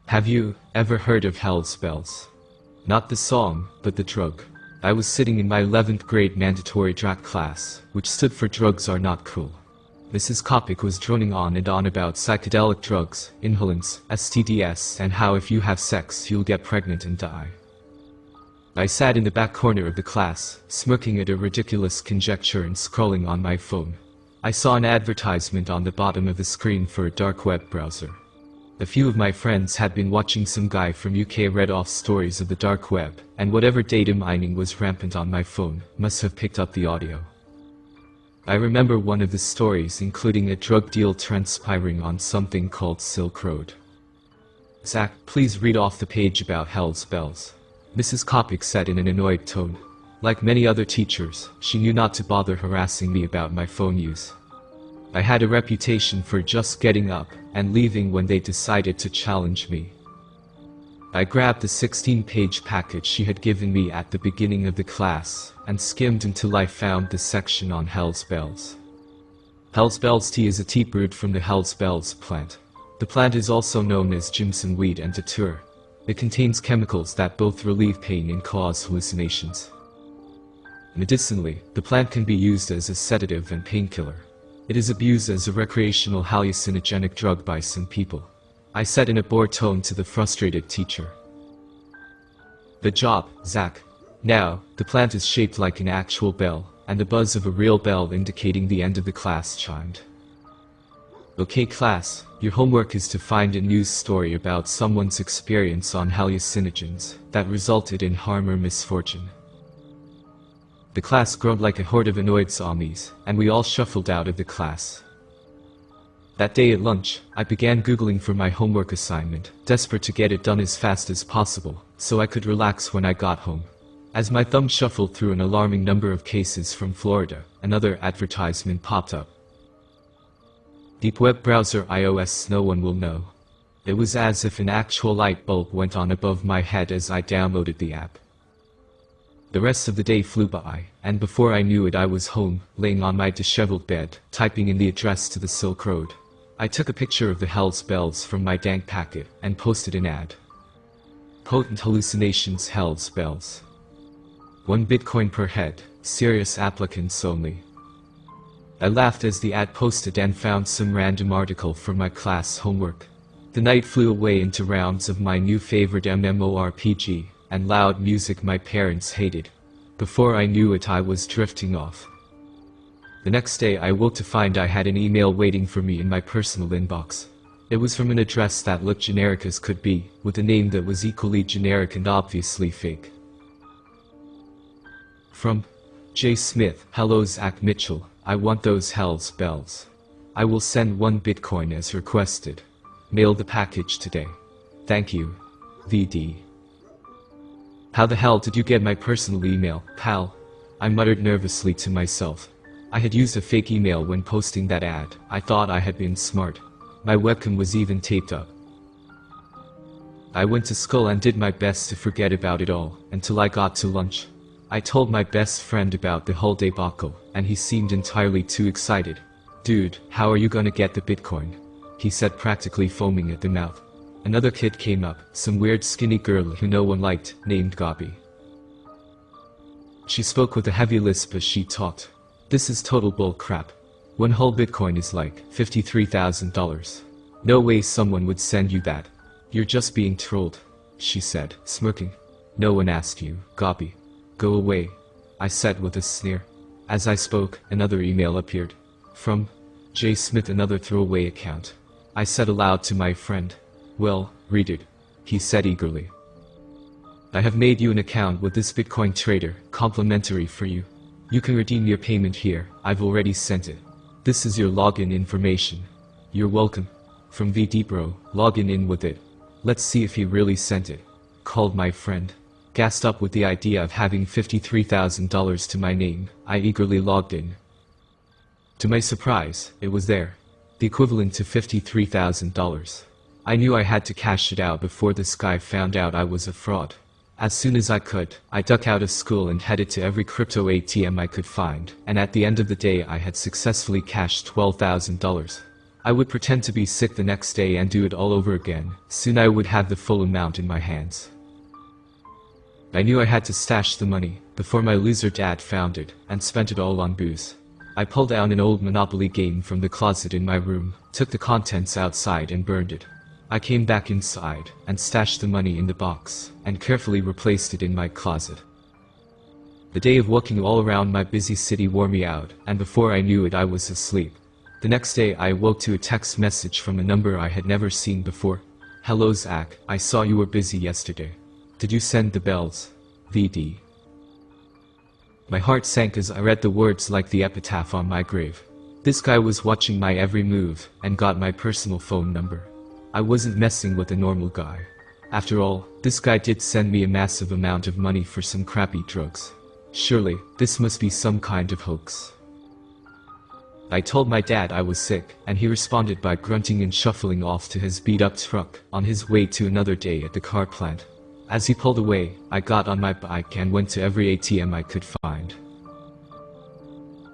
Have you ever heard of Hell's Bells? Not the song, but the drug. I was sitting in my 11th grade mandatory DRAC class, which stood for Drugs Are Not Cool. Mrs. Kopic was droning on and on about psychedelic drugs, inhalants, STDs, and how if you have sex you'll get pregnant and die. I sat in the back corner of the class, smirking at a ridiculous conjecture and scrolling on my phone. I saw an advertisement on the bottom of the screen for a dark web browser. A few of my friends had been watching some guy from UK read off stories of the dark web, and whatever data mining was rampant on my phone must have picked up the audio. I remember one of the stories including a drug deal transpiring on something called Silk Road. "Zach, please read off the page about Hell's Bells," Mrs. Kopic said in an annoyed tone. Like many other teachers, she knew not to bother harassing me about my phone use. I had a reputation for just getting up and leaving when they decided to challenge me. I grabbed the 16-page package she had given me at the beginning of the class and skimmed until I found the section on Hell's Bells. Hell's Bells tea is a tea brewed from the Hell's Bells plant. The plant is also known as Jimson weed and datura. It contains chemicals that both relieve pain and cause hallucinations. Medicinally, the plant can be used as a sedative and painkiller. It is abused as a recreational hallucinogenic drug by some people. I said in a bored tone to the frustrated teacher. "Good job, Zach. Now, the plant is shaped like an actual bell, and the buzz of a real bell indicating the end of the class chimed. Okay class, your homework is to find a news story about someone's experience on hallucinogens that resulted in harm or misfortune." The class groaned like a horde of annoyed zombies, and we all shuffled out of the class. That day at lunch, I began Googling for my homework assignment, desperate to get it done as fast as possible, so I could relax when I got home. As my thumb shuffled through an alarming number of cases from Florida, another advertisement popped up. "Deep web browser iOS, no one will know." It was as if an actual light bulb went on above my head as I downloaded the app. The rest of the day flew by, and before I knew it I was home, laying on my disheveled bed, typing in the address to the Silk Road. I took a picture of the Hell's Bells from my dank packet, and posted an ad. "Potent hallucinations, Hell's Bells. 1 Bitcoin per head, serious applicants only." I laughed as the ad posted and found some random article for my class homework. The night flew away into rounds of my new favorite MMORPG, and loud music my parents hated. Before I knew it I was drifting off. The next day I woke to find I had an email waiting for me in my personal inbox. It was from an address that looked generic as could be, with a name that was equally generic and obviously fake. From J. Smith, "Hello Zach Mitchell, I want those Hell's Bells. I will send 1 Bitcoin as requested. Mail the package today. Thank you. VD." "How the hell did you get my personal email, pal?" I muttered nervously to myself. I had used a fake email when posting that ad. I thought I had been smart. My webcam was even taped up. I went to school and did my best to forget about it all, until I got to lunch. I told my best friend about the whole debacle, and he seemed entirely too excited. "Dude, how are you gonna get the Bitcoin?" he said, practically foaming at the mouth. Another kid came up, some weird skinny girl who no one liked, named Gabi. She spoke with a heavy lisp as she talked. "This is total bull crap. 1 whole Bitcoin is like $53,000. No way someone would send you that. You're just being trolled," she said, smirking. "No one asked you, Gabi. Go away," I said with a sneer. As I spoke, another email appeared. From J. Smith, another throwaway account. I said aloud to my friend. "Well, read it," he said eagerly. "I have made you an account with this Bitcoin trader, complimentary for you. You can redeem your payment here, I've already sent it. This is your login information. You're welcome. From VD Bro, login in with it. Let's see if he really sent it," called my friend. Gassed up with the idea of having $53,000 to my name, I eagerly logged in. To my surprise, it was there. The equivalent to $53,000. I knew I had to cash it out before this guy found out I was a fraud. As soon as I could, I ducked out of school and headed to every crypto ATM I could find, and at the end of the day I had successfully cashed $12,000. I would pretend to be sick the next day and do it all over again. Soon I would have the full amount in my hands. I knew I had to stash the money before my loser dad found it and spent it all on booze. I pulled down an old Monopoly game from the closet in my room, took the contents outside and burned it. I came back inside and stashed the money in the box and carefully replaced it in my closet. The day of walking all around my busy city wore me out, and before I knew it I was asleep. The next day I awoke to a text message from a number I had never seen before. "Hello Zach, I saw you were busy yesterday. Did you send the bells? VD." My heart sank as I read the words like the epitaph on my grave. This guy was watching my every move and got my personal phone number. I wasn't messing with a normal guy. After all, this guy did send me a massive amount of money for some crappy drugs. Surely, this must be some kind of hoax. I told my dad I was sick, and he responded by grunting and shuffling off to his beat-up truck on his way to another day at the car plant. As he pulled away, I got on my bike and went to every ATM I could find.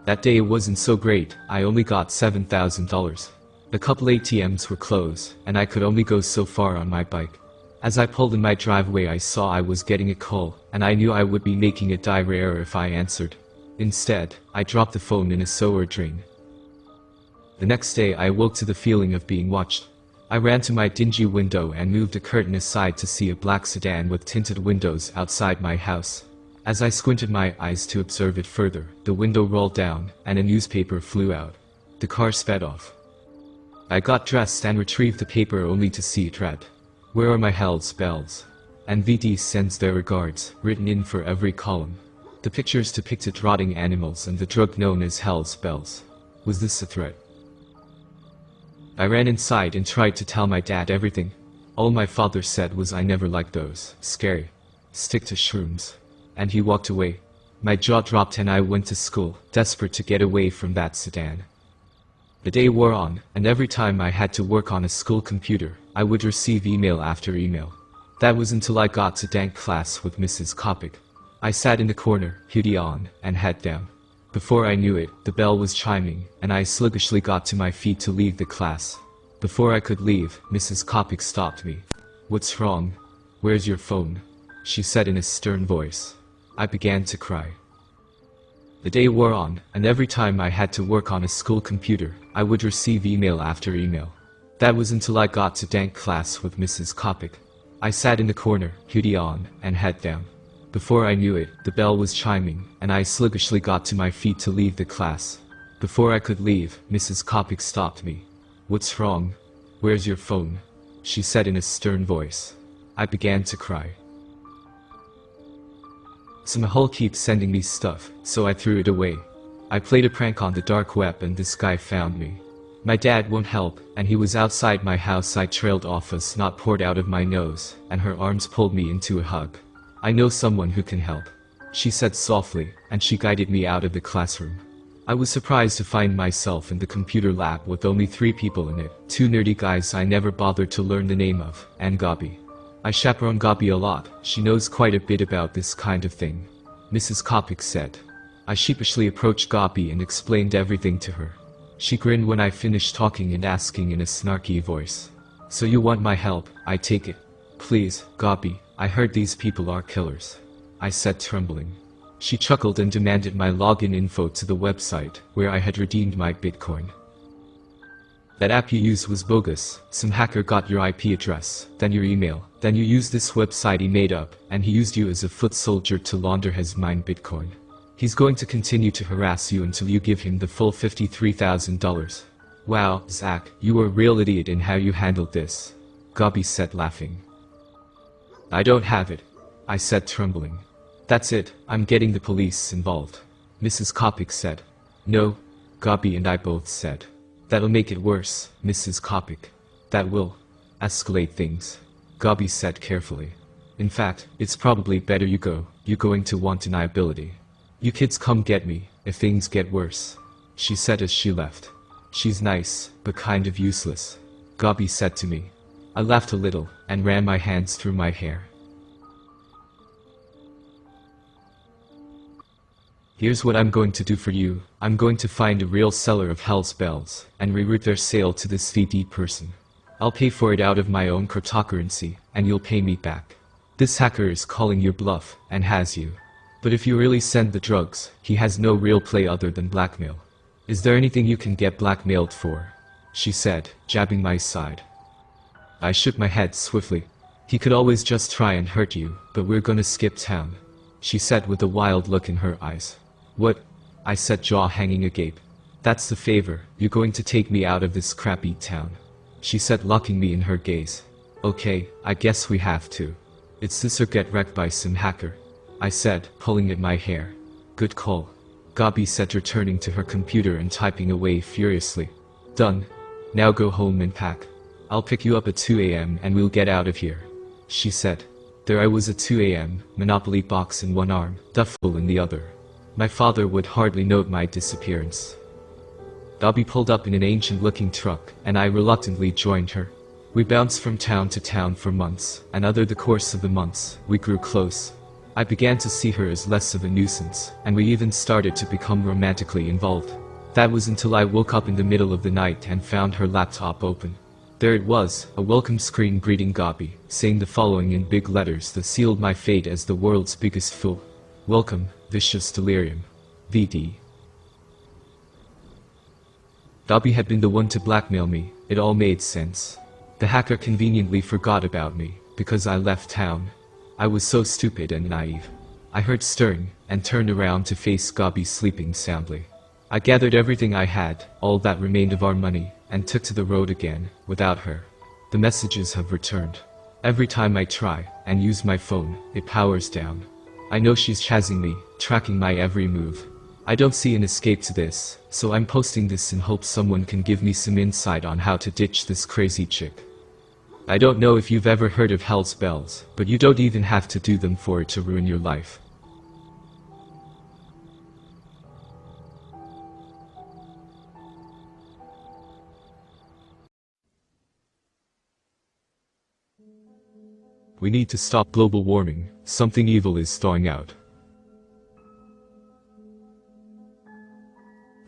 That day it wasn't so great. I only got $7,000. A couple ATMs were closed, and I could only go so far on my bike. As I pulled in my driveway I saw I was getting a call, and I knew I would be making a dire error if I answered. Instead, I dropped the phone in a sewer drain. The next day I awoke to the feeling of being watched. I ran to my dingy window and moved a curtain aside to see a black sedan with tinted windows outside my house. As I squinted my eyes to observe it further, the window rolled down, and a newspaper flew out. The car sped off. I got dressed and retrieved the paper only to see it read, "Where are my hell's bells? And VD sends their regards," written in for every column. The pictures depicted rotting animals and the drug known as hell's bells. Was this a threat? I ran inside and tried to tell my dad everything. All my father said was I never liked those. Scary. Stick to shrooms. And he walked away. My jaw dropped and I went to school, desperate to get away from that sedan. The day wore on, and every time I had to work on a school computer, I would receive email after email. That was until I got to dank class with Mrs. Kopic. I sat in the corner, hoodie on, and head down. Before I knew it, the bell was chiming, and I sluggishly got to my feet to leave the class. Before I could leave, Mrs. Kopic stopped me. "What's wrong? Where's your phone?" she said in a stern voice. I began to cry. The day wore on, and every time I had to work on a school computer, I would receive email after email. That was until I got to dank class with Mrs. Kopic. I sat in the corner, hoodie on, and head down. Before I knew it, the bell was chiming, and I sluggishly got to my feet to leave the class. Before I could leave, Mrs. Kopic stopped me. "What's wrong? Where's your phone?" she said in a stern voice. I began to cry. Some hole keeps sending me stuff, so I threw it away. I played a prank on the dark web and this guy found me. My dad won't help, and he was outside my house. I trailed off, a snot poured out of my nose, and her arms pulled me into a hug. "I know someone who can help," she said softly, and she guided me out of the classroom. I was surprised to find myself in the computer lab with only 3 people in it, 2 nerdy guys I never bothered to learn the name of, and Gabi. I chaperone Gabi a lot. She knows quite a bit about this kind of thing, Mrs. Kopic said. I sheepishly approached Gabi and explained everything to her. She grinned when I finished talking and asking in a snarky voice, "So you want my help, I take it?" "Please, Gabi, I heard these people are killers," I said, trembling. She chuckled and demanded my login info to the website where I had redeemed my Bitcoin. "That app you used was bogus. Some hacker got your IP address, then your email, then you used this website he made up, and he used you as a foot soldier to launder his mined Bitcoin. He's going to continue to harass you until you give him the full $53,000. Wow, Zach, you were a real idiot in how you handled this," Gabi said, laughing. "I don't have it," I said, trembling. "That's it, I'm getting the police involved," Mrs. Kopic said. "No," Gabi and I both said. "That'll make it worse, Mrs. Kopic. That will escalate things," Gabi said carefully. "In fact, it's probably better you go. You're going to want deniability. You kids come get me if things get worse," she said as she left. "She's nice, but kind of useless," Gabi said to me. I laughed a little and ran my hands through my hair. Here's what I'm going to do for you. I'm going to find a real seller of hell's bells and reroute their sale to this VD person. I'll pay for it out of my own cryptocurrency, and you'll pay me back. This hacker is calling your bluff and has you. But if you really send the drugs, he has no real play other than blackmail. Is there anything you can get blackmailed for? She said, jabbing my side. I shook my head swiftly. He could always just try and hurt you, but we're gonna skip town, she said with a wild look in her eyes. What? I said, jaw hanging agape. That's the favor, you're going to take me out of this crappy town, she said, locking me in her gaze. Okay, I guess we have to. It's this or get wrecked by some hacker, I said, pulling at my hair. Good call, Gabi said, returning to her computer and typing away furiously. Done. Now go home and pack. I'll pick you up at 2 a.m. and we'll get out of here, she said. There I was at 2 a.m., Monopoly box in one arm, duffel in the other. My father would hardly note my disappearance. Gabi pulled up in an ancient-looking truck, and I reluctantly joined her. We bounced from town to town for months, and over the course of the months, we grew close. I began to see her as less of a nuisance, and we even started to become romantically involved. That was until I woke up in the middle of the night and found her laptop open. There it was, a welcome screen greeting Gabi, saying the following in big letters that sealed my fate as the world's biggest fool. Welcome, vicious delirium. VD. Gabi had been the one to blackmail me. It all made sense. The hacker conveniently forgot about me, because I left town. I was so stupid and naive. I heard stirring, and turned around to face Gabi sleeping soundly. I gathered everything I had, all that remained of our money, and took to the road again, without her. The messages have returned. Every time I try, and use my phone, it powers down. I know she's chasing me, tracking my every move. I don't see an escape to this, so I'm posting this in hopes someone can give me some insight on how to ditch this crazy chick. I don't know if you've ever heard of hell's bells, but you don't even have to do them for it to ruin your life. We need to stop global warming. Something evil is thawing out.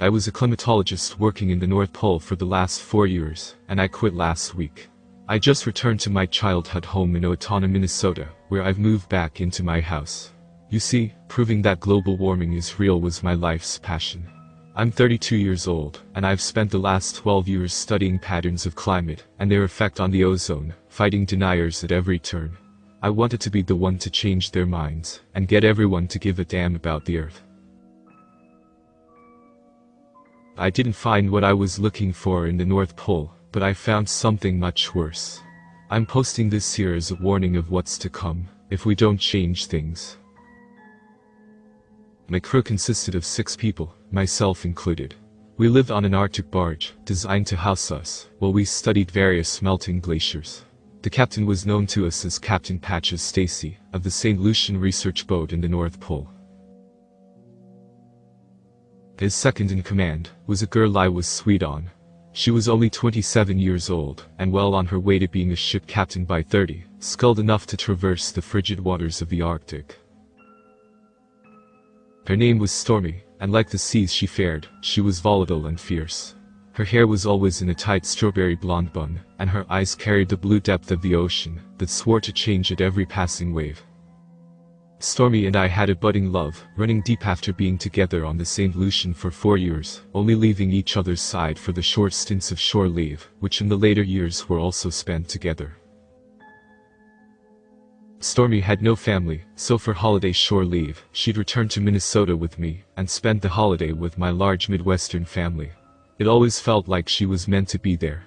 I was a climatologist working in the North Pole for the last 4 years, and I quit last week. I just returned to my childhood home in Owatonna, Minnesota, where I've moved back into my house. You see, proving that global warming is real was my life's passion. I'm 32 years old, and I've spent the last 12 years studying patterns of climate and their effect on the ozone, fighting deniers at every turn. I wanted to be the one to change their minds, and get everyone to give a damn about the Earth. I didn't find what I was looking for in the North Pole, but I found something much worse. I'm posting this here as a warning of what's to come, if we don't change things. My crew consisted of 6 people, myself included. We lived on an Arctic barge, designed to house us, while we studied various melting glaciers. The captain was known to us as Captain Patches Stacy, of the St. Lucian research boat in the North Pole. His second in command was a girl I was sweet on. She was only 27 years old, and well on her way to being a ship captain by 30, skilled enough to traverse the frigid waters of the Arctic. Her name was Stormy, and like the seas she fared, she was volatile and fierce. Her hair was always in a tight strawberry blonde bun, and her eyes carried the blue depth of the ocean, that swore to change at every passing wave. Stormy and I had a budding love, running deep after being together on the St. Lucian for 4 years, only leaving each other's side for the short stints of shore leave, which in the later years were also spent together. Stormy had no family, so for holiday shore leave, she'd return to Minnesota with me, and spend the holiday with my large Midwestern family. It always felt like she was meant to be there.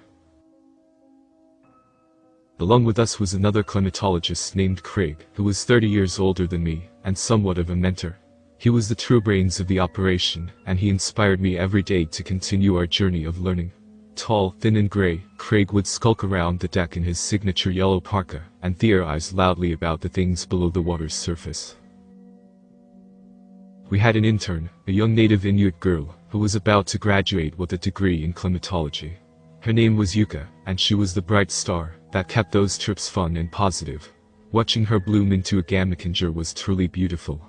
Along with us was another climatologist named Craig, who was 30 years older than me, and somewhat of a mentor. He was the true brains of the operation, and he inspired me every day to continue our journey of learning. Tall, thin and gray, Craig would skulk around the deck in his signature yellow parka, and theorize loudly about the things below the water's surface. We had an intern, a young native Inuit girl, who was about to graduate with a degree in climatology. Her name was Yuka, and she was the bright star that kept those trips fun and positive. Watching her bloom into a gamakinger was truly beautiful.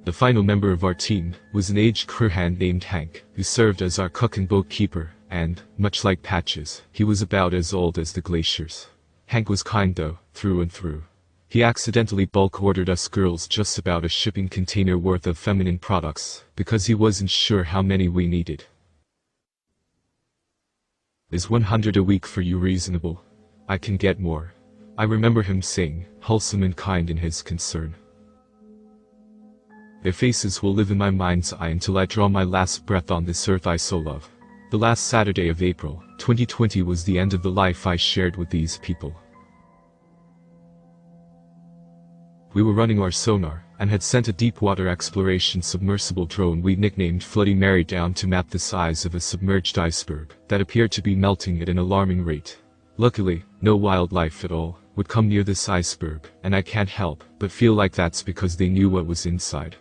The final member of our team was an aged crew hand named Hank, who served as our cook and boat keeper, and, much like Patches, he was about as old as the glaciers. Hank was kind though, through and through. He accidentally bulk ordered us girls just about a shipping container worth of feminine products, because he wasn't sure how many we needed. Is 100 a week for you reasonable? I can get more. I remember him saying, wholesome and kind in his concern. Their faces will live in my mind's eye until I draw my last breath on this earth I so love. The last Saturday of April, 2020 was the end of the life I shared with these people. We were running our sonar, and had sent a deep-water exploration submersible drone we nicknamed Bloody Mary down to map the size of a submerged iceberg that appeared to be melting at an alarming rate. Luckily, no wildlife at all would come near this iceberg, and I can't help but feel like that's because they knew what was inside.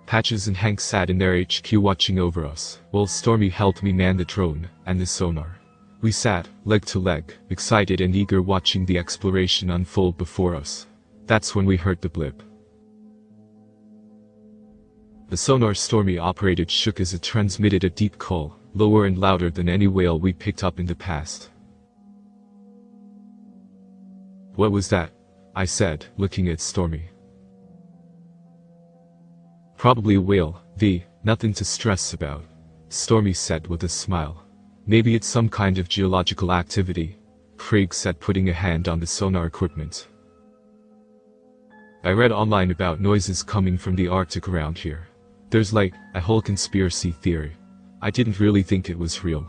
Patches and Hank sat in their HQ watching over us, while Stormy helped me man the drone and the sonar. We sat, leg to leg, excited and eager watching the exploration unfold before us. That's when we heard the blip. The sonar Stormy operated shook as it transmitted a deep call, lower and louder than any wail we picked up in the past. What was that? I said, looking at Stormy. Probably a whale, nothing to stress about, Stormy said with a smile. Maybe it's some kind of geological activity, Craig said, putting a hand on the sonar equipment. I read online about noises coming from the Arctic around here. There's like a whole conspiracy theory. I didn't really think it was real,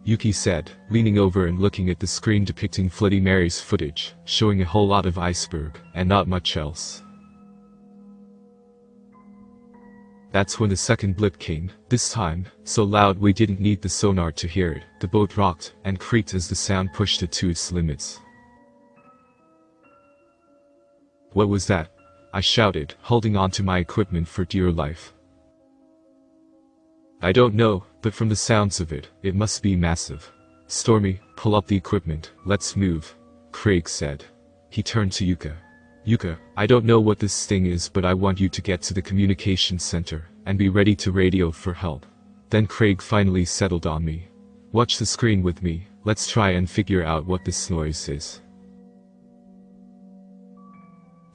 Yuki said, leaning over and looking at the screen depicting Bloody Mary's footage, showing a whole lot of iceberg, and not much else. That's when the second blip came, this time, so loud we didn't need the sonar to hear it. The boat rocked and creaked as the sound pushed it to its limits. What was that? I shouted, holding on to my equipment for dear life. I don't know, but from the sounds of it, it must be massive. Stormy, pull up the equipment, let's move, Craig said. He turned to Yuka. Yuka, I don't know what this thing is, but I want you to get to the communication center, and be ready to radio for help. Then Craig finally settled on me. Watch the screen with me, let's try and figure out what this noise is.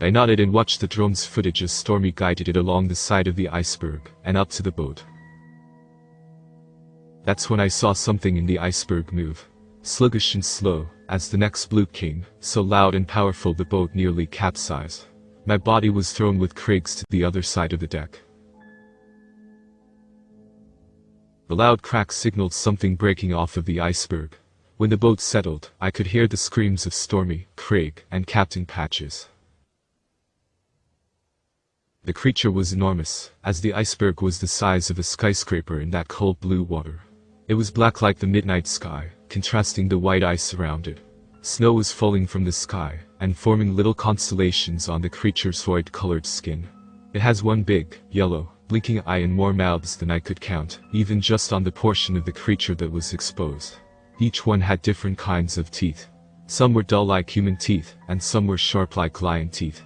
I nodded and watched the drone's footage as Stormy guided it along the side of the iceberg, and up to the boat. That's when I saw something in the iceberg move. Sluggish and slow, as the next bloop came, so loud and powerful the boat nearly capsized. My body was thrown with Craig's to the other side of the deck. The loud crack signaled something breaking off of the iceberg. When the boat settled, I could hear the screams of Stormy, Craig, and Captain Patches. The creature was enormous, as the iceberg was the size of a skyscraper in that cold blue water. It was black like the midnight sky, contrasting the white ice around it. Snow was falling from the sky, and forming little constellations on the creature's void-colored skin. It has one big, yellow, blinking eye and more mouths than I could count, even just on the portion of the creature that was exposed. Each one had different kinds of teeth. Some were dull like human teeth, and some were sharp like lion teeth.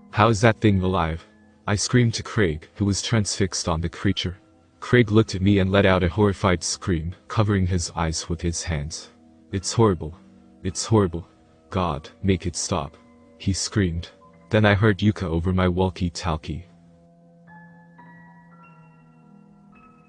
How is that thing alive? I screamed to Craig, who was transfixed on the creature. Craig looked at me and let out a horrified scream, covering his eyes with his hands. It's horrible. It's horrible. God, make it stop, he screamed. Then I heard Yuka over my walkie-talkie.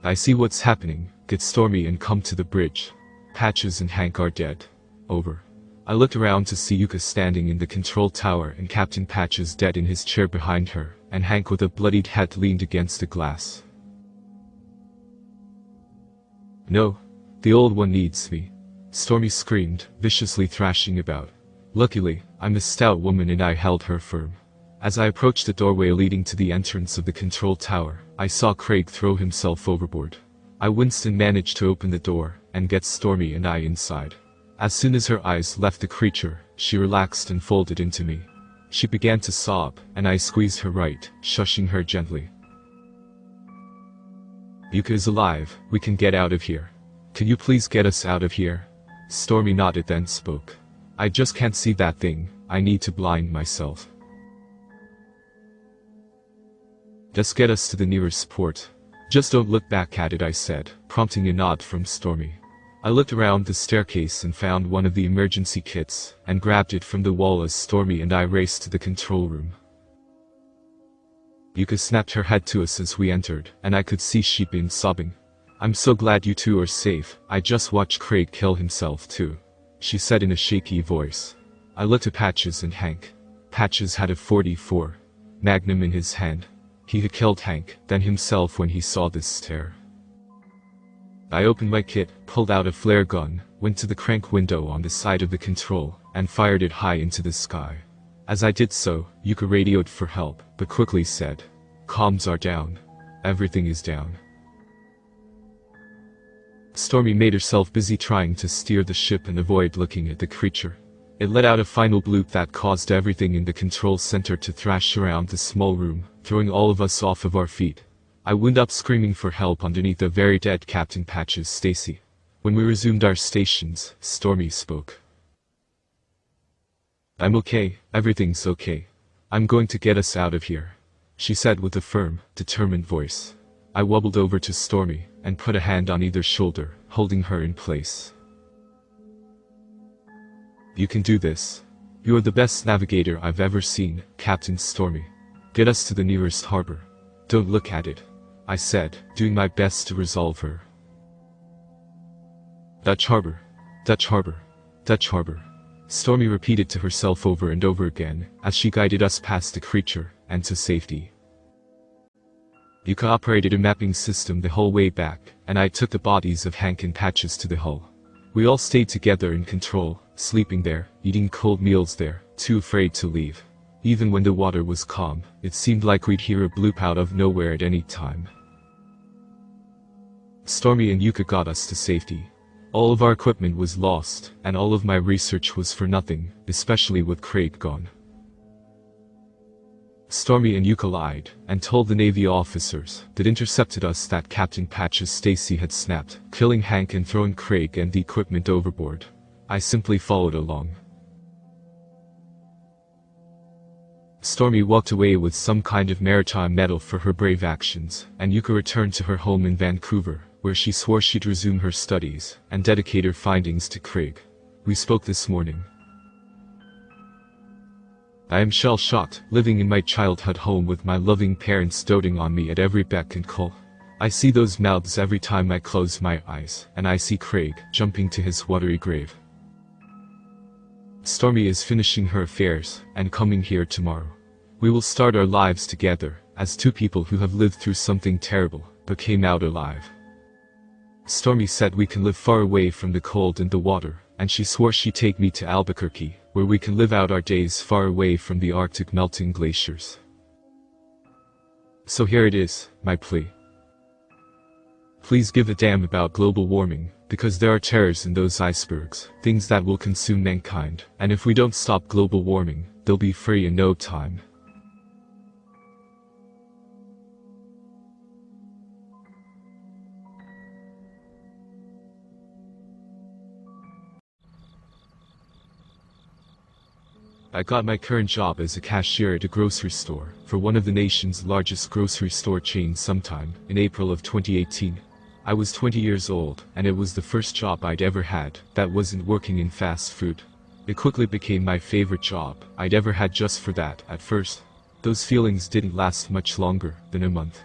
I see what's happening, get Stormy and come to the bridge. Patches and Hank are dead. Over. I looked around to see Yuka standing in the control tower and Captain Patches dead in his chair behind her, and Hank with a bloodied head leaned against the glass. No, the old one needs me, Stormy screamed, viciously thrashing about. Luckily, I'm a stout woman and I held her firm. As I approached the doorway leading to the entrance of the control tower, I saw Craig throw himself overboard. I winced and managed to open the door, and get Stormy and I inside. As soon as her eyes left the creature, she relaxed and folded into me. She began to sob, and I squeezed her right, shushing her gently. Yuka is alive, we can get out of here. Can you please get us out of here? Stormy nodded then spoke. I just can't see that thing, I need to blind myself. Just get us to the nearest port. Just don't look back at it, I said, prompting a nod from Stormy. I looked around the staircase and found one of the emergency kits, and grabbed it from the wall as Stormy and I raced to the control room. Yuka snapped her head to us as we entered, and I could see she'd been sobbing. I'm so glad you two are safe. I just watched Craig kill himself too, she said in a shaky voice. I looked at Patches and Hank. Patches had a .44 Magnum in his hand. He had killed Hank, then himself when he saw this stare. I opened my kit, pulled out a flare gun, went to the crank window on the side of the control, and fired it high into the sky. As I did so, Yuka radioed for help, but quickly said, "Comms are down. Everything is down." Stormy made herself busy trying to steer the ship and avoid looking at the creature. It let out a final bloop that caused everything in the control center to thrash around the small room, throwing all of us off of our feet. I wound up screaming for help underneath the very dead Captain Patches Stacy. When we resumed our stations, Stormy spoke. "I'm okay, everything's okay. I'm going to get us out of here," she said with a firm, determined voice. I wobbled over to Stormy, and put a hand on either shoulder, holding her in place. "You can do this. You're the best navigator I've ever seen, Captain Stormy. Get us to the nearest harbor. Don't look at it," I said, doing my best to resolve her. "Dutch harbor. Dutch harbor. Dutch harbor," Stormy repeated to herself over and over again, as she guided us past the creature, and to safety. Yuka operated a mapping system the whole way back, and I took the bodies of Hank and Patches to the hull. We all stayed together in control, sleeping there, eating cold meals there, too afraid to leave. Even when the water was calm, it seemed like we'd hear a bloop out of nowhere at any time. Stormy and Yuka got us to safety. All of our equipment was lost, and all of my research was for nothing, especially with Craig gone. Stormy and Yuka lied, and told the Navy officers that intercepted us that Captain Patches Stacy had snapped, killing Hank and throwing Craig and the equipment overboard. I simply followed along. Stormy walked away with some kind of maritime medal for her brave actions, and Yuka returned to her home in Vancouver, where she swore she'd resume her studies, and dedicate her findings to Craig. We spoke this morning. I am shell-shocked, living in my childhood home with my loving parents doting on me at every beck and call. I see those mouths every time I close my eyes, and I see Craig jumping to his watery grave. Stormy is finishing her affairs, and coming here tomorrow. We will start our lives together, as two people who have lived through something terrible, but came out alive. Stormy said we can live far away from the cold and the water, and she swore she'd take me to Albuquerque, where we can live out our days far away from the Arctic melting glaciers. So here it is, my plea. Please give a damn about global warming, because there are terrors in those icebergs, things that will consume mankind, and if we don't stop global warming, they'll be free in no time. I got my current job as a cashier at a grocery store for one of the nation's largest grocery store chains sometime in April of 2018. I was 20 years old, and it was the first job I'd ever had that wasn't working in fast food. It quickly became my favorite job I'd ever had just for that. At first, those feelings didn't last much longer than a month.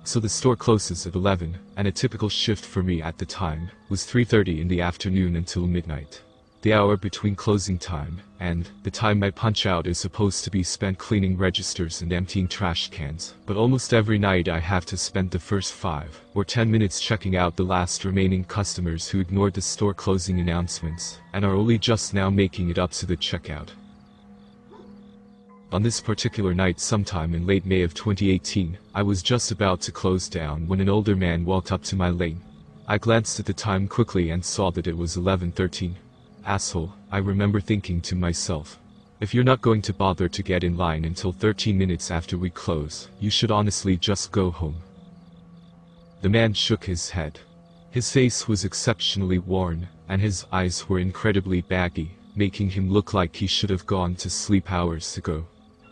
So the store closes at 11, and a typical shift for me at the time was 3:30 in the afternoon until midnight. The hour between closing time and the time my punch out is supposed to be spent cleaning registers and emptying trash cans, but almost every night I have to spend the first 5 or 10 minutes checking out the last remaining customers who ignored the store closing announcements and are only just now making it up to the checkout. On this particular night sometime in late May of 2018, I was just about to close down when an older man walked up to my lane. I glanced at the time quickly and saw that it was 11:13. Asshole, I remember thinking to myself. If you're not going to bother to get in line until 13 minutes after we close, you should honestly just go home. The man shook his head. His face was exceptionally worn, and his eyes were incredibly baggy, making him look like he should have gone to sleep hours ago.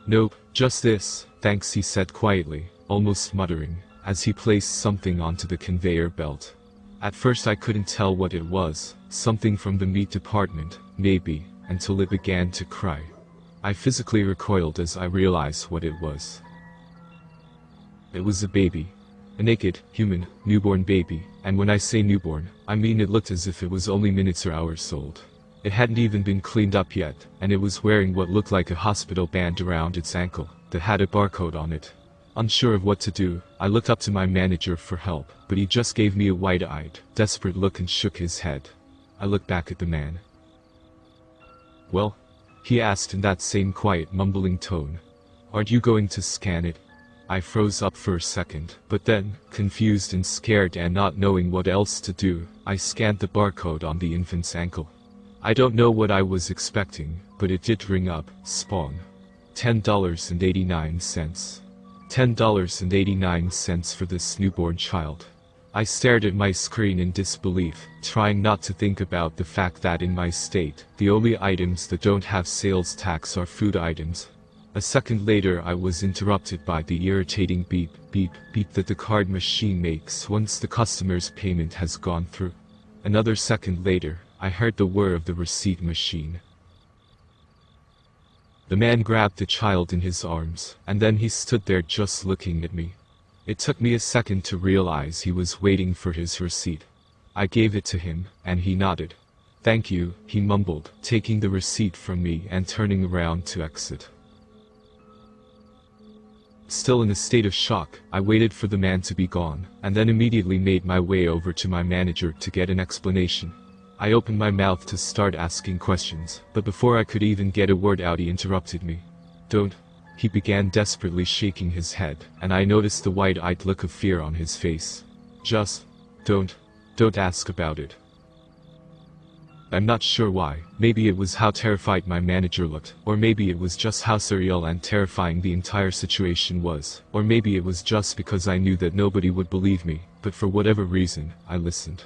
"Nope, just this, thanks," he said quietly, almost muttering, as he placed something onto the conveyor belt. At first I couldn't tell what it was, something from the meat department, maybe, until it began to cry. I physically recoiled as I realized what it was. It was a baby. A naked, human, newborn baby, and when I say newborn, I mean it looked as if it was only minutes or hours old. It hadn't even been cleaned up yet, and it was wearing what looked like a hospital band around its ankle, that had a barcode on it. Unsure of what to do, I looked up to my manager for help, but he just gave me a wide-eyed, desperate look and shook his head. I looked back at the man. "Well?" he asked in that same quiet, mumbling tone. "Aren't you going to scan it?" I froze up for a second, but then, confused and scared and not knowing what else to do, I scanned the barcode on the infant's ankle. I don't know what I was expecting, but it did ring up, Spawn. $10.89. $10.89 for this newborn child. I stared at my screen in disbelief, trying not to think about the fact that in my state, the only items that don't have sales tax are food items. A second later I was interrupted by the irritating beep, beep, beep that the card machine makes once the customer's payment has gone through. Another second later, I heard the whir of the receipt machine. The man grabbed the child in his arms, and then he stood there just looking at me. It took me a second to realize he was waiting for his receipt. I gave it to him, and he nodded. "Thank you," he mumbled, taking the receipt from me and turning around to exit. Still in a state of shock, I waited for the man to be gone, and then immediately made my way over to my manager to get an explanation. I opened my mouth to start asking questions, but before I could even get a word out he interrupted me. "Don't," he began desperately shaking his head, and I noticed the wide-eyed look of fear on his face. "Just, don't ask about it." I'm not sure why. Maybe it was how terrified my manager looked, or maybe it was just how surreal and terrifying the entire situation was, or maybe it was just because I knew that nobody would believe me, but for whatever reason, I listened.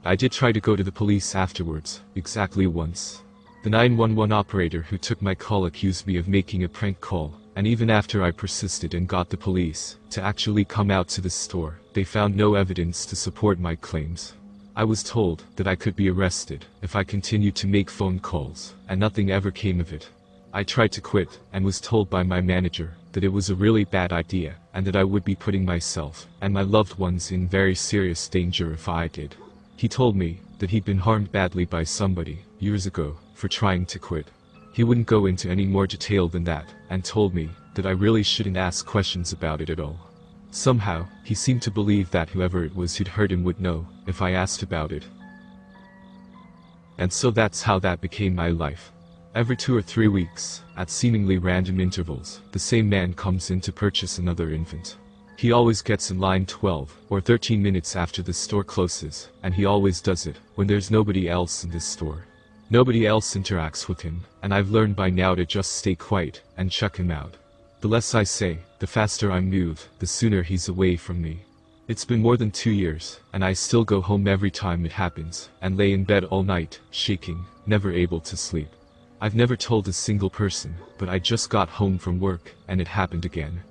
I did try to go to the police afterwards, exactly once. The 911 operator who took my call accused me of making a prank call, and even after I persisted and got the police to actually come out to the store, they found no evidence to support my claims. I was told that I could be arrested if I continued to make phone calls, and nothing ever came of it. I tried to quit, and was told by my manager that it was a really bad idea, and that I would be putting myself and my loved ones in very serious danger if I did. He told me that he'd been harmed badly by somebody, years ago, for trying to quit. He wouldn't go into any more detail than that, and told me that I really shouldn't ask questions about it at all. Somehow, he seemed to believe that whoever it was who'd hurt him would know, if I asked about it. And so that's how that became my life. Every 2 or 3 weeks, at seemingly random intervals, the same man comes in to purchase another infant. He always gets in line 12 or 13 minutes after the store closes, and he always does it when there's nobody else in this store. Nobody else interacts with him, and I've learned by now to just stay quiet and check him out. The less I say, the faster I move, the sooner he's away from me. It's been more than 2 years, and I still go home every time it happens, and lay in bed all night, shaking, never able to sleep. I've never told a single person, but I just got home from work, and it happened again.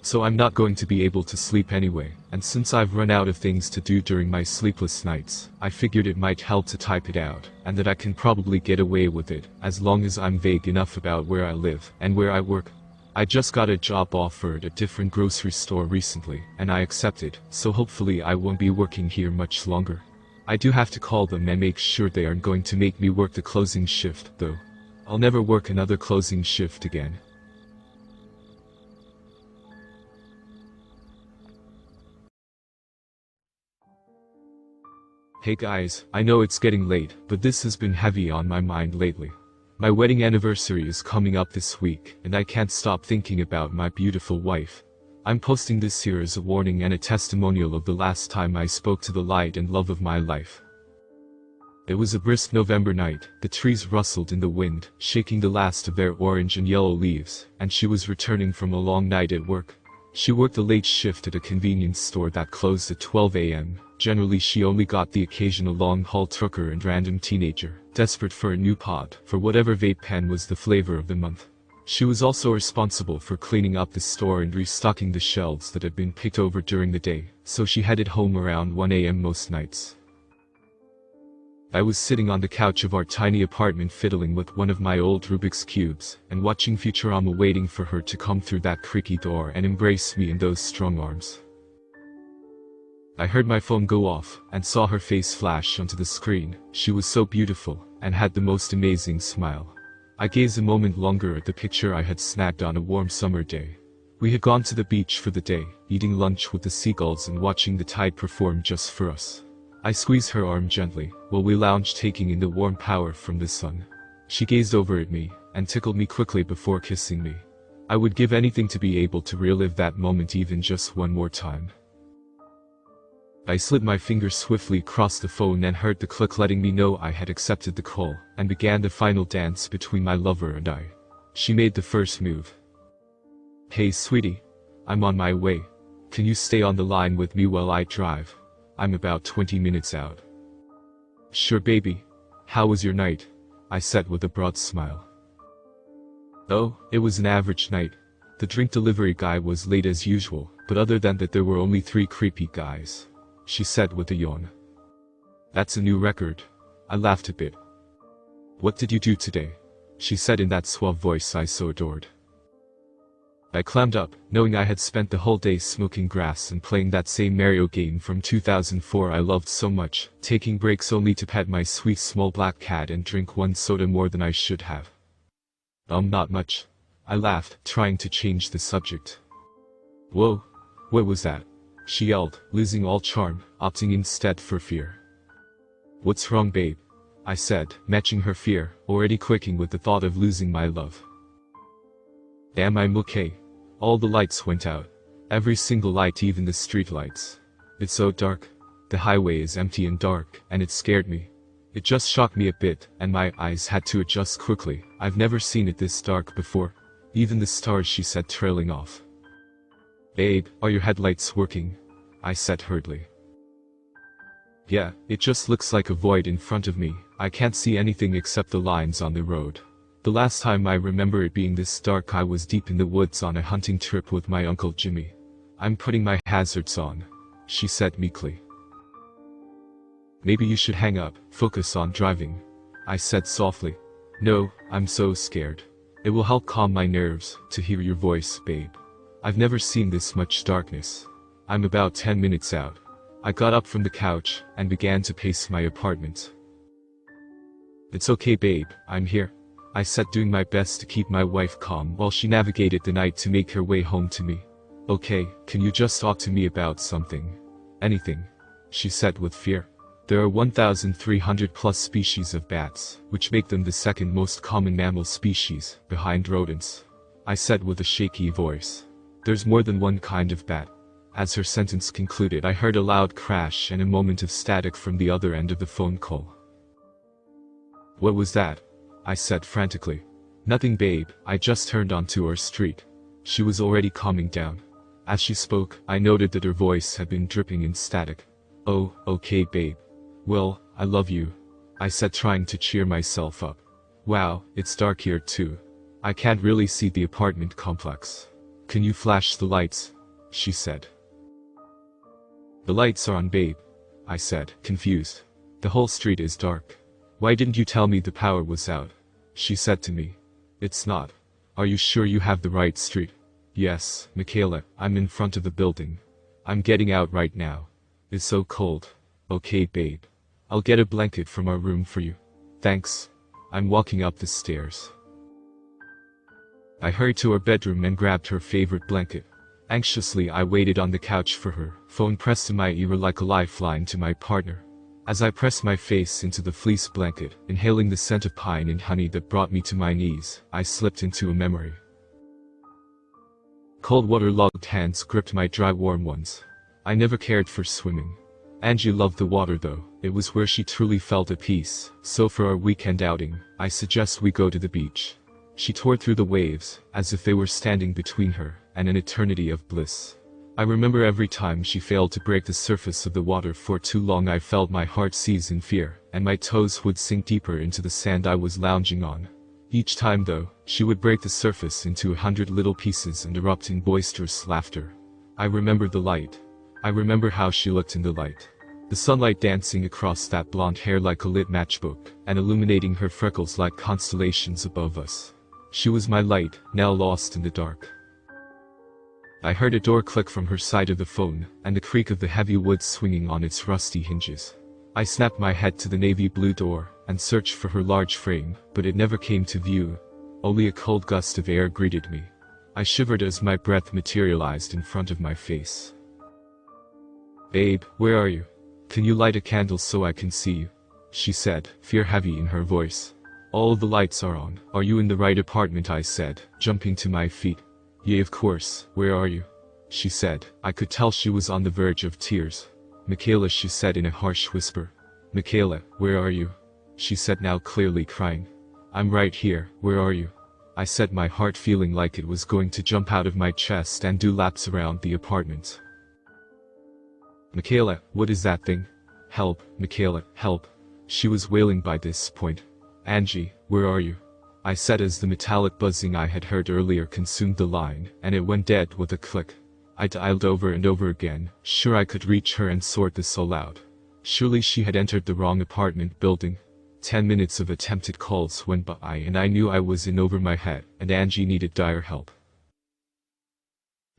So I'm not going to be able to sleep anyway, and since I've run out of things to do during my sleepless nights, I figured it might help to type it out, and that I can probably get away with it, as long as I'm vague enough about where I live and where I work. I just got a job offer at a different grocery store recently, and I accepted, so hopefully I won't be working here much longer. I do have to call them and make sure they aren't going to make me work the closing shift, though. I'll never work another closing shift again. Hey guys, I know it's getting late, but this has been heavy on my mind lately. My wedding anniversary is coming up this week, and I can't stop thinking about my beautiful wife. I'm posting this here as a warning and a testimonial of the last time I spoke to the light and love of my life. It was a brisk November night, the trees rustled in the wind, shaking the last of their orange and yellow leaves, and she was returning from a long night at work. She worked a late shift at a convenience store that closed at 12 a.m. Generally, she only got the occasional long-haul trucker and random teenager, desperate for a new pod, for whatever vape pen was the flavor of the month. She was also responsible for cleaning up the store and restocking the shelves that had been picked over during the day, so she headed home around 1 a.m. most nights. I was sitting on the couch of our tiny apartment fiddling with one of my old Rubik's Cubes, and watching Futurama, waiting for her to come through that creaky door and embrace me in those strong arms. I heard my phone go off, and saw her face flash onto the screen. She was so beautiful, and had the most amazing smile. I gazed a moment longer at the picture I had snagged on a warm summer day. We had gone to the beach for the day, eating lunch with the seagulls and watching the tide perform just for us. I squeezed her arm gently, while we lounged taking in the warm power from the sun. She gazed over at me, and tickled me quickly before kissing me. I would give anything to be able to relive that moment even just one more time. I slid my fingers swiftly across the phone and heard the click letting me know I had accepted the call, and began the final dance between my lover and I. She made the first move. "Hey sweetie. I'm on my way. Can you stay on the line with me while I drive? I'm about 20 minutes out." "Sure baby. How was your night?" I said with a broad smile. "Oh, it was an average night. The drink delivery guy was late as usual, but other than that there were only 3 creepy guys," she said with a yawn. "That's a new record." I laughed a bit. "What did you do today?" she said in that suave voice I so adored. I clammed up, knowing I had spent the whole day smoking grass and playing that same Mario game from 2004 I loved so much, taking breaks only to pet my sweet small black cat and drink 1 soda more than I should have. Not much," I laughed, trying to change the subject. "Whoa, what was that?" she yelled, losing all charm, opting instead for fear. "What's wrong babe?" I said, matching her fear, already quaking with the thought of losing my love. "Am I okay?" All the lights went out. Every single light, even the street lights. It's so dark. The highway is empty and dark, and it scared me. It just shocked me a bit, and my eyes had to adjust quickly. I've never seen it this dark before. Even the stars, she said, trailing off. "Babe, are your headlights working?" I said hurriedly. "Yeah, it just looks like a void in front of me. I can't see anything except the lines on the road. The last time I remember it being this dark I was deep in the woods on a hunting trip with my Uncle Jimmy. I'm putting my hazards on," she said meekly. "Maybe you should hang up, focus on driving," I said softly. "No, I'm so scared. It will help calm my nerves to hear your voice, babe. I've never seen this much darkness. I'm about 10 minutes out." I got up from the couch and began to pace my apartment. "It's okay babe, I'm here," I said, doing my best to keep my wife calm while she navigated the night to make her way home to me. "Okay, can you just talk to me about something?" "Anything," she said with fear. "There are 1,300 plus species of bats, which make them the second most common mammal species, behind rodents," I said with a shaky voice. "There's more than one kind of bat." As her sentence concluded, I heard a loud crash and a moment of static from the other end of the phone call. "What was that?" I said frantically. "Nothing babe, I just turned onto our street." She was already calming down. As she spoke, I noted that her voice had been dripping in static. "Oh, okay babe. Well, I love you," I said, trying to cheer myself up. "Wow, it's dark here too. I can't really see the apartment complex. Can you flash the lights?" she said. "The lights are on babe," I said, confused. "The whole street is dark. Why didn't you tell me the power was out?" she said to me. "It's not. Are you sure you have the right street?" "Yes, Michaela, I'm in front of the building. I'm getting out right now. It's so cold." "Okay babe. I'll get a blanket from our room for you." "Thanks." I'm walking up the stairs. I hurried to her bedroom and grabbed her favorite blanket. Anxiously I waited on the couch for her, phone pressed to my ear like a lifeline to my partner. As I pressed my face into the fleece blanket, inhaling the scent of pine and honey that brought me to my knees, I slipped into a memory. Cold water-logged hands gripped my dry warm ones. I never cared for swimming. Angie loved the water though. It was where she truly felt at peace, so for our weekend outing, I suggest we go to the beach. She tore through the waves, as if they were standing between her and an eternity of bliss. I remember every time she failed to break the surface of the water for too long, I felt my heart seize in fear, and my toes would sink deeper into the sand I was lounging on. Each time though, she would break the surface into 100 little pieces and erupt in boisterous laughter. I remember the light. I remember how she looked in the light. The sunlight dancing across that blonde hair like a lit matchbook, and illuminating her freckles like constellations above us. She was my light, now lost in the dark. I heard a door click from her side of the phone, and the creak of the heavy wood swinging on its rusty hinges. I snapped my head to the navy blue door, and searched for her large frame, but it never came to view. Only a cold gust of air greeted me. I shivered as my breath materialized in front of my face. "Babe, where are you? Can you light a candle so I can see you?" she said, fear heavy in her voice. "All the lights are on. Are you in the right apartment?" I said, jumping to my feet. "Yeah, of course. Where are you?" she said. I could tell she was on the verge of tears. "Michaela," she said in a harsh whisper. "Michaela, where are you?" she said, now clearly crying. "I'm right here. Where are you?" I said, my heart feeling like it was going to jump out of my chest and do laps around the apartment. "Michaela, what is that thing? Help, Michaela, help." She was wailing by this point. "Angie, where are you?" I said as the metallic buzzing I had heard earlier consumed the line, and it went dead with a click. I dialed over and over again, sure I could reach her and sort this all out. Surely she had entered the wrong apartment building. 10 minutes of attempted calls went by and I knew I was in over my head, and Angie needed dire help.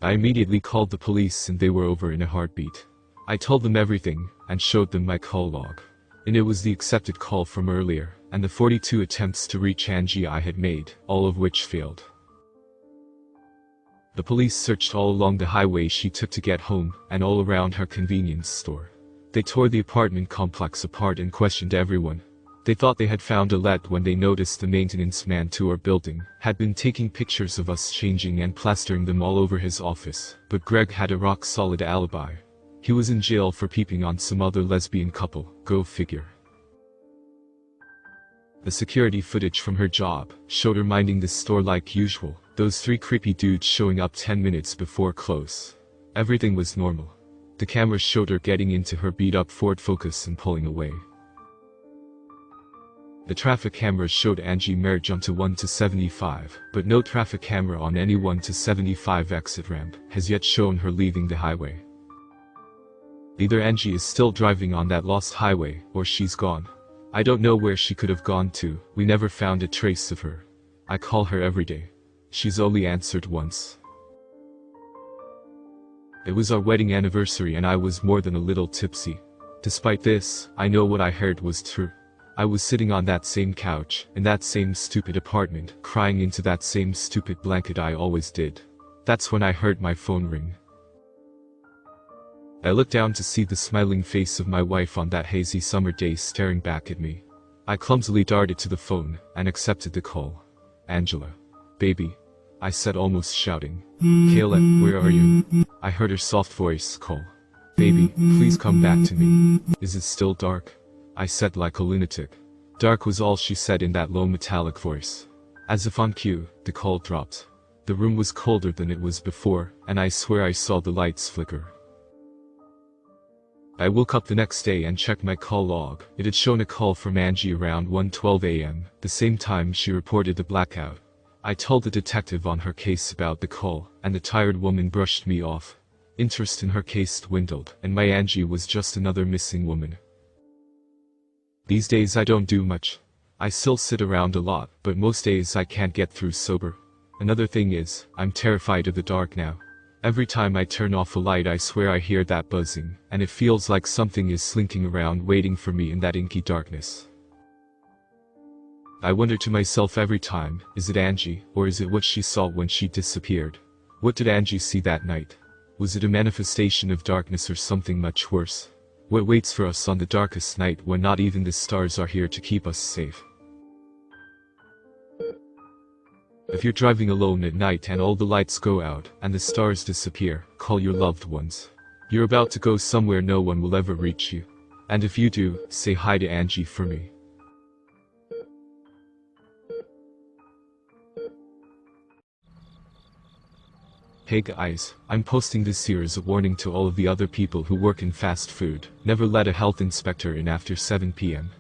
I immediately called the police and they were over in a heartbeat. I told them everything, and showed them my call log. And it was the accepted call from earlier, and the 42 attempts to reach Angie I had made, all of which failed. The police searched all along the highway she took to get home, and all around her convenience store. They tore the apartment complex apart and questioned everyone. They thought they had found a lead when they noticed the maintenance man to our building had been taking pictures of us changing and plastering them all over his office, but Greg had a rock-solid alibi. He was in jail for peeping on some other lesbian couple, go figure. The security footage from her job showed her minding the store like usual, those 3 creepy dudes showing up 10 minutes before close. Everything was normal. The camera showed her getting into her beat-up Ford Focus and pulling away. The traffic cameras showed Angie Mare jump to 1 to 75, but no traffic camera on any 1 to 75 exit ramp has yet shown her leaving the highway. Either Angie is still driving on that lost highway, or she's gone. I don't know where she could have gone to. We never found a trace of her. I call her every day. She's only answered once. It was our wedding anniversary and I was more than a little tipsy. Despite this, I know what I heard was true. I was sitting on that same couch, in that same stupid apartment, crying into that same stupid blanket I always did. That's when I heard my phone ring. I looked down to see the smiling face of my wife on that hazy summer day staring back at me. I clumsily darted to the phone, and accepted the call. "Angela. Baby," I said, almost shouting. "Kayla, where are you?" I heard her soft voice call. "Baby, please come back to me. Is it still dark?" I said like a lunatic. Dark was all she said in that low metallic voice. As if on cue, the call dropped. The room was colder than it was before, and I swear I saw the lights flicker. I woke up the next day and checked my call log. It had shown a call from Angie around 1:12 a.m., the same time she reported the blackout. I told the detective on her case about the call, and the tired woman brushed me off. Interest in her case dwindled, and my Angie was just another missing woman. These days I don't do much. I still sit around a lot, but most days I can't get through sober. Another thing is, I'm terrified of the dark now. Every time I turn off a light I swear I hear that buzzing, and it feels like something is slinking around waiting for me in that inky darkness. I wonder to myself every time, is it Angie, or is it what she saw when she disappeared? What did Angie see that night? Was it a manifestation of darkness or something much worse? What waits for us on the darkest night when not even the stars are here to keep us safe? If you're driving alone at night and all the lights go out and the stars disappear, call your loved ones. You're about to go somewhere no one will ever reach you. And if you do, say hi to Angie for me. Hey guys, I'm posting this here as a warning to all of the other people who work in fast food. Never let a health inspector in after 7 p.m.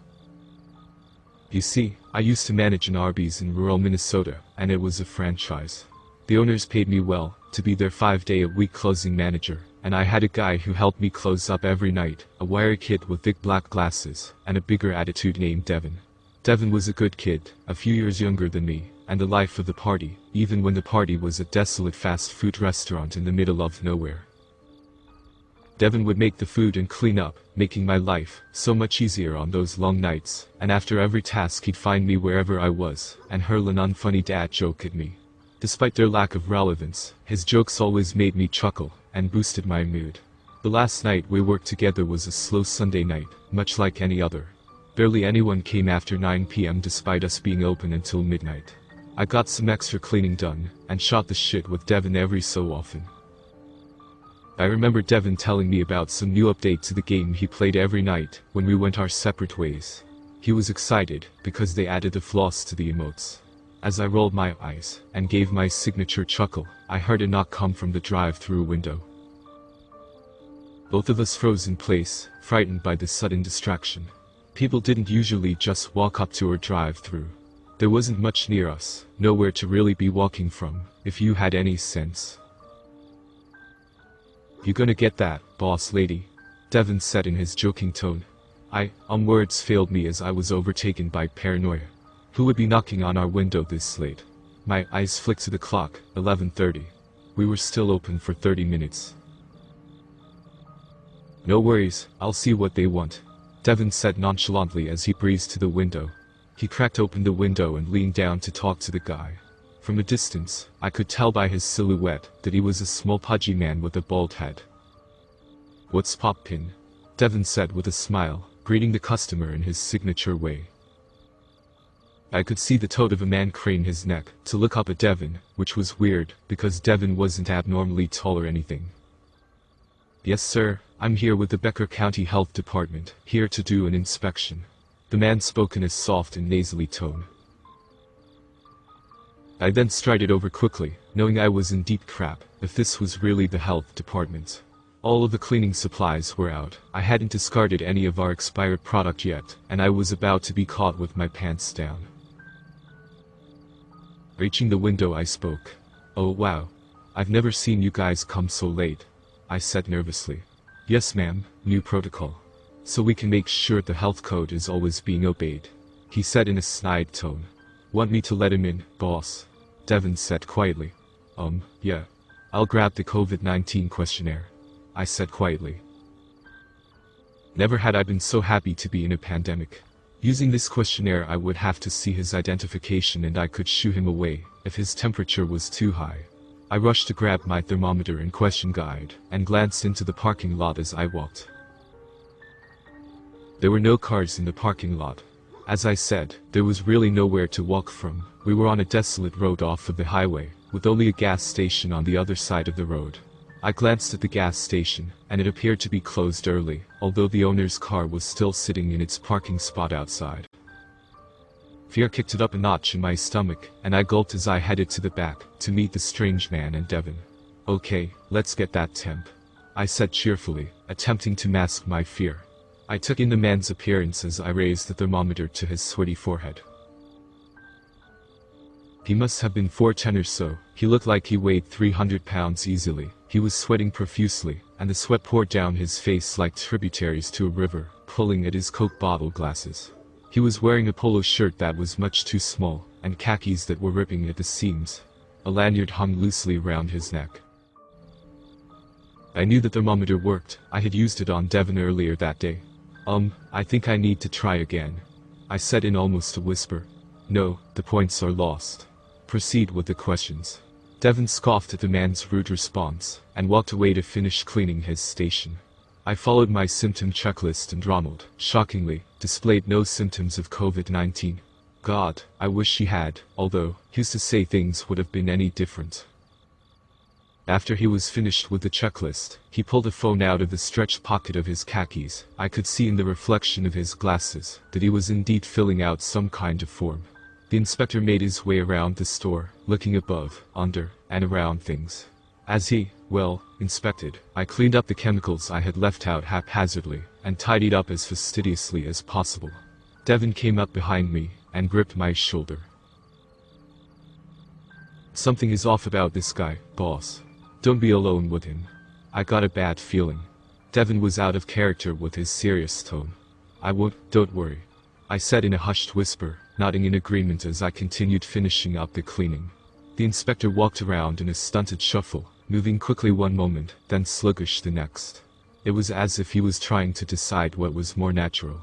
You see, I used to manage an Arby's in rural Minnesota, and it was a franchise. The owners paid me well, to be their 5-day-a-week closing manager, and I had a guy who helped me close up every night, a wiry kid with thick black glasses, and a bigger attitude named Devin. Devin was a good kid, a few years younger than me, and the life of the party, even when the party was a desolate fast food restaurant in the middle of nowhere. Devin would make the food and clean up, making my life so much easier on those long nights, and after every task he'd find me wherever I was, and hurl an unfunny dad joke at me. Despite their lack of relevance, his jokes always made me chuckle, and boosted my mood. The last night we worked together was a slow Sunday night, much like any other. Barely anyone came after 9 p.m. despite us being open until midnight. I got some extra cleaning done, and shot the shit with Devin every so often. I remember Devin telling me about some new update to the game he played every night when we went our separate ways. He was excited, because they added the floss to the emotes. As I rolled my eyes, and gave my signature chuckle, I heard a knock come from the drive-through window. Both of us froze in place, frightened by this sudden distraction. People didn't usually just walk up to our drive-through. There wasn't much near us, nowhere to really be walking from, if you had any sense. "You gonna get that, boss lady?" Devin said in his joking tone. Words failed me as I was overtaken by paranoia. Who would be knocking on our window this late? My eyes flicked to the clock, 11:30. We were still open for 30 minutes. "No worries, I'll see what they want," Devin said nonchalantly as he breezed to the window. He cracked open the window and leaned down to talk to the guy. From a distance, I could tell by his silhouette that he was a small pudgy man with a bald head. "What's poppin'?" Devin said with a smile, greeting the customer in his signature way. I could see the toad of a man crane his neck to look up at Devin, which was weird, because Devin wasn't abnormally tall or anything. "Yes sir, I'm here with the Becker County Health Department, here to do an inspection." The man spoke in a soft and nasally tone. I then strided over quickly, knowing I was in deep crap, if this was really the health department. All of the cleaning supplies were out, I hadn't discarded any of our expired product yet, and I was about to be caught with my pants down. Reaching the window I spoke. "Oh wow. I've never seen you guys come so late," I said nervously. "Yes ma'am, new protocol. So we can make sure the health code is always being obeyed," he said in a snide tone. "Want me to let him in, boss?" Devin said quietly. Yeah. I'll grab the COVID-19 questionnaire," I said quietly. Never had I been so happy to be in a pandemic. Using this questionnaire I would have to see his identification and I could shoo him away if his temperature was too high. I rushed to grab my thermometer and question guide, and glanced into the parking lot as I walked. There were no cars in the parking lot. As I said, there was really nowhere to walk from. We were on a desolate road off of the highway, with only a gas station on the other side of the road. I glanced at the gas station, and it appeared to be closed early, although the owner's car was still sitting in its parking spot outside. Fear kicked it up a notch in my stomach, and I gulped as I headed to the back, to meet the strange man and Devin. "Okay, let's get that temp," I said cheerfully, attempting to mask my fear. I took in the man's appearance as I raised the thermometer to his sweaty forehead. He must have been 4'10" or so. He looked like he weighed 300 pounds easily. He was sweating profusely, and the sweat poured down his face like tributaries to a river, pulling at his Coke bottle glasses. He was wearing a polo shirt that was much too small, and khakis that were ripping at the seams. A lanyard hung loosely around his neck. I knew the thermometer worked. I had used it on Devin earlier that day. I think I need to try again," I said in almost a whisper. "No, the points are lost. Proceed with the questions." Devin scoffed at the man's rude response, and walked away to finish cleaning his station. I followed my symptom checklist and Ronald, shockingly, displayed no symptoms of COVID-19. God, I wish he had, although, who's to say things would have been any different. After he was finished with the checklist, he pulled a phone out of the stretched pocket of his khakis. I could see in the reflection of his glasses that he was indeed filling out some kind of form. The inspector made his way around the store, looking above, under, and around things. As he, inspected, I cleaned up the chemicals I had left out haphazardly, and tidied up as fastidiously as possible. Devin came up behind me, and gripped my shoulder. Something is off about this guy, boss. Don't be alone with him. I got a bad feeling. Devin was out of character with his serious tone. Don't worry. I said in a hushed whisper, nodding in agreement as I continued finishing up the cleaning. The inspector walked around in a stunted shuffle, moving quickly one moment, then sluggish the next. It was as if he was trying to decide what was more natural.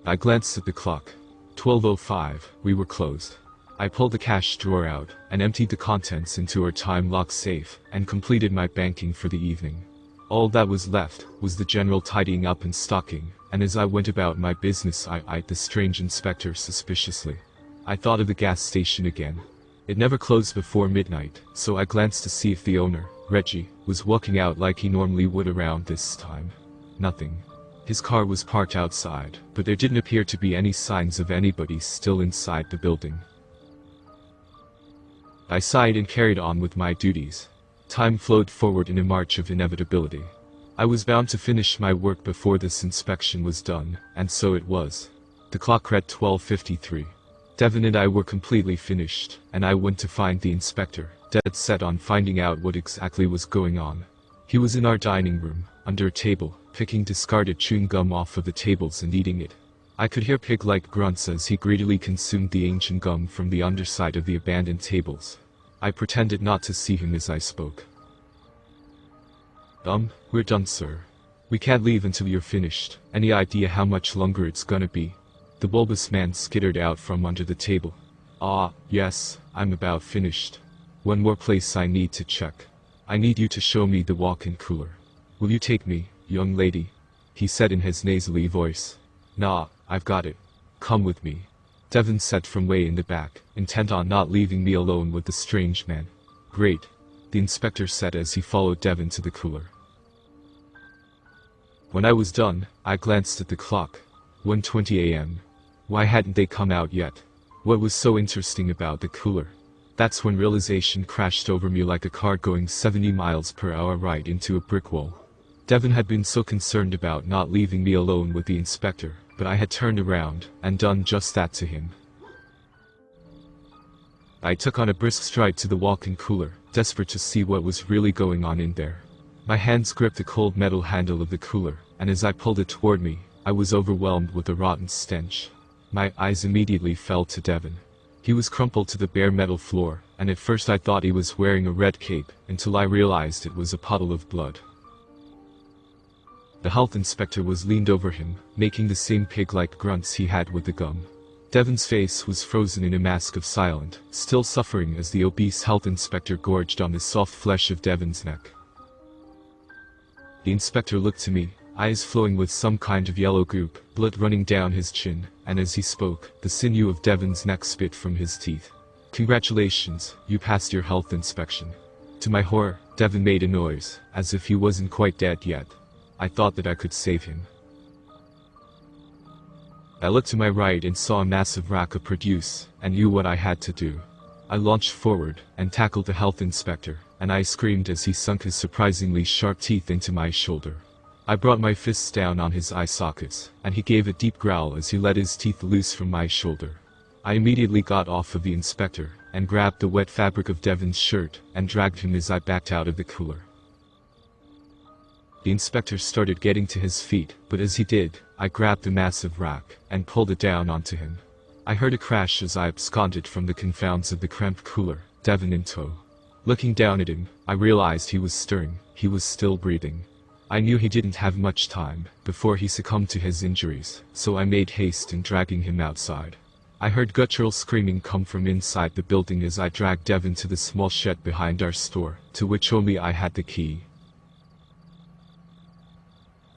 I glanced at the clock. 12:05, we were closed. I pulled the cash drawer out, and emptied the contents into our time-locked safe, and completed my banking for the evening. All that was left was the general tidying up and stocking, and as I went about my business I eyed the strange inspector suspiciously. I thought of the gas station again. It never closed before midnight, so I glanced to see if the owner, Reggie, was walking out like he normally would around this time. Nothing. His car was parked outside, but there didn't appear to be any signs of anybody still inside the building. I sighed and carried on with my duties. Time flowed forward in a march of inevitability. I was bound to finish my work before this inspection was done, and so it was. The clock read 12:53. Devin and I were completely finished, and I went to find the inspector, dead set on finding out what exactly was going on. He was in our dining room, under a table, picking discarded chewing gum off of the tables and eating it. I could hear pig-like grunts as he greedily consumed the ancient gum from the underside of the abandoned tables. I pretended not to see him as I spoke. We're done, sir. We can't leave until you're finished. Any idea how much longer it's gonna be? The bulbous man skittered out from under the table. Yes, I'm about finished. One more place I need to check. I need you to show me the walk-in cooler. Will you take me, young lady? He said in his nasally voice. Nah, I've got it. Come with me. Devin said from way in the back, intent on not leaving me alone with the strange man. Great, the inspector said as he followed Devin to the cooler. When I was done, I glanced at the clock. 1:20 a.m. Why hadn't they come out yet? What was so interesting about the cooler? That's when realization crashed over me like a car going 70 miles per hour right into a brick wall. Devin had been so concerned about not leaving me alone with the inspector, but I had turned around and done just that to him. I took on a brisk stride to the walk-in cooler, desperate to see what was really going on in there. My hands gripped the cold metal handle of the cooler, and as I pulled it toward me, I was overwhelmed with a rotten stench. My eyes immediately fell to Devin. He was crumpled to the bare metal floor, and at first I thought he was wearing a red cape, until I realized it was a puddle of blood. The health inspector was leaned over him, making the same pig-like grunts he had with the gum. Devin's face was frozen in a mask of silent, still suffering as the obese health inspector gorged on the soft flesh of Devin's neck. The inspector looked to me, eyes flowing with some kind of yellow goop, blood running down his chin, and as he spoke, the sinew of Devin's neck spit from his teeth. Congratulations, you passed your health inspection. To my horror, Devin made a noise, as if he wasn't quite dead yet. I thought that I could save him. I looked to my right and saw a massive rack of produce, and knew what I had to do. I launched forward, and tackled the health inspector, and I screamed as he sunk his surprisingly sharp teeth into my shoulder. I brought my fists down on his eye sockets, and he gave a deep growl as he let his teeth loose from my shoulder. I immediately got off of the inspector, and grabbed the wet fabric of Devin's shirt, and dragged him as I backed out of the cooler. The inspector started getting to his feet, but as he did, I grabbed the massive rack, and pulled it down onto him. I heard a crash as I absconded from the confounds of the cramped cooler, Devin in tow. Looking down at him, I realized he was stirring, he was still breathing. I knew he didn't have much time before he succumbed to his injuries, so I made haste in dragging him outside. I heard guttural screaming come from inside the building as I dragged Devin to the small shed behind our store, to which only I had the key.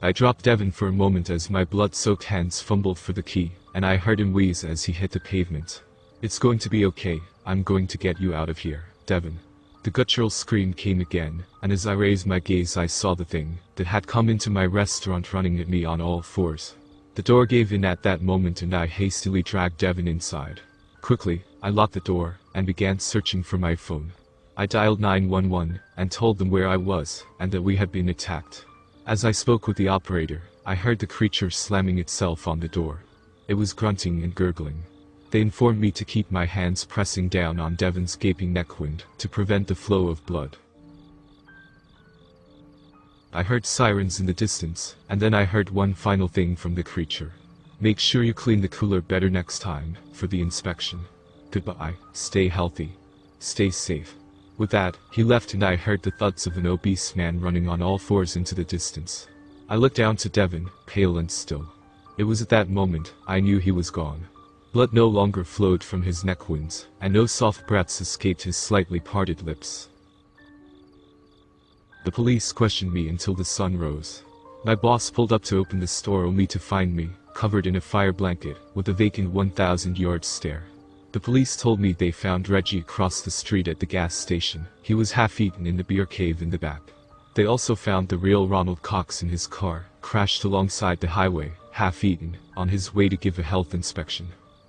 I dropped Devin for a moment as my blood-soaked hands fumbled for the key, and I heard him wheeze as he hit the pavement. It's going to be okay, I'm going to get you out of here, Devin. The guttural scream came again, and as I raised my gaze I saw the thing that had come into my restaurant running at me on all fours. The door gave in at that moment and I hastily dragged Devin inside. Quickly, I locked the door, and began searching for my phone. I dialed 911 and told them where I was and that we had been attacked. As I spoke with the operator, I heard the creature slamming itself on the door. It was grunting and gurgling. They informed me to keep my hands pressing down on Devon's gaping neckwound to prevent the flow of blood. I heard sirens in the distance, and then I heard one final thing from the creature. Make sure you clean the cooler better next time, for the inspection. Goodbye, stay healthy. Stay safe. With that, he left and I heard the thuds of an obese man running on all fours into the distance. I looked down to Devon, pale and still. It was at that moment I knew he was gone. Blood no longer flowed from his neck wounds, and no soft breaths escaped his slightly parted lips. The police questioned me until the sun rose. My boss pulled up to open the store only to find me, covered in a fire blanket, with a vacant 1,000-yard stare. The police told me they found Reggie across the street at the gas station. He was half-eaten in the beer cave in the back. They also found the real Ronald Cox in his car, crashed alongside the highway, half-eaten, on his way to give a health inspection.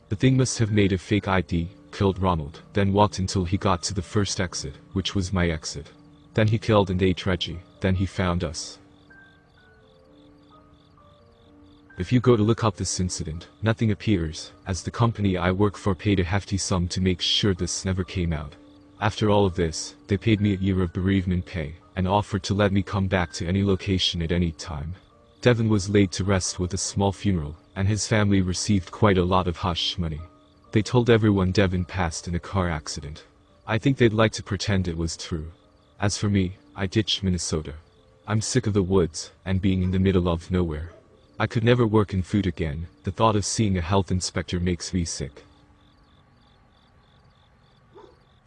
The thing must have made a fake ID, killed Ronald, then walked until he got to the first exit, which was my exit. Then he killed and ate Reggie, then he found us. If you go to look up this incident, nothing appears, as the company I work for paid a hefty sum to make sure this never came out. After all of this, they paid me a year of bereavement pay, and offered to let me come back to any location at any time. Devon was laid to rest with a small funeral, and his family received quite a lot of hush money. They told everyone Devon passed in a car accident. I think they'd like to pretend it was true. As for me, I ditched Minnesota. I'm sick of the woods, and being in the middle of nowhere. I could never work in food again. The thought of seeing a health inspector makes me sick.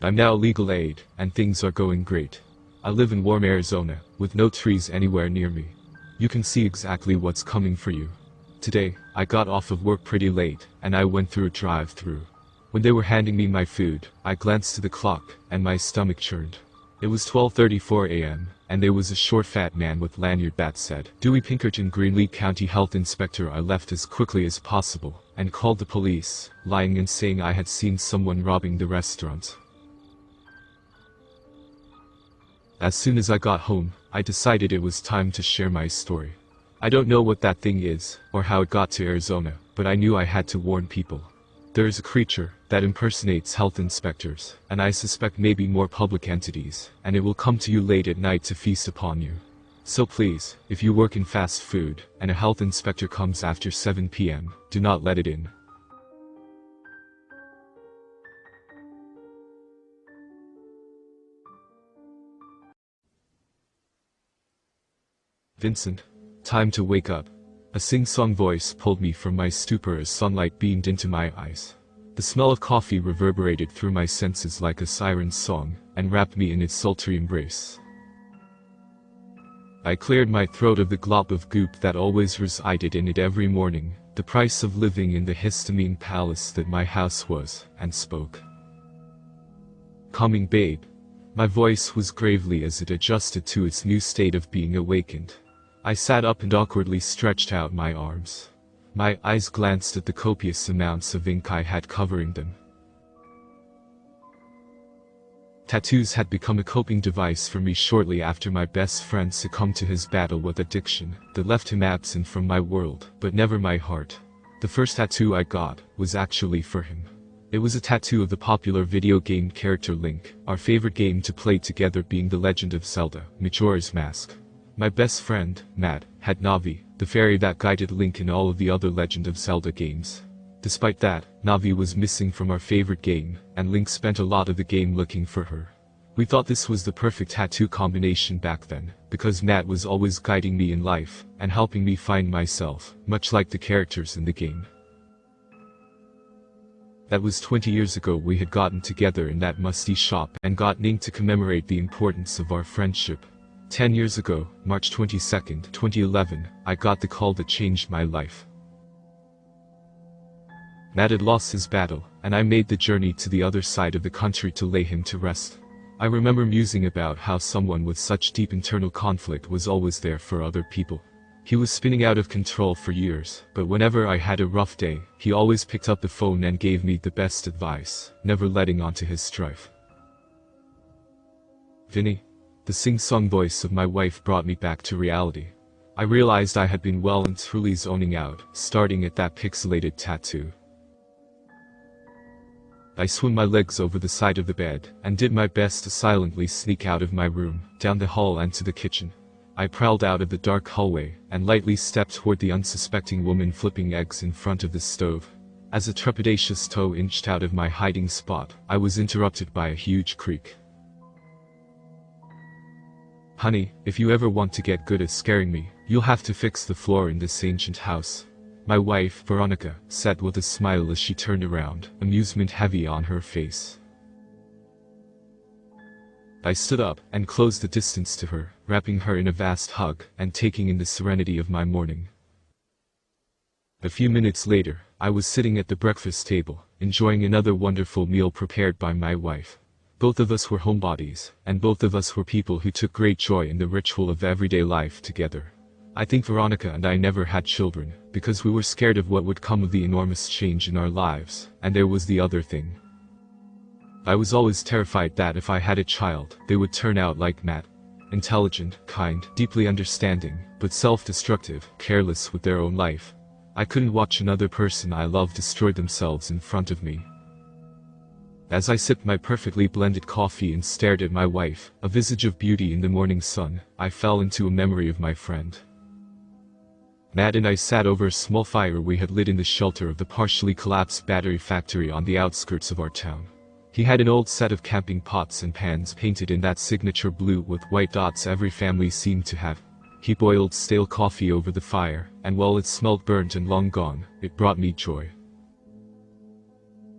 I'm now legal aid, and things are going great. I live in warm Arizona, with no trees anywhere near me. You can see exactly what's coming for you. Today, I got off of work pretty late, and I went through a drive-thru. When they were handing me my food, I glanced to the clock, and my stomach churned. It was 12:34 a.m., and there was a short fat man with lanyard that said, Dewey Pinkerton, Greenlee County Health Inspector. I left as quickly as possible, and called the police, lying and saying I had seen someone robbing the restaurant. As soon as I got home, I decided it was time to share my story. I don't know what that thing is, or how it got to Arizona, but I knew I had to warn people. There is a creature that impersonates health inspectors, and I suspect maybe more public entities, and it will come to you late at night to feast upon you. So please, if you work in fast food, and a health inspector comes after 7 p.m., do not let it in. Vincent, time to wake up. A sing-song voice pulled me from my stupor as sunlight beamed into my eyes. The smell of coffee reverberated through my senses like a siren's song, and wrapped me in its sultry embrace. I cleared my throat of the glob of goop that always resided in it every morning, the price of living in the histamine palace that my house was, and spoke. Coming, babe. My voice was gravely as it adjusted to its new state of being awakened. I sat up and awkwardly stretched out my arms. My eyes glanced at the copious amounts of ink I had covering them. Tattoos had become a coping device for me shortly after my best friend succumbed to his battle with addiction that left him absent from my world, but never my heart. The first tattoo I got was actually for him. It was a tattoo of the popular video game character Link, our favorite game to play together being The Legend of Zelda: Majora's Mask. My best friend, Matt, had Navi, the fairy that guided Link in all of the other Legend of Zelda games. Despite that, Navi was missing from our favorite game, and Link spent a lot of the game looking for her. We thought this was the perfect tattoo combination back then, because Matt was always guiding me in life, and helping me find myself, much like the characters in the game. That was 20 years ago. We had gotten together in that musty shop and gotten ink to commemorate the importance of our friendship. 10 years ago, March 22nd, 2011, I got the call that changed my life. Matt had lost his battle, and I made the journey to the other side of the country to lay him to rest. I remember musing about how someone with such deep internal conflict was always there for other people. He was spinning out of control for years, but whenever I had a rough day, he always picked up the phone and gave me the best advice, never letting on to his strife. Vinny. The sing-song voice of my wife brought me back to reality. I realized I had been well and truly zoning out, starting at that pixelated tattoo. I swung my legs over the side of the bed, and did my best to silently sneak out of my room, down the hall and to the kitchen. I prowled out of the dark hallway, and lightly stepped toward the unsuspecting woman flipping eggs in front of the stove. As a trepidatious toe inched out of my hiding spot, I was interrupted by a huge creak. "Honey, if you ever want to get good at scaring me, you'll have to fix the floor in this ancient house," my wife, Veronica, said with a smile as she turned around, amusement heavy on her face. I stood up and closed the distance to her, wrapping her in a vast hug and taking in the serenity of my morning. A few minutes later, I was sitting at the breakfast table, enjoying another wonderful meal prepared by my wife. Both of us were homebodies, and both of us were people who took great joy in the ritual of everyday life together. I think Veronica and I never had children, because we were scared of what would come of the enormous change in our lives, and there was the other thing. I was always terrified that if I had a child, they would turn out like Matt. Intelligent, kind, deeply understanding, but self-destructive, careless with their own life. I couldn't watch another person I loved destroy themselves in front of me. As I sipped my perfectly blended coffee and stared at my wife, a visage of beauty in the morning sun, I fell into a memory of my friend. Matt and I sat over a small fire we had lit in the shelter of the partially collapsed battery factory on the outskirts of our town. He had an old set of camping pots and pans painted in that signature blue with white dots every family seemed to have. He boiled stale coffee over the fire, and while it smelled burnt and long gone, it brought me joy.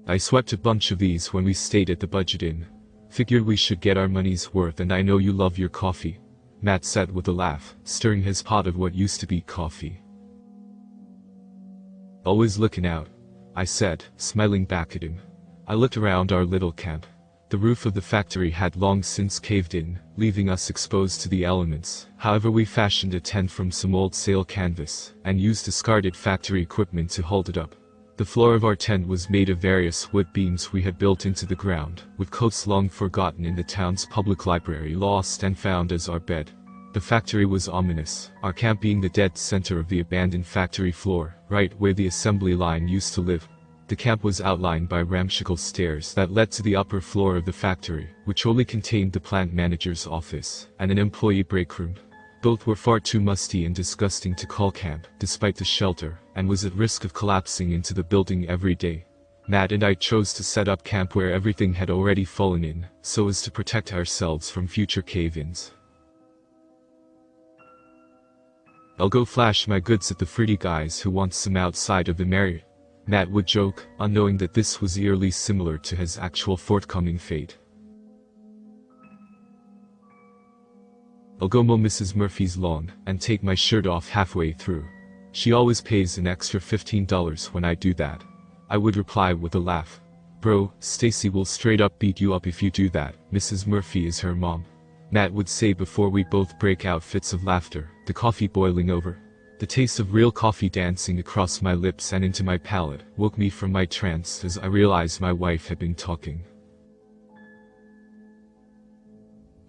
I swept a bunch of these when we stayed at the Budget Inn. Figured we should get our money's worth, and I know you love your coffee, Matt said with a laugh, stirring his pot of what used to be coffee. "Always looking out," I said, smiling back at him. I looked around our little camp. The roof of the factory had long since caved in, leaving us exposed to the elements. However, we fashioned a tent from some old sail canvas, and used discarded factory equipment to hold it up. The floor of our tent was made of various wood beams we had built into the ground, with coats long forgotten in the town's public library lost and found as our bed. The factory was ominous, our camp being the dead center of the abandoned factory floor, right where the assembly line used to live. The camp was outlined by ramshackle stairs that led to the upper floor of the factory, which only contained the plant manager's office and an employee break room. Both were far too musty and disgusting to call camp, despite the shelter, and was at risk of collapsing into the building every day. Matt and I chose to set up camp where everything had already fallen in, so as to protect ourselves from future cave-ins. "I'll go flash my goods at the fruity guys who want some outside of the Marriott," Matt would joke, unknowing that this was eerily similar to his actual forthcoming fate. "I'll go mow Mrs. Murphy's lawn, and take my shirt off halfway through. She always pays an extra $15 when I do that," I would reply with a laugh. "Bro, Stacy will straight up beat you up if you do that. Mrs. Murphy is her mom," Matt would say before we both break out fits of laughter, the coffee boiling over. The taste of real coffee dancing across my lips and into my palate woke me from my trance as I realized my wife had been talking.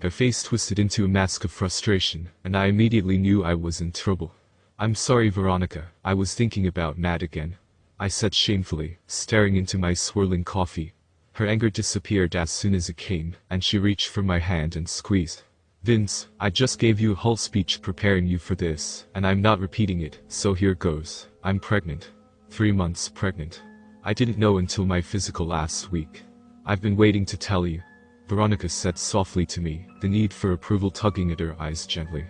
Her face twisted into a mask of frustration, and I immediately knew I was in trouble. "I'm sorry, Veronica, I was thinking about Matt again," I said shamefully, staring into my swirling coffee. Her anger disappeared as soon as it came, and she reached for my hand and squeezed. "Vince, I just gave you a whole speech preparing you for this, and I'm not repeating it, so here goes. I'm pregnant. 3 months pregnant. I didn't know until my physical last week. I've been waiting to tell you," Veronica said softly to me, the need for approval tugging at her eyes gently.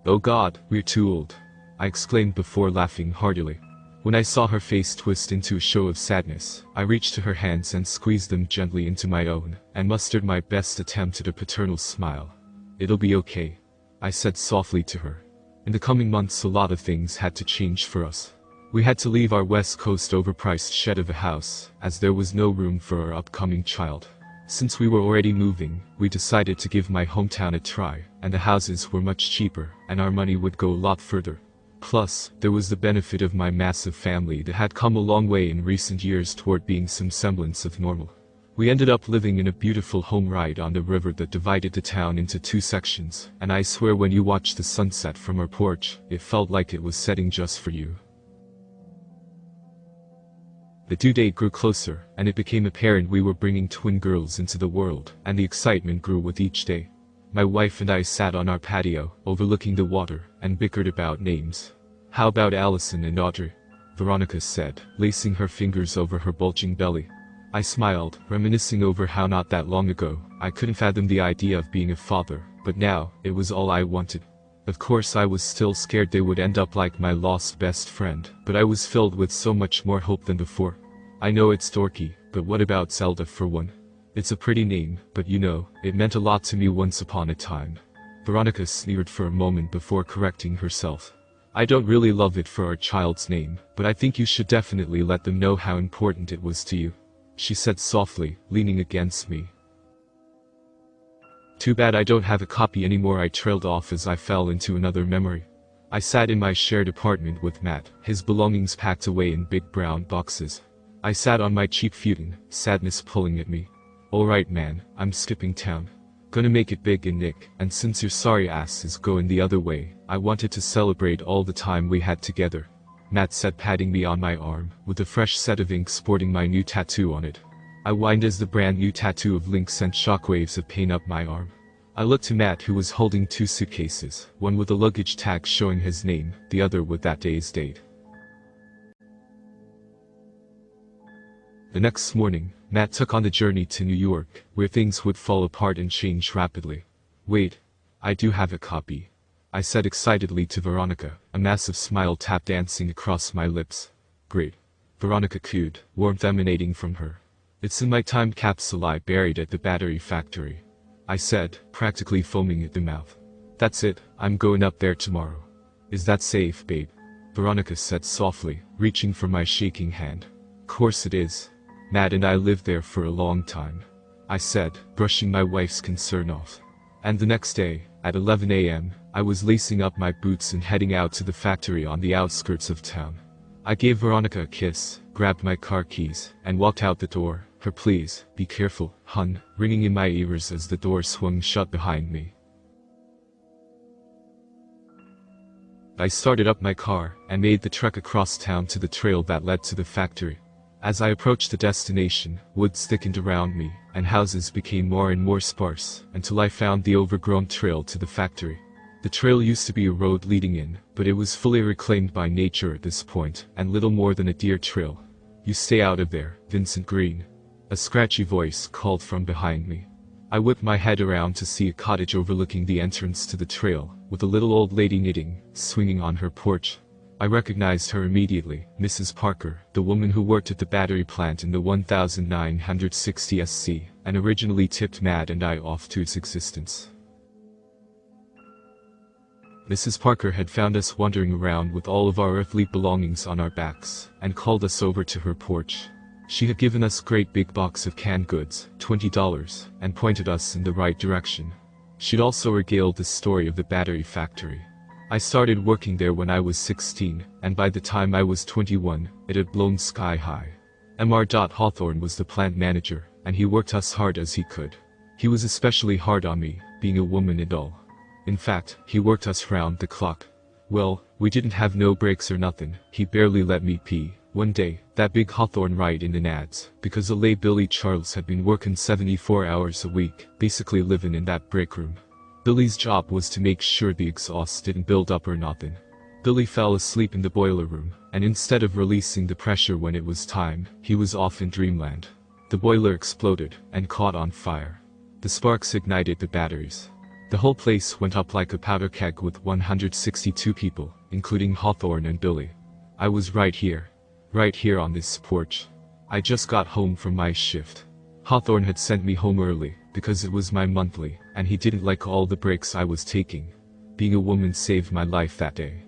"Oh God, we're too old," I exclaimed before laughing heartily. When I saw her face twist into a show of sadness, I reached to her hands and squeezed them gently into my own, and mustered my best attempt at a paternal smile. "It'll be okay," I said softly to her. In the coming months a lot of things had to change for us. We had to leave our West Coast overpriced shed of a house, as there was no room for our upcoming child. Since we were already moving, we decided to give my hometown a try, and the houses were much cheaper, and our money would go a lot further. Plus, there was the benefit of my massive family that had come a long way in recent years toward being some semblance of normal. We ended up living in a beautiful home right on the river that divided the town into two sections, and I swear when you watched the sunset from our porch, it felt like it was setting just for you. The due date grew closer, and it became apparent we were bringing twin girls into the world, and the excitement grew with each day. My wife and I sat on our patio, overlooking the water, and bickered about names. "How about Allison and Audrey?" Veronica said, lacing her fingers over her bulging belly. I smiled, reminiscing over how not that long ago, I couldn't fathom the idea of being a father, but now, it was all I wanted. Of course I was still scared they would end up like my lost best friend, but I was filled with so much more hope than before. I know it's dorky, but what about Zelda for one? It's a pretty name, but you know, it meant a lot to me once upon a time. Veronica sneered for a moment before correcting herself. I don't really love it for our child's name, but I think you should definitely let them know how important it was to you, she said softly, leaning against me. Too bad I don't have a copy anymore, I trailed off as I fell into another memory. I sat in my shared apartment with Matt, his belongings packed away in big brown boxes. I sat on my cheap futon, sadness pulling at me. Alright man, I'm skipping town. Gonna make it big in Nick, and since your sorry ass is going the other way, I wanted to celebrate all the time we had together. Matt said, patting me on my arm, with a fresh set of ink sporting my new tattoo on it. I whined as the brand new tattoo of Link sent shockwaves of pain up my arm. I looked to Matt, who was holding two suitcases, one with a luggage tag showing his name, the other with that day's date. The next morning, Matt took on the journey to New York, where things would fall apart and change rapidly. Wait, I do have a copy, I said excitedly to Veronica, a massive smile tap dancing across my lips. Great, Veronica cooed, warmth emanating from her. It's in my time capsule I buried at the battery factory, I said, practically foaming at the mouth. That's it, I'm going up there tomorrow. Is that safe, babe? Veronica said softly, reaching for my shaking hand. Course it is. Matt and I lived there for a long time, I said, brushing my wife's concern off. And the next day, at 11 a.m., I was lacing up my boots and heading out to the factory on the outskirts of town. I gave Veronica a kiss, grabbed my car keys, and walked out the door, her "please, be careful, hun," ringing in my ears as the door swung shut behind me. I started up my car, and made the trek across town to the trail that led to the factory. As I approached the destination, woods thickened around me, and houses became more and more sparse, until I found the overgrown trail to the factory. The trail used to be a road leading in, but it was fully reclaimed by nature at this point, and little more than a deer trail. "You stay out of there, Vincent Green," a scratchy voice called from behind me. I whipped my head around to see a cottage overlooking the entrance to the trail, with a little old lady knitting, swinging on her porch. I recognized her immediately, Mrs. Parker, the woman who worked at the battery plant in the 1960 SC, and originally tipped Matt and I off to its existence. Mrs. Parker had found us wandering around with all of our earthly belongings on our backs, and called us over to her porch. She had given us a great big box of canned goods, $20, and pointed us in the right direction. She'd also regaled the story of the battery factory. I started working there when I was 16, and by the time I was 21, it had blown sky high. Mr. Hawthorne was the plant manager, and he worked us hard as he could. He was especially hard on me, being a woman and all. In fact, he worked us round the clock. Well, we didn't have no breaks or nothing, he barely let me pee. One day, that big Hawthorne right in the nads, because the late Billy Charles had been working 74 hours a week, basically living in that break room. Billy's job was to make sure the exhaust didn't build up or nothing. Billy fell asleep in the boiler room, and instead of releasing the pressure when it was time, he was off in dreamland. The boiler exploded, and caught on fire. The sparks ignited the batteries. The whole place went up like a powder keg with 162 people, including Hawthorne and Billy. I was right here on this porch. I just got home from my shift. Hawthorne had sent me home early, because it was my monthly, and he didn't like all the breaks I was taking. Being a woman saved my life that day.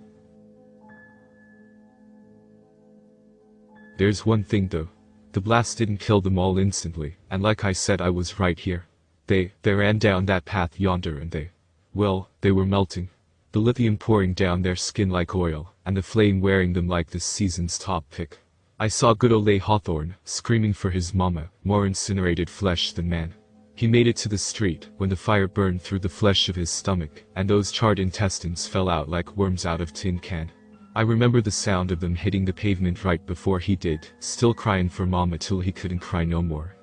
There's one thing though. The blast didn't kill them all instantly, and like I said, I was right here. They ran down that path yonder and they were melting. The lithium pouring down their skin like oil, and the flame wearing them like this season's top pick. I saw good old Hawthorne, screaming for his mama, more incinerated flesh than man. He made it to the street, when the fire burned through the flesh of his stomach, and those charred intestines fell out like worms out of tin can. I remember the sound of them hitting the pavement right before he did, still crying for mama till he couldn't cry no more.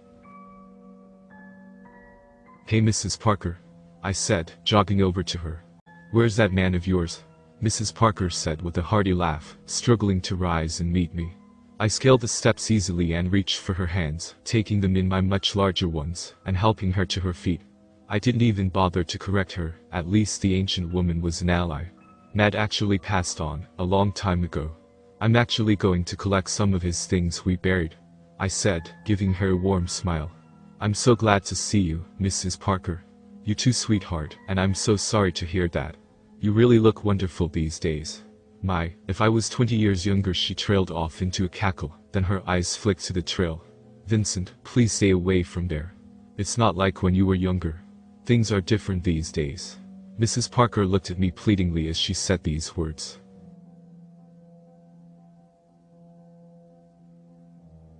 "Hey Mrs. Parker," I said, jogging over to her. "Where's that man of yours?" Mrs. Parker said with a hearty laugh, struggling to rise and meet me. I scaled the steps easily and reached for her hands, taking them in my much larger ones, and helping her to her feet. I didn't even bother to correct her, at least the ancient woman was an ally. Matt actually passed on, a long time ago. "I'm actually going to collect some of his things we buried," I said, giving her a warm smile. "I'm so glad to see you, Mrs. Parker. You too, sweetheart, and I'm so sorry to hear that. You really look wonderful these days." My, if I was 20 years younger. She trailed off into a cackle, then her eyes flicked to the trail. "Vincent, please stay away from there. It's not like when you were younger. Things are different these days." Mrs. Parker looked at me pleadingly as she said these words.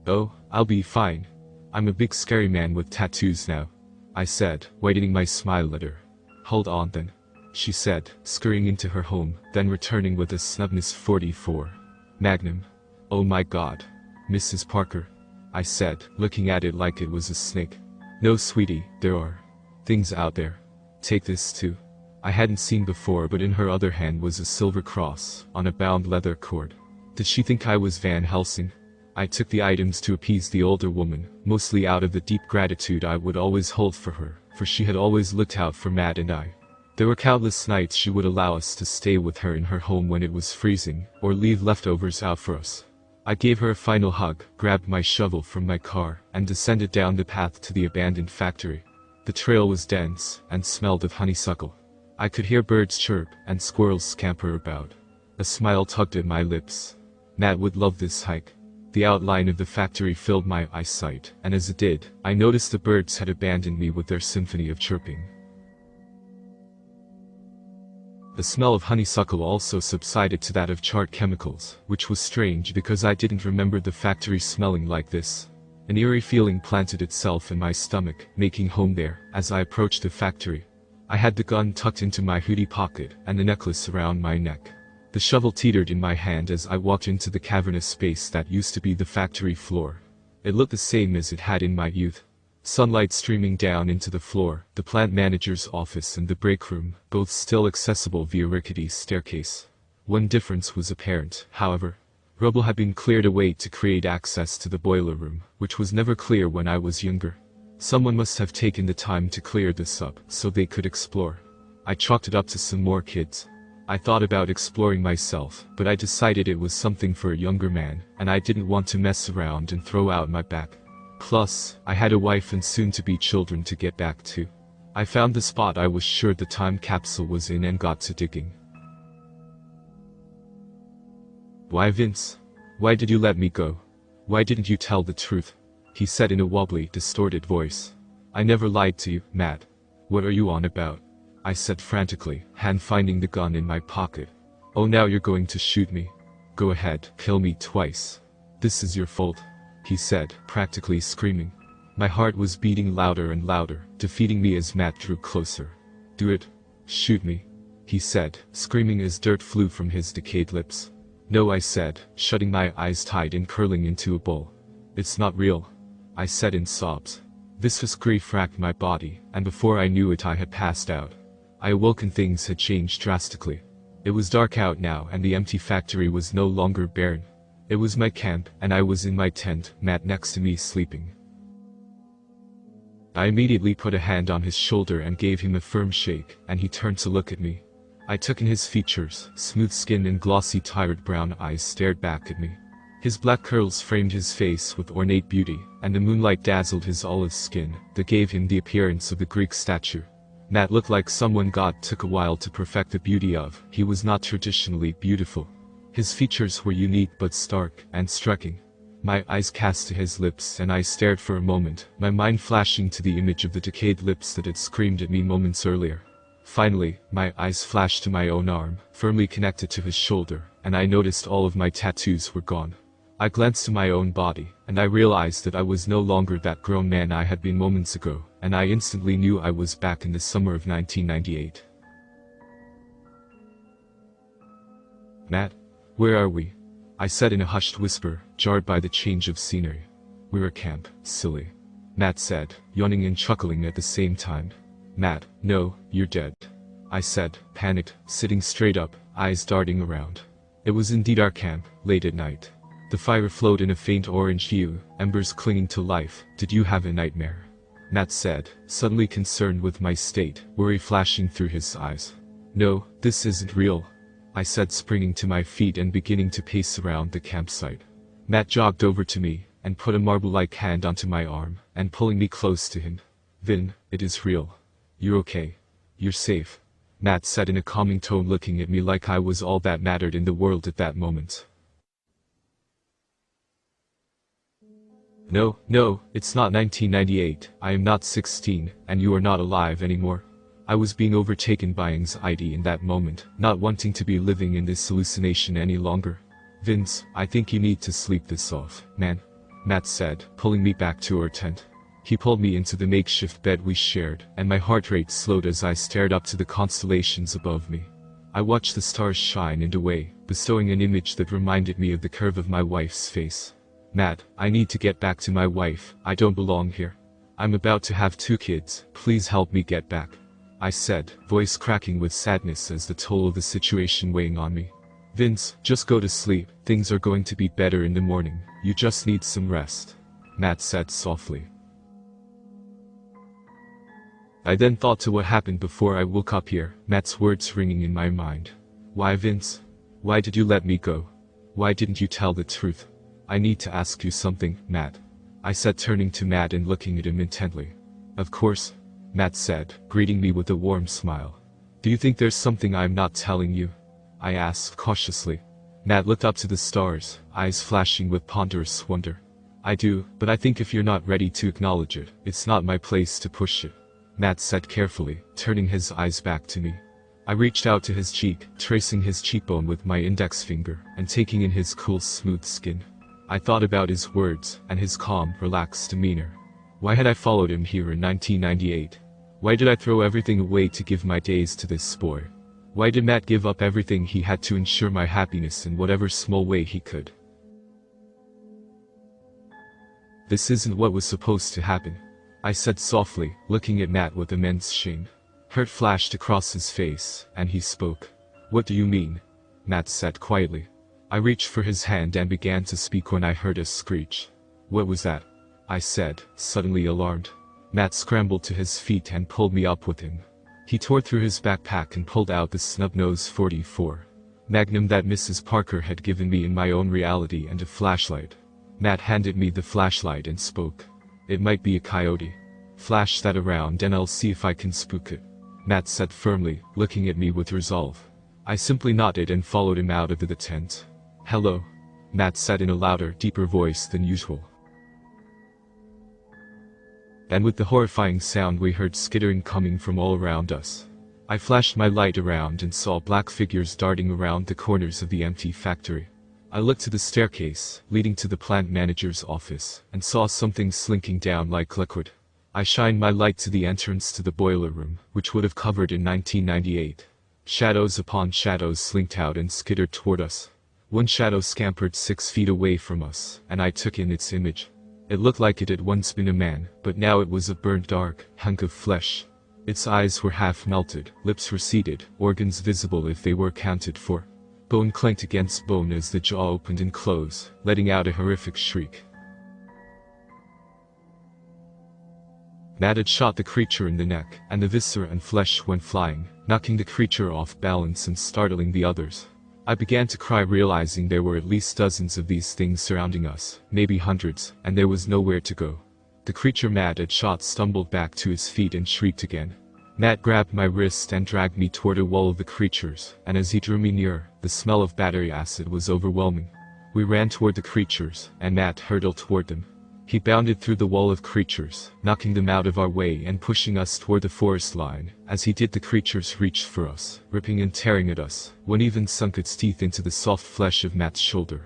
"Oh, I'll be fine. I'm a big scary man with tattoos now," I said, widening my smile at her. "Hold on then," she said, scurrying into her home, then returning with a Snubness 44 Magnum. "Oh my god. Mrs. Parker," I said, looking at it like it was a snake. "No sweetie, there are things out there. Take this too." I hadn't seen before, but in her other hand was a silver cross, on a bound leather cord. Did she think I was Van Helsing? I took the items to appease the older woman, mostly out of the deep gratitude I would always hold for her, for she had always looked out for Matt and I. There were countless nights she would allow us to stay with her in her home when it was freezing, or leave leftovers out for us. I gave her a final hug, grabbed my shovel from my car, and descended down the path to the abandoned factory. The trail was dense, and smelled of honeysuckle. I could hear birds chirp, and squirrels scamper about. A smile tugged at my lips. Matt would love this hike. The outline of the factory filled my eyesight, and as it did, I noticed the birds had abandoned me with their symphony of chirping. The smell of honeysuckle also subsided to that of charred chemicals, which was strange because I didn't remember the factory smelling like this. An eerie feeling planted itself in my stomach, making home there, as I approached the factory. I had the gun tucked into my hoodie pocket, and the necklace around my neck. The shovel teetered in my hand as I walked into the cavernous space that used to be the factory floor. It looked the same as it had in my youth. Sunlight streaming down into the floor, the plant manager's office and the break room, both still accessible via rickety staircase. One difference was apparent, however. Rubble had been cleared away to create access to the boiler room, which was never clear when I was younger. Someone must have taken the time to clear this up, so they could explore. I chalked it up to some more kids. I thought about exploring myself, but I decided it was something for a younger man, and I didn't want to mess around and throw out my back. Plus, I had a wife and soon-to-be children to get back to. I found the spot I was sure the time capsule was in and got to digging. "Why, Vince? Why did you let me go? Why didn't you tell the truth?" he said in a wobbly, distorted voice. "I never lied to you, Matt. What are you on about?" I said frantically, hand finding the gun in my pocket. "Oh, now you're going to shoot me? Go ahead, kill me twice. This is your fault," he said, practically screaming. My heart was beating louder and louder, defeating me as Matt drew closer. "Do it. Shoot me," he said, screaming as dirt flew from his decayed lips. "No," I said, shutting my eyes tight and curling into a ball. "It's not real," I said in sobs. Viscous grief racked my body, and before I knew it I had passed out. I awoke and things had changed drastically. It was dark out now and the empty factory was no longer barren. It was my camp, and I was in my tent, Matt next to me sleeping. I immediately put a hand on his shoulder and gave him a firm shake, and he turned to look at me. I took in his features, smooth skin and glossy tired brown eyes stared back at me. His black curls framed his face with ornate beauty, and the moonlight dazzled his olive skin, that gave him the appearance of a Greek statue. Matt looked like someone God took a while to perfect the beauty of. He was not traditionally beautiful. His features were unique but stark and striking. My eyes cast to his lips and I stared for a moment, my mind flashing to the image of the decayed lips that had screamed at me moments earlier. Finally, my eyes flashed to my own arm, firmly connected to his shoulder, and I noticed all of my tattoos were gone. I glanced to my own body, and I realized that I was no longer that grown man I had been moments ago, and I instantly knew I was back in the summer of 1998. Matt, where are we? I said in a hushed whisper, jarred by the change of scenery. We're at camp, silly. Matt said, yawning and chuckling at the same time. Matt, no, you're dead. I said, panicked, sitting straight up, eyes darting around. It was indeed our camp, late at night. The fire flowed in a faint orange hue, embers clinging to life. Did you have a nightmare? Matt said, suddenly concerned with my state, worry flashing through his eyes. No, this isn't real, I said, springing to my feet and beginning to pace around the campsite. Matt jogged over to me, and put a marble-like hand onto my arm, and pulling me close to him. Vin, it is real. You're okay. You're safe, Matt said in a calming tone, looking at me like I was all that mattered in the world at that moment. No, it's not 1998, I am not 16, and you are not alive anymore. I was being overtaken by anxiety in that moment, not wanting to be living in this hallucination any longer. Vince, I think you need to sleep this off, man, Matt said, pulling me back to our tent. He pulled me into the makeshift bed we shared, and my heart rate slowed as I stared up to the constellations above me. I watched the stars shine and away, bestowing an image that reminded me of the curve of my wife's face. Matt, I need to get back to my wife, I don't belong here. I'm about to have 2 kids, please help me get back, I said, voice cracking with sadness as the toll of the situation weighing on me. Vince, just go to sleep, things are going to be better in the morning, you just need some rest, Matt said softly. I then thought to what happened before I woke up here, Matt's words ringing in my mind. Why, Vince? Why did you let me go? Why didn't you tell the truth? I need to ask you something, Matt, I said, turning to Matt and looking at him intently. Of course, Matt said, greeting me with a warm smile. Do you think there's something I'm not telling you? I asked cautiously. Matt looked up to the stars, eyes flashing with ponderous wonder. I do, but I think if you're not ready to acknowledge it, it's not my place to push it, Matt said carefully, turning his eyes back to me. I reached out to his cheek, tracing his cheekbone with my index finger, and taking in his cool, smooth skin. I thought about his words, and his calm, relaxed demeanor. Why had I followed him here in 1998? Why did I throw everything away to give my days to this boy? Why did Matt give up everything he had to ensure my happiness in whatever small way he could? This isn't what was supposed to happen, I said softly, looking at Matt with immense shame. Hurt flashed across his face, and he spoke. What do you mean? Matt said quietly. I reached for his hand and began to speak when I heard a screech. What was that? I said, suddenly alarmed. Matt scrambled to his feet and pulled me up with him. He tore through his backpack and pulled out the snub-nose 44 Magnum that Mrs. Parker had given me in my own reality and a flashlight. Matt handed me the flashlight and spoke. It might be a coyote. Flash that around and I'll see if I can spook it, Matt said firmly, looking at me with resolve. I simply nodded and followed him out of the tent. Hello, Matt said in a louder, deeper voice than usual. And with the horrifying sound we heard skittering coming from all around us. I flashed my light around and saw black figures darting around the corners of the empty factory. I looked to the staircase, leading to the plant manager's office, and saw something slinking down like liquid. I shined my light to the entrance to the boiler room, which would have covered in 1998. Shadows upon shadows slinked out and skittered toward us. One shadow scampered 6 feet away from us, and I took in its image. It looked like it had once been a man, but now it was a burnt dark hunk of flesh. Its eyes were half melted, lips receded, organs visible if they were accounted for. Bone clanked against bone as the jaw opened and closed, letting out a horrific shriek. Matt had shot the creature in the neck, and the viscera and flesh went flying, knocking the creature off balance and startling the others. I began to cry, realizing there were at least dozens of these things surrounding us, maybe hundreds, and there was nowhere to go. The creature Matt had shot stumbled back to his feet and shrieked again. Matt grabbed my wrist and dragged me toward a wall of the creatures, and as he drew me near, the smell of battery acid was overwhelming. We ran toward the creatures, and Matt hurtled toward them. He bounded through the wall of creatures, knocking them out of our way and pushing us toward the forest line. As he did, the creatures reached for us, ripping and tearing at us. One even sunk its teeth into the soft flesh of Matt's shoulder.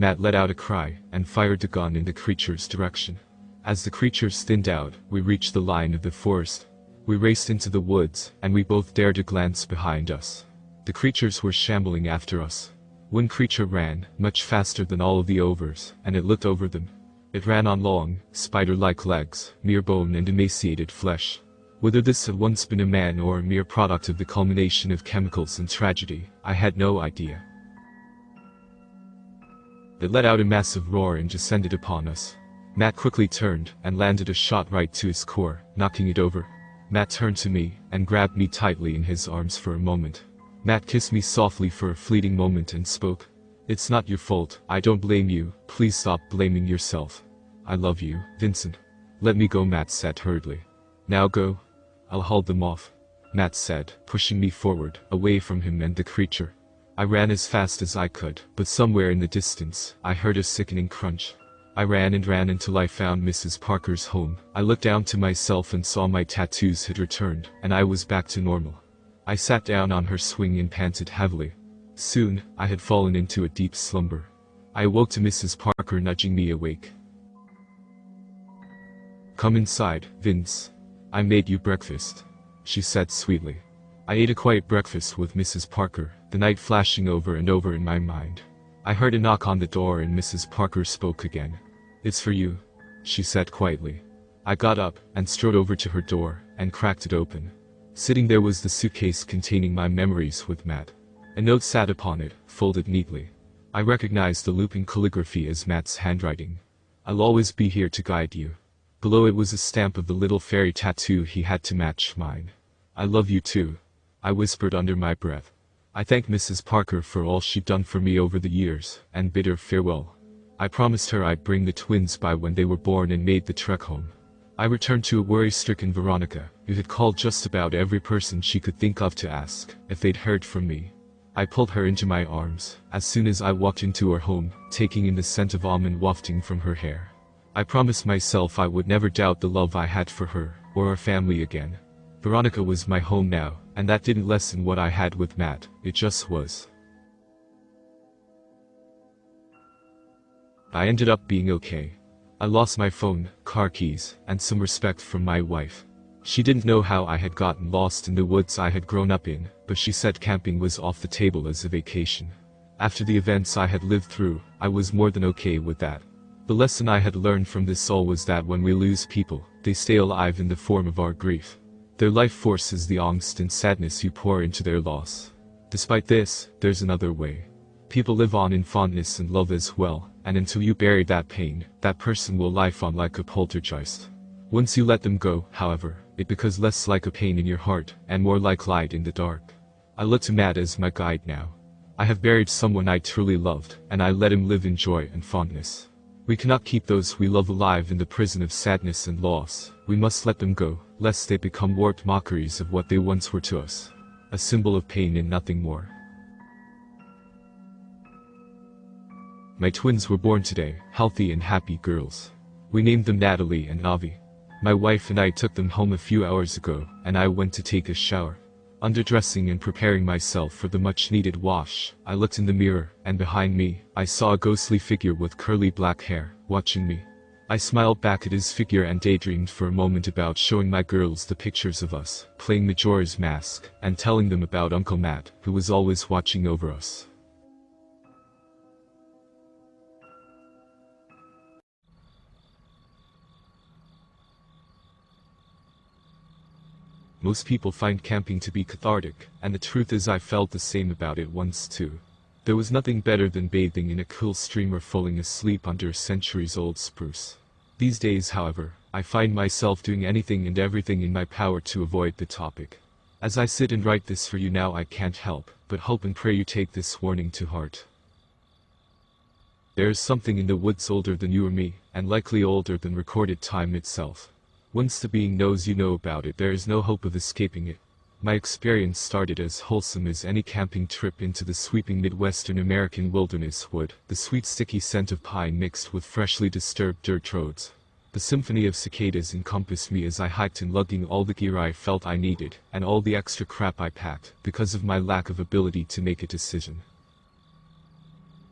Matt let out a cry and fired the gun in the creature's direction. As the creatures thinned out, we reached the line of the forest. We raced into the woods, and we both dared to glance behind us. The creatures were shambling after us. One creature ran, much faster than all of the others, and it looked over them. It ran on long, spider-like legs, mere bone and emaciated flesh. Whether this had once been a man or a mere product of the culmination of chemicals and tragedy, I had no idea. It let out a massive roar and descended upon us. Matt quickly turned and landed a shot right to his core, knocking it over. Matt turned to me and grabbed me tightly in his arms for a moment. Matt kissed me softly for a fleeting moment and spoke. "It's not your fault, I don't blame you, please stop blaming yourself. I love you, Vincent." "Let me go," Matt said hurriedly. "Now go." "I'll hold them off," Matt said, pushing me forward, away from him and the creature. I ran as fast as I could, but somewhere in the distance, I heard a sickening crunch. I ran and ran until I found Mrs. Parker's home. I looked down to myself and saw my tattoos had returned, and I was back to normal. I sat down on her swing and panted heavily. Soon, I had fallen into a deep slumber. I awoke to Mrs. Parker nudging me awake. "Come inside, Vince. I made you breakfast," she said sweetly. I ate a quiet breakfast with Mrs. Parker, the night flashing over and over in my mind. I heard a knock on the door and Mrs. Parker spoke again. "It's for you," she said quietly. I got up and strode over to her door and cracked it open. Sitting there was the suitcase containing my memories with Matt. A note sat upon it, folded neatly. I recognized the looping calligraphy as Matt's handwriting. "I'll always be here to guide you." Below it was a stamp of the little fairy tattoo he had to match mine. "I love you too," I whispered under my breath. I thanked Mrs. Parker for all she'd done for me over the years, and bid her farewell. I promised her I'd bring the twins by when they were born and made the trek home. I returned to a worry-stricken Veronica, who had called just about every person she could think of to ask if they'd heard from me. I pulled her into my arms as soon as I walked into her home, taking in the scent of almond wafting from her hair. I promised myself I would never doubt the love I had for her, or our family again. Veronica was my home now, and that didn't lessen what I had with Matt, it just was. I ended up being okay. I lost my phone, car keys, and some respect from my wife. She didn't know how I had gotten lost in the woods I had grown up in, but she said camping was off the table as a vacation. After the events I had lived through, I was more than okay with that. The lesson I had learned from this all was that when we lose people, they stay alive in the form of our grief. Their life force is the angst and sadness you pour into their loss. Despite this, there's another way. People live on in fondness and love as well, and until you bury that pain, that person will life on like a poltergeist. Once you let them go, however, it becomes less like a pain in your heart, and more like light in the dark. I look to Matt as my guide now. I have buried someone I truly loved, and I let him live in joy and fondness. We cannot keep those we love alive in the prison of sadness and loss. We must let them go, lest they become warped mockeries of what they once were to us. A symbol of pain and nothing more. My twins were born today, healthy and happy girls. We named them Natalie and Avi. My wife and I took them home a few hours ago, and I went to take a shower. Underdressing and preparing myself for the much-needed wash, I looked in the mirror, and behind me, I saw a ghostly figure with curly black hair, watching me. I smiled back at his figure and daydreamed for a moment about showing my girls the pictures of us, playing Majora's Mask, and telling them about Uncle Matt, who was always watching over us. Most people find camping to be cathartic, and the truth is I felt the same about it once too. There was nothing better than bathing in a cool stream or falling asleep under a centuries-old spruce. These days, however, I find myself doing anything and everything in my power to avoid the topic. As I sit and write this for you now, I can't help but hope and pray you take this warning to heart. There is something in the woods older than you or me, and likely older than recorded time itself. Once the being knows you know about it, there is no hope of escaping it. My experience started as wholesome as any camping trip into the sweeping Midwestern American wilderness would, the sweet sticky scent of pine mixed with freshly disturbed dirt roads. The symphony of cicadas encompassed me as I hiked and lugging all the gear I felt I needed, and all the extra crap I packed, because of my lack of ability to make a decision.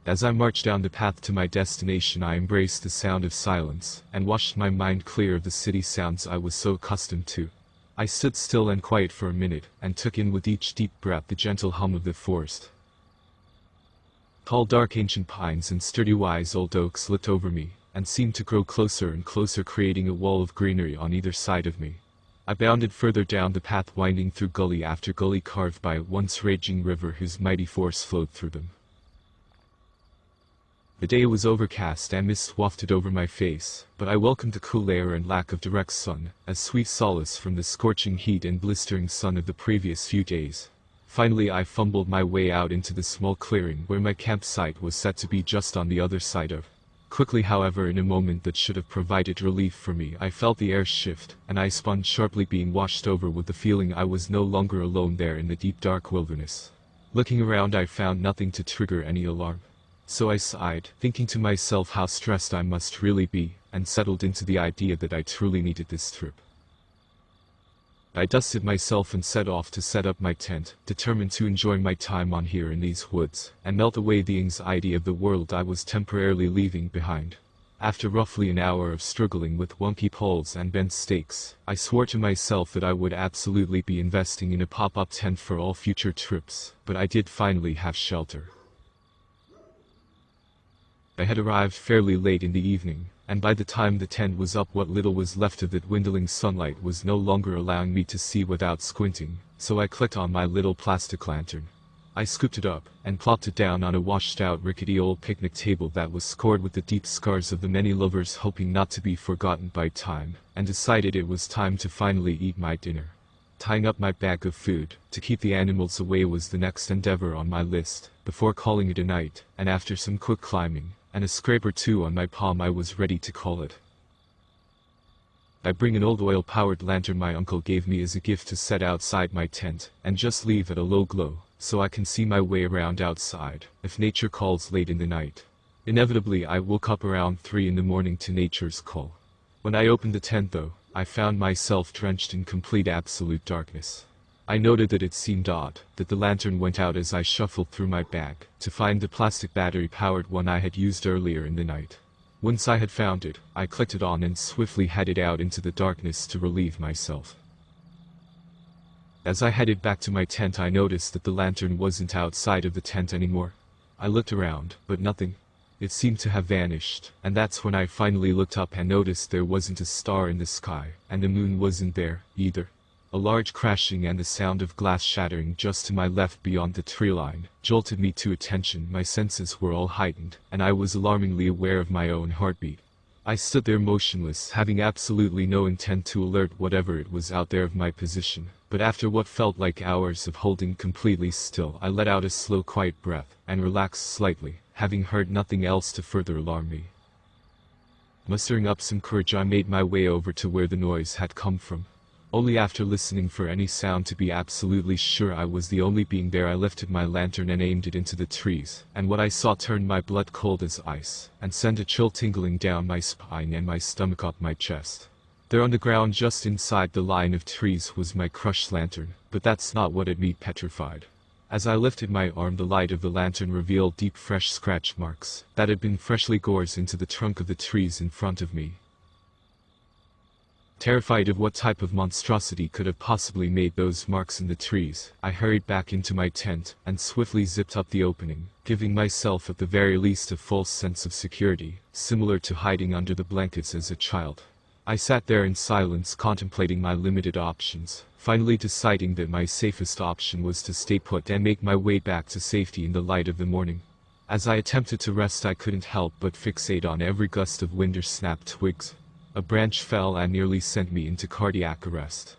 As I marched down the path to my destination, I embraced the sound of silence, and washed my mind clear of the city sounds I was so accustomed to. I stood still and quiet for a minute, and took in with each deep breath the gentle hum of the forest. Tall dark ancient pines and sturdy wise old oaks looked over me, and seemed to grow closer and closer, creating a wall of greenery on either side of me. I bounded further down the path, winding through gully after gully carved by a once raging river whose mighty force flowed through them. The day was overcast and mist wafted over my face, but I welcomed the cool air and lack of direct sun, as sweet solace from the scorching heat and blistering sun of the previous few days. Finally I fumbled my way out into the small clearing where my campsite was set to be, just on the other side of. Quickly, however, in a moment that should have provided relief for me, I felt the air shift, and I spun sharply, being washed over with the feeling I was no longer alone there in the deep dark wilderness. Looking around, I found nothing to trigger any alarm. So I sighed, thinking to myself how stressed I must really be, and settled into the idea that I truly needed this trip. I dusted myself and set off to set up my tent, determined to enjoy my time on here in these woods, and melt away the anxiety of the world I was temporarily leaving behind. After roughly an hour of struggling with wonky poles and bent stakes, I swore to myself that I would absolutely be investing in a pop-up tent for all future trips, but I did finally have shelter. I had arrived fairly late in the evening, and by the time the tent was up, what little was left of the dwindling sunlight was no longer allowing me to see without squinting, so I clicked on my little plastic lantern. I scooped it up, and plopped it down on a washed-out rickety old picnic table that was scored with the deep scars of the many lovers hoping not to be forgotten by time, and decided it was time to finally eat my dinner. Tying up my bag of food, to keep the animals away, was the next endeavor on my list, before calling it a night, and after some quick climbing, and a scrape or two on my palm, I was ready to call it. I bring an old oil-powered lantern my uncle gave me as a gift to set outside my tent, and just leave at a low glow, so I can see my way around outside, if nature calls late in the night. Inevitably I woke up around 3 in the morning to nature's call. When I opened the tent though, I found myself drenched in complete absolute darkness. I noted that it seemed odd that the lantern went out as I shuffled through my bag to find the plastic battery-powered one I had used earlier in the night. Once I had found it, I clicked it on and swiftly headed out into the darkness to relieve myself. As I headed back to my tent, I noticed that the lantern wasn't outside of the tent anymore. I looked around, but nothing. It seemed to have vanished, and that's when I finally looked up and noticed there wasn't a star in the sky, and the moon wasn't there, either. A large crashing and the sound of glass shattering just to my left beyond the tree line jolted me to attention. My senses were all heightened, and I was alarmingly aware of my own heartbeat. I stood there motionless, having absolutely no intent to alert whatever it was out there of my position, but after what felt like hours of holding completely still, I let out a slow, quiet breath, and relaxed slightly, having heard nothing else to further alarm me. Mustering up some courage, I made my way over to where the noise had come from. Only after listening for any sound to be absolutely sure I was the only being there, I lifted my lantern and aimed it into the trees, and what I saw turned my blood cold as ice, and sent a chill tingling down my spine and my stomach up my chest. There on the ground just inside the line of trees was my crushed lantern, but that's not what had me petrified. As I lifted my arm, the light of the lantern revealed deep fresh scratch marks that had been freshly gored into the trunk of the trees in front of me. Terrified of what type of monstrosity could have possibly made those marks in the trees, I hurried back into my tent and swiftly zipped up the opening, giving myself at the very least a false sense of security, similar to hiding under the blankets as a child. I sat there in silence, contemplating my limited options, finally deciding that my safest option was to stay put and make my way back to safety in the light of the morning. As I attempted to rest, I couldn't help but fixate on every gust of wind or snapped twigs. A branch fell and nearly sent me into cardiac arrest.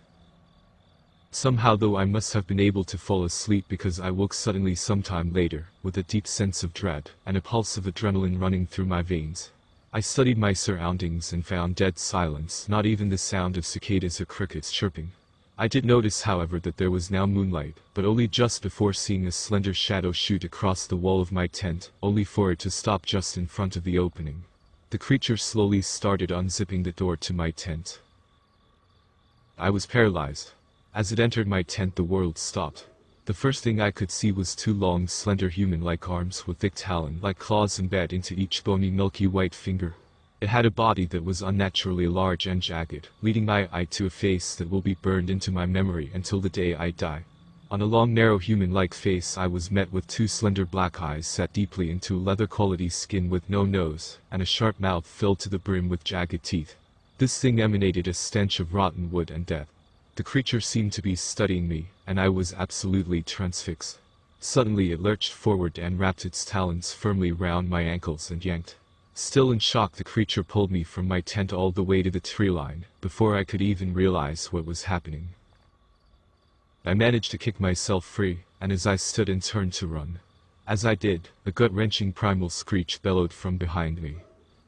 Somehow though, I must have been able to fall asleep, because I woke suddenly sometime later, with a deep sense of dread, and a pulse of adrenaline running through my veins. I studied my surroundings and found dead silence, not even the sound of cicadas or crickets chirping. I did notice, however, that there was now moonlight, but only just before seeing a slender shadow shoot across the wall of my tent, only for it to stop just in front of the opening. The creature slowly started unzipping the door to my tent. I was paralyzed. As it entered my tent, the world stopped. The first thing I could see was two long, slender human-like arms with thick talon-like claws embedded into each bony, milky white finger. It had a body that was unnaturally large and jagged, leading my eye to a face that will be burned into my memory until the day I die. On a long, narrow human-like face I was met with two slender black eyes set deeply into leather-quality skin with no nose, and a sharp mouth filled to the brim with jagged teeth. This thing emanated a stench of rotten wood and death. The creature seemed to be studying me, and I was absolutely transfixed. Suddenly it lurched forward and wrapped its talons firmly round my ankles and yanked. Still in shock, the creature pulled me from my tent all the way to the tree line, before I could even realize what was happening. I managed to kick myself free, and as I stood and turned to run. As I did, a gut-wrenching primal screech bellowed from behind me.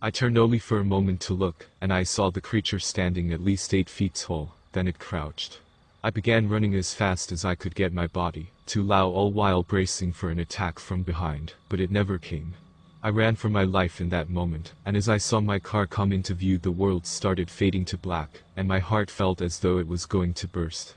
I turned only for a moment to look, and I saw the creature standing at least 8 feet tall. Then it crouched. I began running as fast as I could get my body to allow, all while bracing for an attack from behind, but it never came. I ran for my life in that moment, and as I saw my car come into view, the world started fading to black, and my heart felt as though it was going to burst.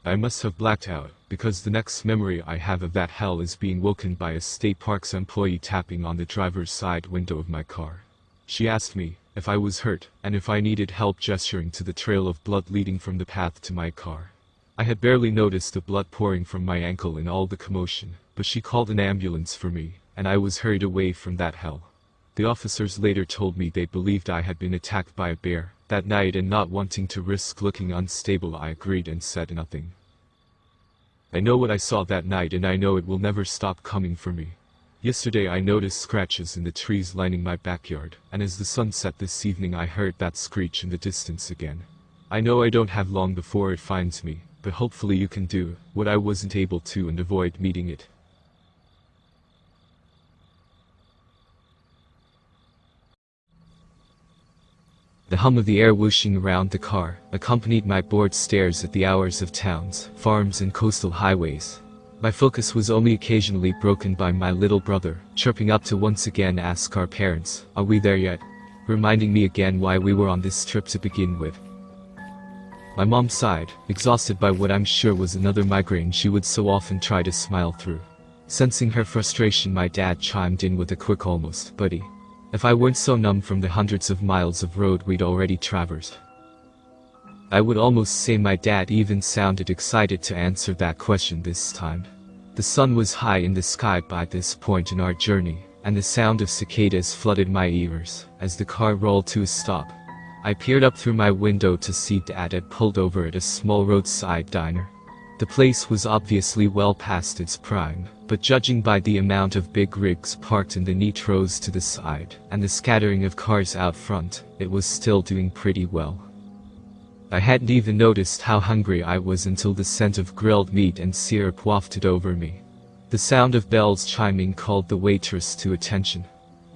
I must have blacked out, because the next memory I have of that hell is being woken by a state parks employee tapping on the driver's side window of my car. She asked me if I was hurt, and if I needed help, gesturing to the trail of blood leading from the path to my car. I had barely noticed the blood pouring from my ankle in all the commotion, but she called an ambulance for me, and I was hurried away from that hell. The officers later told me they believed I had been attacked by a bear that night, and not wanting to risk looking unstable, I agreed and said nothing. I know what I saw that night, and I know it will never stop coming for me. Yesterday I noticed scratches in the trees lining my backyard, and as the sun set this evening I heard that screech in the distance again. I know I don't have long before it finds me, but hopefully you can do what I wasn't able to and avoid meeting it. The hum of the air whooshing around the car accompanied my bored stares at the hours of towns, farms and coastal highways. My focus was only occasionally broken by my little brother chirping up to once again ask our parents, "Are we there yet?" reminding me again why we were on this trip to begin with. My mom sighed, exhausted by what I'm sure was another migraine she would so often try to smile through. Sensing her frustration, my dad chimed in with a quick almost, "Buddy, if I weren't so numb from the hundreds of miles of road we'd already traversed." I would almost say my dad even sounded excited to answer that question this time. The sun was high in the sky by this point in our journey, and the sound of cicadas flooded my ears as the car rolled to a stop. I peered up through my window to see Dad had pulled over at a small roadside diner. The place was obviously well past its prime, but judging by the amount of big rigs parked in the neat rows to the side, and the scattering of cars out front, it was still doing pretty well. I hadn't even noticed how hungry I was until the scent of grilled meat and syrup wafted over me. The sound of bells chiming called the waitress to attention.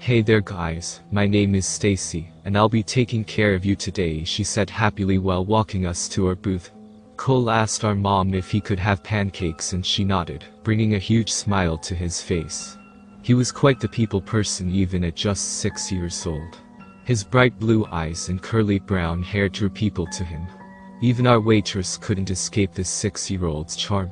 "Hey there guys, my name is Stacy, and I'll be taking care of you today," she said happily while walking us to our booth. Cole asked our mom if he could have pancakes, and she nodded, bringing a huge smile to his face. He was quite the people person even at just 6 years old. His bright blue eyes and curly brown hair drew people to him. Even our waitress couldn't escape this 6-year-old's charm.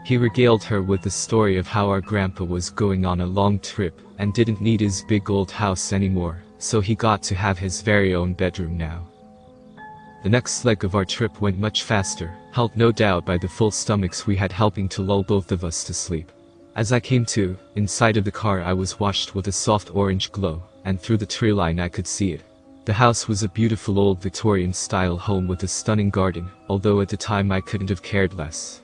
He regaled her with the story of how our grandpa was going on a long trip and didn't need his big old house anymore, so he got to have his very own bedroom now. The next leg of our trip went much faster, helped no doubt by the full stomachs we had helping to lull both of us to sleep. As I came to, inside of the car I was washed with a soft orange glow, and through the tree line I could see it. The house was a beautiful old Victorian-style home with a stunning garden, although at the time I couldn't have cared less.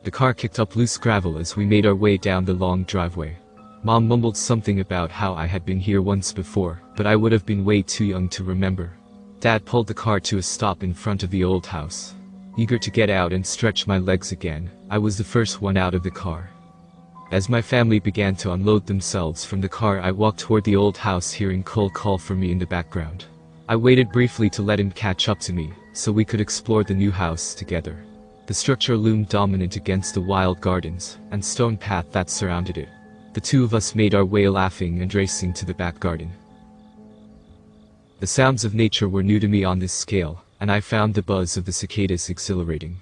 The car kicked up loose gravel as we made our way down the long driveway. Mom mumbled something about how I had been here once before, but I would have been way too young to remember. Dad pulled the car to a stop in front of the old house. Eager to get out and stretch my legs again, I was the first one out of the car. As my family began to unload themselves from the car, I walked toward the old house, hearing Cole call for me in the background. I waited briefly to let him catch up to me, so we could explore the new house together. The structure loomed dominant against the wild gardens and stone path that surrounded it. The two of us made our way laughing and racing to the back garden. The sounds of nature were new to me on this scale, and I found the buzz of the cicadas exhilarating.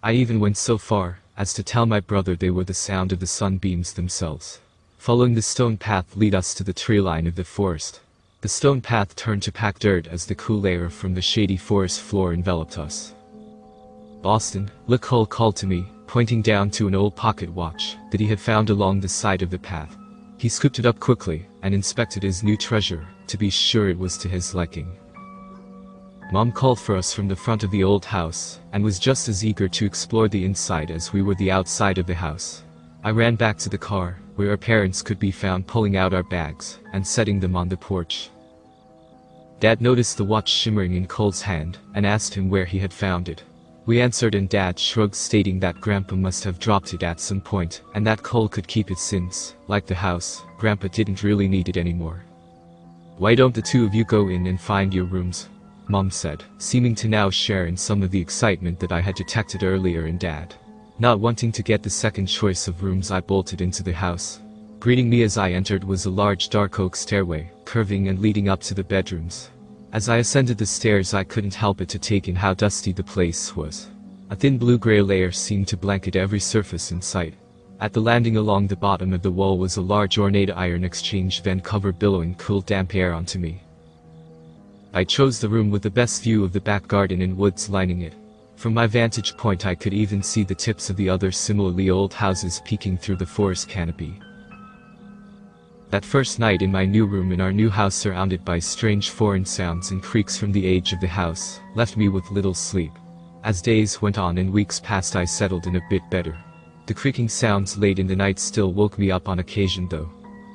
I even went so far as to tell my brother they were the sound of the sunbeams themselves. Following the stone path lead us to the tree line of the forest. The stone path turned to packed dirt as the cool air from the shady forest floor enveloped us. "Austin, look," Cole called to me, pointing down to an old pocket watch that he had found along the side of the path. He scooped it up quickly and inspected his new treasure to be sure it was to his liking. Mom called for us from the front of the old house and was just as eager to explore the inside as we were the outside of the house. I ran back to the car, where our parents could be found pulling out our bags and setting them on the porch. Dad noticed the watch shimmering in Cole's hand and asked him where he had found it. We answered and Dad shrugged, stating that Grandpa must have dropped it at some point and that Cole could keep it since, like the house, Grandpa didn't really need it anymore. "Why don't the two of you go in and find your rooms?" Mom said, seeming to now share in some of the excitement that I had detected earlier in Dad. Not wanting to get the second choice of rooms, I bolted into the house. Greeting me as I entered was a large dark oak stairway, curving and leading up to the bedrooms. As I ascended the stairs, I couldn't help but to take in how dusty the place was. A thin blue-gray layer seemed to blanket every surface in sight. At the landing along the bottom of the wall was a large ornate iron exchange vent cover billowing cool damp air onto me. I chose the room with the best view of the back garden and woods lining it. From my vantage point I could even see the tips of the other similarly old houses peeking through the forest canopy. That first night in my new room in our new house, surrounded by strange foreign sounds and creaks from the age of the house, left me with little sleep. As days went on and weeks passed, I settled in a bit better. The creaking sounds late in the night still woke me up on occasion though.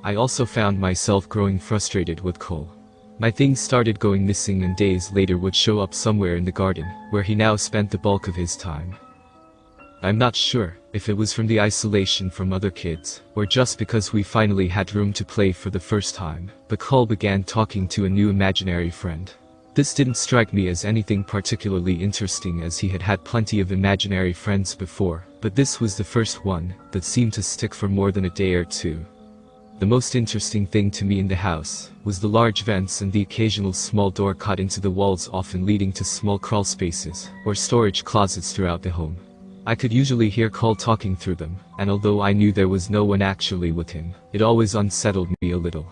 I also found myself growing frustrated with Cole. My things started going missing and days later would show up somewhere in the garden, where he now spent the bulk of his time. I'm not sure if it was from the isolation from other kids, or just because we finally had room to play for the first time, but Cole began talking to a new imaginary friend. This didn't strike me as anything particularly interesting, as he had had plenty of imaginary friends before, but this was the first one that seemed to stick for more than a day or two. The most interesting thing to me in the house was the large vents and the occasional small door cut into the walls, often leading to small crawl spaces or storage closets throughout the home. I could usually hear Cole talking through them, and although I knew there was no one actually with him, it always unsettled me a little.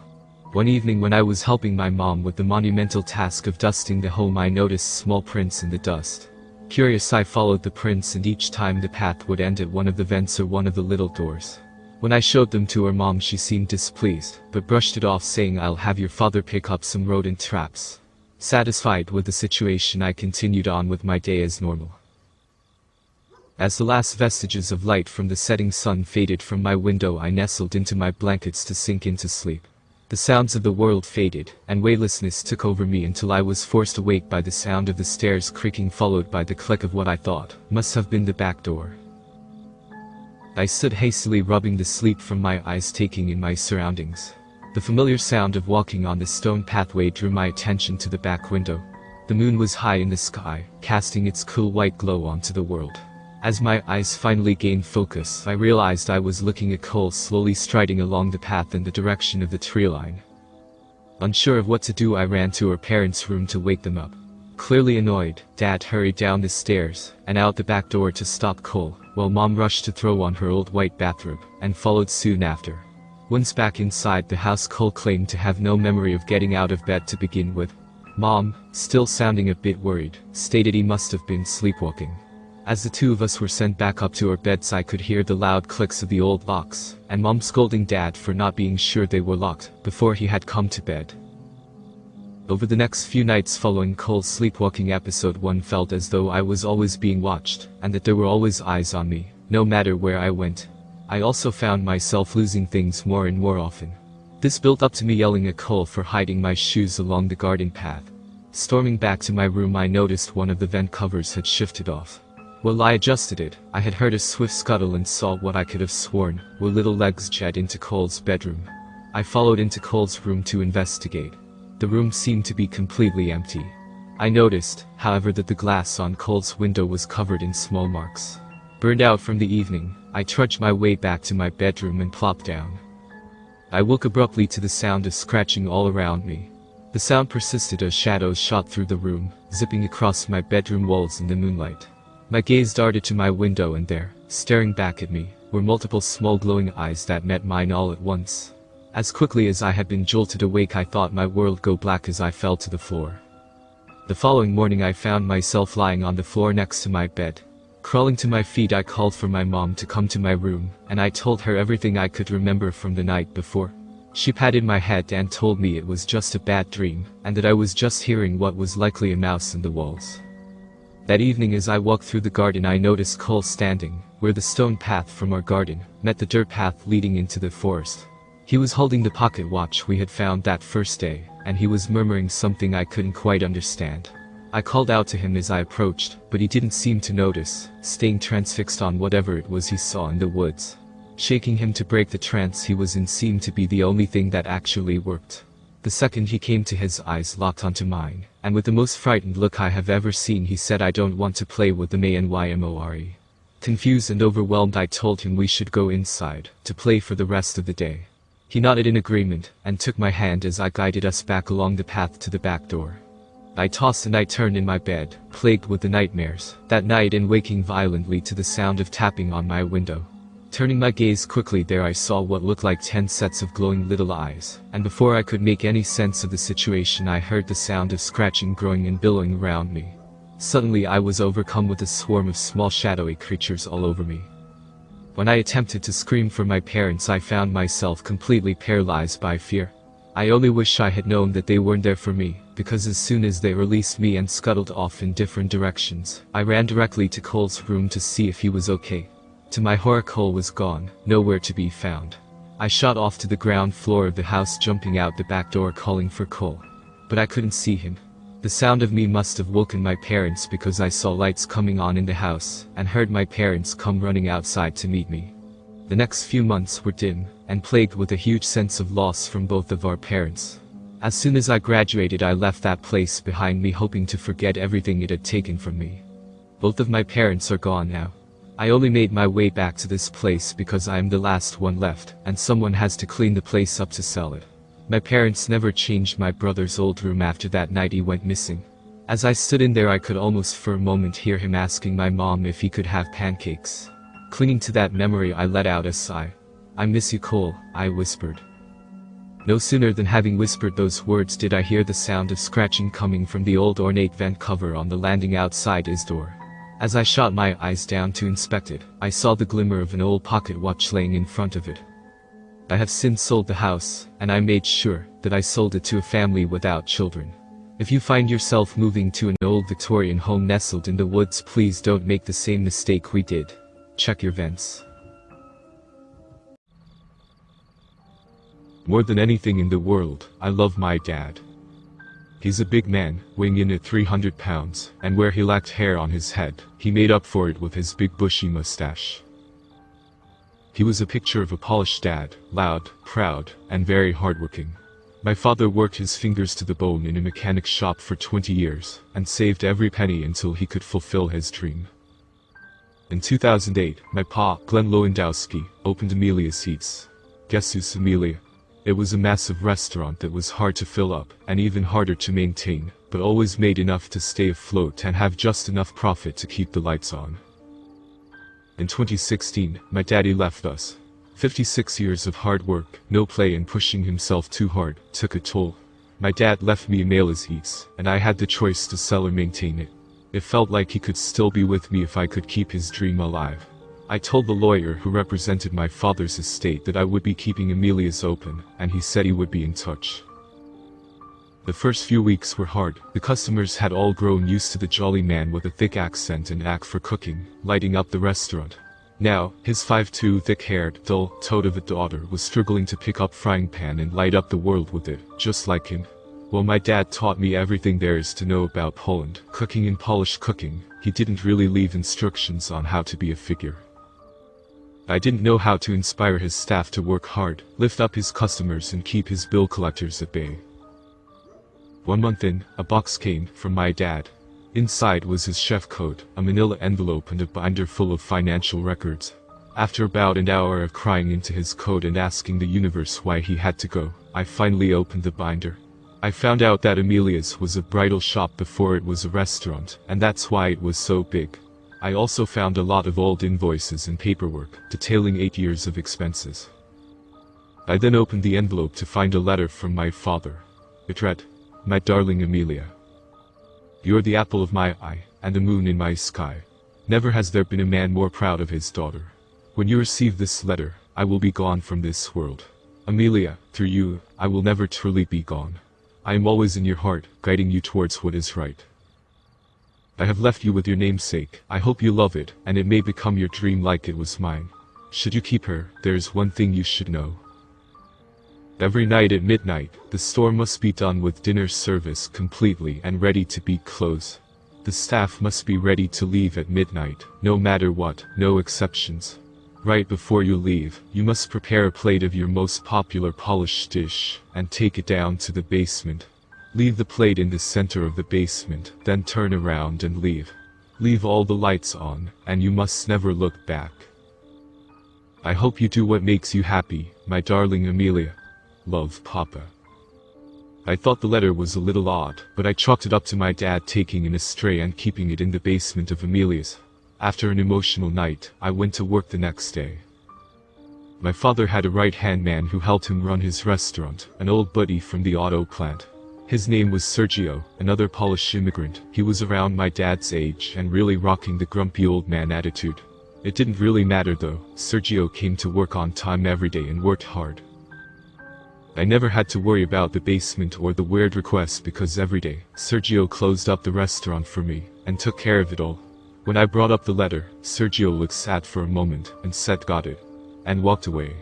One evening when I was helping my mom with the monumental task of dusting the home, I noticed small prints in the dust. Curious, I followed the prints, and each time the path would end at one of the vents or one of the little doors. When I showed them to her mom, she seemed displeased, but brushed it off, saying, "I'll have your father pick up some rodent traps." Satisfied with the situation, I continued on with my day as normal. As the last vestiges of light from the setting sun faded from my window, I nestled into my blankets to sink into sleep. The sounds of the world faded, and weightlessness took over me until I was forced awake by the sound of the stairs creaking, followed by the click of what I thought must have been the back door. I stood hastily, rubbing the sleep from my eyes, taking in my surroundings. The familiar sound of walking on the stone pathway drew my attention to the back window. The moon was high in the sky, casting its cool white glow onto the world. As my eyes finally gained focus, I realized I was looking at Cole slowly striding along the path in the direction of the tree line. Unsure of what to do, I ran to her parents' room to wake them up. Clearly annoyed, Dad hurried down the stairs and out the back door to stop Cole, while Mom rushed to throw on her old white bathrobe and followed soon after. Once back inside the house, Cole claimed to have no memory of getting out of bed to begin with. Mom, still sounding a bit worried, stated he must have been sleepwalking. As the two of us were sent back up to our beds, I could hear the loud clicks of the old locks, and Mom scolding Dad for not being sure they were locked before he had come to bed. Over the next few nights following Cole's sleepwalking episode, one felt as though I was always being watched, and that there were always eyes on me, no matter where I went. I also found myself losing things more and more often. This built up to me yelling at Cole for hiding my shoes along the garden path. Storming back to my room, I noticed one of the vent covers had shifted off. While I adjusted it, I had heard a swift scuttle and saw what I could have sworn were little legs jet into Cole's bedroom. I followed into Cole's room to investigate. The room seemed to be completely empty. I noticed, however, that the glass on Cole's window was covered in small marks. Burned out from the evening, I trudged my way back to my bedroom and plopped down. I woke abruptly to the sound of scratching all around me. The sound persisted as shadows shot through the room, zipping across my bedroom walls in the moonlight. My gaze darted to my window, and there, Staring back at me were multiple small glowing eyes that met mine all at once. As quickly as I had been jolted awake, I thought my world go black as I fell to the floor. The following morning I found myself lying on the floor next to my bed. Crawling to my feet, I called for my mom to come to my room, and I told her everything I could remember from the night before. She patted my head and told me it was just a bad dream, and that I was just hearing what was likely a mouse in the walls. That evening as I walked through the garden, I noticed Cole standing where the stone path from our garden met the dirt path leading into the forest. He was holding the pocket watch we had found that first day, and he was murmuring something I couldn't quite understand. I called out to him as I approached, but he didn't seem to notice, staying transfixed on whatever it was he saw in the woods. Shaking him to break the trance he was in seemed to be the only thing that actually worked. The second he came to, his eyes locked onto mine, and with the most frightened look I have ever seen, he said, "I don't want to play with the Nymore." Confused and overwhelmed, I told him we should go inside to play for the rest of the day. He nodded in agreement and took my hand as I guided us back along the path to the back door. I tossed and I turned in my bed, plagued with the nightmares that night and waking violently to the sound of tapping on my window. Turning my gaze quickly there, I saw what looked like 10 sets of glowing little eyes, and before I could make any sense of the situation, I heard the sound of scratching growing and billowing around me. Suddenly I was overcome with a swarm of small shadowy creatures all over me. When I attempted to scream for my parents, I found myself completely paralyzed by fear. I only wish I had known that they weren't there for me, because as soon as they released me and scuttled off in different directions, I ran directly to Cole's room to see if he was okay. To my horror, Cole was gone, nowhere to be found. I shot off to the ground floor of the house, jumping out the back door calling for Cole. But I couldn't see him. The sound of me must have woken my parents, because I saw lights coming on in the house, and heard my parents come running outside to meet me. The next few months were dim, and plagued with a huge sense of loss from both of our parents. As soon as I graduated, I left that place behind me, hoping to forget everything it had taken from me. Both of my parents are gone now. I only made my way back to this place because I am the last one left, and someone has to clean the place up to sell it. My parents never changed my brother's old room after that night he went missing. As I stood in there, I could almost for a moment hear him asking my mom if he could have pancakes. Clinging to that memory, I let out a sigh. "I miss you, Cole," I whispered. No sooner than having whispered those words did I hear the sound of scratching coming from the old ornate vent cover on the landing outside his door. As I shot my eyes down to inspect it, I saw the glimmer of an old pocket watch laying in front of it. I have since sold the house, and I made sure that I sold it to a family without children. If you find yourself moving to an old Victorian home nestled in the woods, please don't make the same mistake we did. Check your vents. More than anything in the world, I love my dad. He's a big man, weighing in at 300 pounds, and where he lacked hair on his head, he made up for it with his big bushy mustache. He was a picture of a polished dad, loud, proud, and very hardworking. My father worked his fingers to the bone in a mechanic shop for 20 years, and saved every penny until he could fulfill his dream. In 2008, my pa, Glenn Lewandowski, opened Amelia's Eats. Guess who's Amelia? It was a massive restaurant that was hard to fill up, and even harder to maintain, but always made enough to stay afloat and have just enough profit to keep the lights on. In 2016, my daddy left us. 56 years of hard work, no play, and pushing himself too hard took a toll. My dad left me Amelia's Eats, and I had the choice to sell or maintain it. It felt like he could still be with me if I could keep his dream alive. I told the lawyer who represented my father's estate that I would be keeping Amelia's open, and he said he would be in touch. The first few weeks were hard. The customers had all grown used to the jolly man with a thick accent and knack for cooking, lighting up the restaurant. Now, his 5'2", thick-haired, dull-toed of a daughter was struggling to pick up frying pan and light up the world with it, just like him. Well, my dad taught me everything there is to know about Poland, cooking and Polish cooking. He didn't really leave instructions on how to be a figure. I didn't know how to inspire his staff to work hard, lift up his customers, and keep his bill collectors at bay. 1 month in, a box came from my dad. Inside was his chef code, a manila envelope, and a binder full of financial records. After about an hour of crying into his code and asking the universe why he had to go, I finally opened the binder. I found out that Amelia's was a bridal shop before it was a restaurant, and that's why it was so big. I also found a lot of old invoices and paperwork detailing 8 years of expenses. I then opened the envelope to find a letter from my father. It read, "My darling Amelia. You're the apple of my eye, and the moon in my sky. Never has there been a man more proud of his daughter. When you receive this letter, I will be gone from this world. Amelia, through you, I will never truly be gone. I am always in your heart, guiding you towards what is right. I have left you with your namesake. I hope you love it, and it may become your dream like it was mine. Should you keep her, there is one thing you should know. Every night at midnight, the store must be done with dinner service completely and ready to be closed. The staff must be ready to leave at midnight, no matter what, no exceptions. Right before you leave, you must prepare a plate of your most popular polished dish, and take it down to the basement. Leave the plate in the center of the basement, then turn around and leave. Leave all the lights on, and you must never look back. I hope you do what makes you happy, my darling Amelia. Love, Papa." I thought the letter was a little odd, but I chalked it up to my dad taking an astray and keeping it in the basement of Amelia's. After an emotional night, I went to work the next day. My father had a right-hand man who helped him run his restaurant, an old buddy from the auto plant. His name was Sergio, another Polish immigrant. He was around my dad's age and really rocking the grumpy old man attitude. It didn't really matter though. Sergio came to work on time every day and worked hard. I never had to worry about the basement or the weird requests because every day, Sergio closed up the restaurant for me and took care of it all. When I brought up the letter, Sergio looked sad for a moment and said got it, and walked away.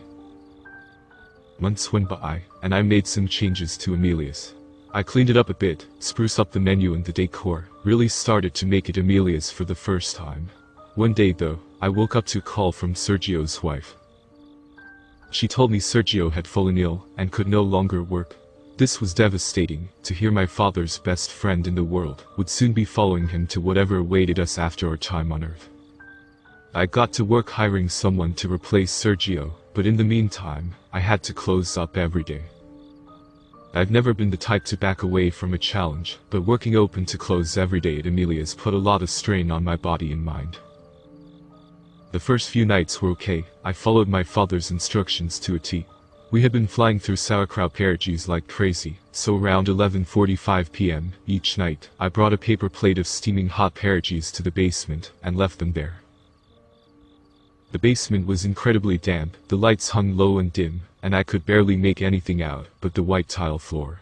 Months went by, and I made some changes to Amelia's. I cleaned it up a bit, spruced up the menu and the decor, really started to make it Amelia's for the first time. One day though, I woke up to a call from Sergio's wife. She told me Sergio had fallen ill and could no longer work. This was devastating, to hear my father's best friend in the world would soon be following him to whatever awaited us after our time on Earth. I got to work hiring someone to replace Sergio, but in the meantime, I had to close up every day. I've never been the type to back away from a challenge, but working open to close every day at Amelia's put a lot of strain on my body and mind. The first few nights were okay. I followed my father's instructions to a T. We had been flying through sauerkraut pierogies like crazy, so around 11:45 p.m. each night, I brought a paper plate of steaming hot pierogies to the basement and left them there. The basement was incredibly damp, the lights hung low and dim, and I could barely make anything out but the white tile floor.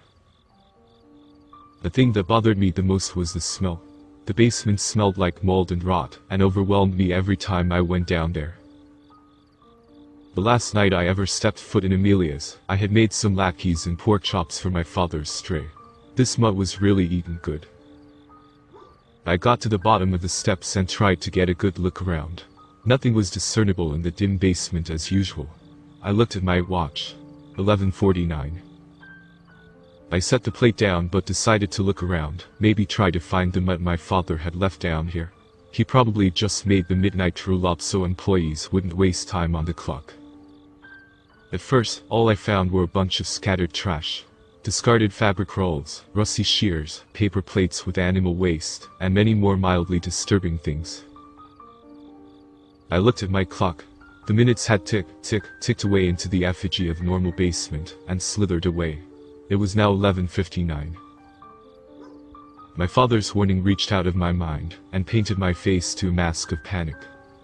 The thing that bothered me the most was the smell. The basement smelled like mold and rot, and overwhelmed me every time I went down there. The last night I ever stepped foot in Amelia's, I had made some latkes and pork chops for my father's stray. This mutt was really eaten good. I got to the bottom of the steps and tried to get a good look around. Nothing was discernible in the dim basement as usual. I looked at my watch. 11:49. I set the plate down but decided to look around, maybe try to find the mutt my father had left down here. He probably just made the midnight roll up so employees wouldn't waste time on the clock. At first, all I found were a bunch of scattered trash. Discarded fabric rolls, rusty shears, paper plates with animal waste, and many more mildly disturbing things. I looked at my clock. The minutes had ticked away into the effigy of normal basement, and slithered away. It was now 11:59. My father's warning reached out of my mind, and painted my face to a mask of panic.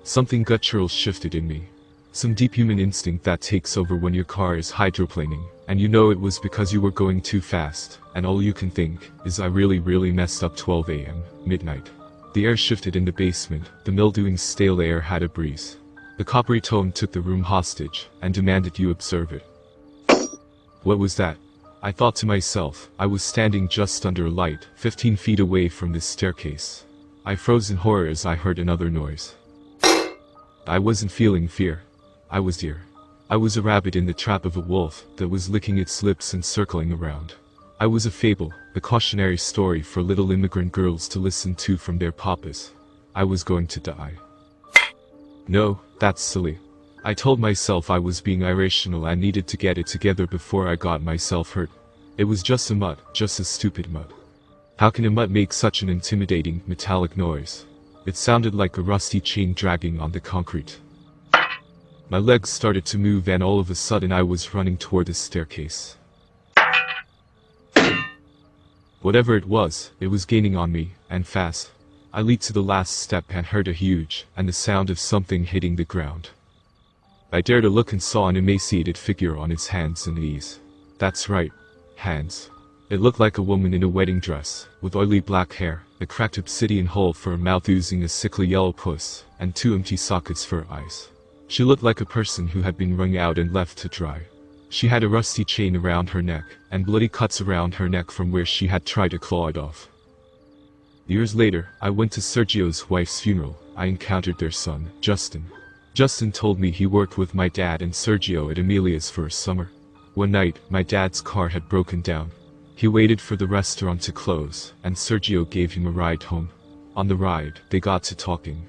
Something guttural shifted in me. Some deep human instinct that takes over when your car is hydroplaning, and you know it was because you were going too fast, and all you can think is I really messed up. 12 a.m., midnight. The air shifted in the basement, the mildewing stale air had a breeze. The coppery tone took the room hostage, and demanded you observe it. What was that? I thought to myself. I was standing just under a light, 15 feet away from this staircase. I froze in horror as I heard another noise. I wasn't feeling fear. I was deer. I was a rabbit in the trap of a wolf that was licking its lips and circling around. I was a fable, a cautionary story for little immigrant girls to listen to from their papas. I was going to die. No, that's silly. I told myself I was being irrational and needed to get it together before I got myself hurt. It was just a mutt, just a stupid mutt. How can a mutt make such an intimidating, metallic noise? It sounded like a rusty chain dragging on the concrete. My legs started to move and all of a sudden I was running toward the staircase. Whatever it was gaining on me, and fast. I leaped to the last step and heard a huge, and the sound of something hitting the ground. I dared to look and saw an emaciated figure on its hands and knees. That's right, hands. It looked like a woman in a wedding dress, with oily black hair, a cracked obsidian hole for her mouth oozing a sickly yellow pus, and 2 empty sockets for her eyes. She looked like a person who had been wrung out and left to dry. She had a rusty chain around her neck, and bloody cuts around her neck from where she had tried to claw it off. Years later, I went to Sergio's wife's funeral. I encountered their son, Justin. Justin told me he worked with my dad and Sergio at Amelia's for a summer. One night, my dad's car had broken down. He waited for the restaurant to close, and Sergio gave him a ride home. On the ride, they got to talking.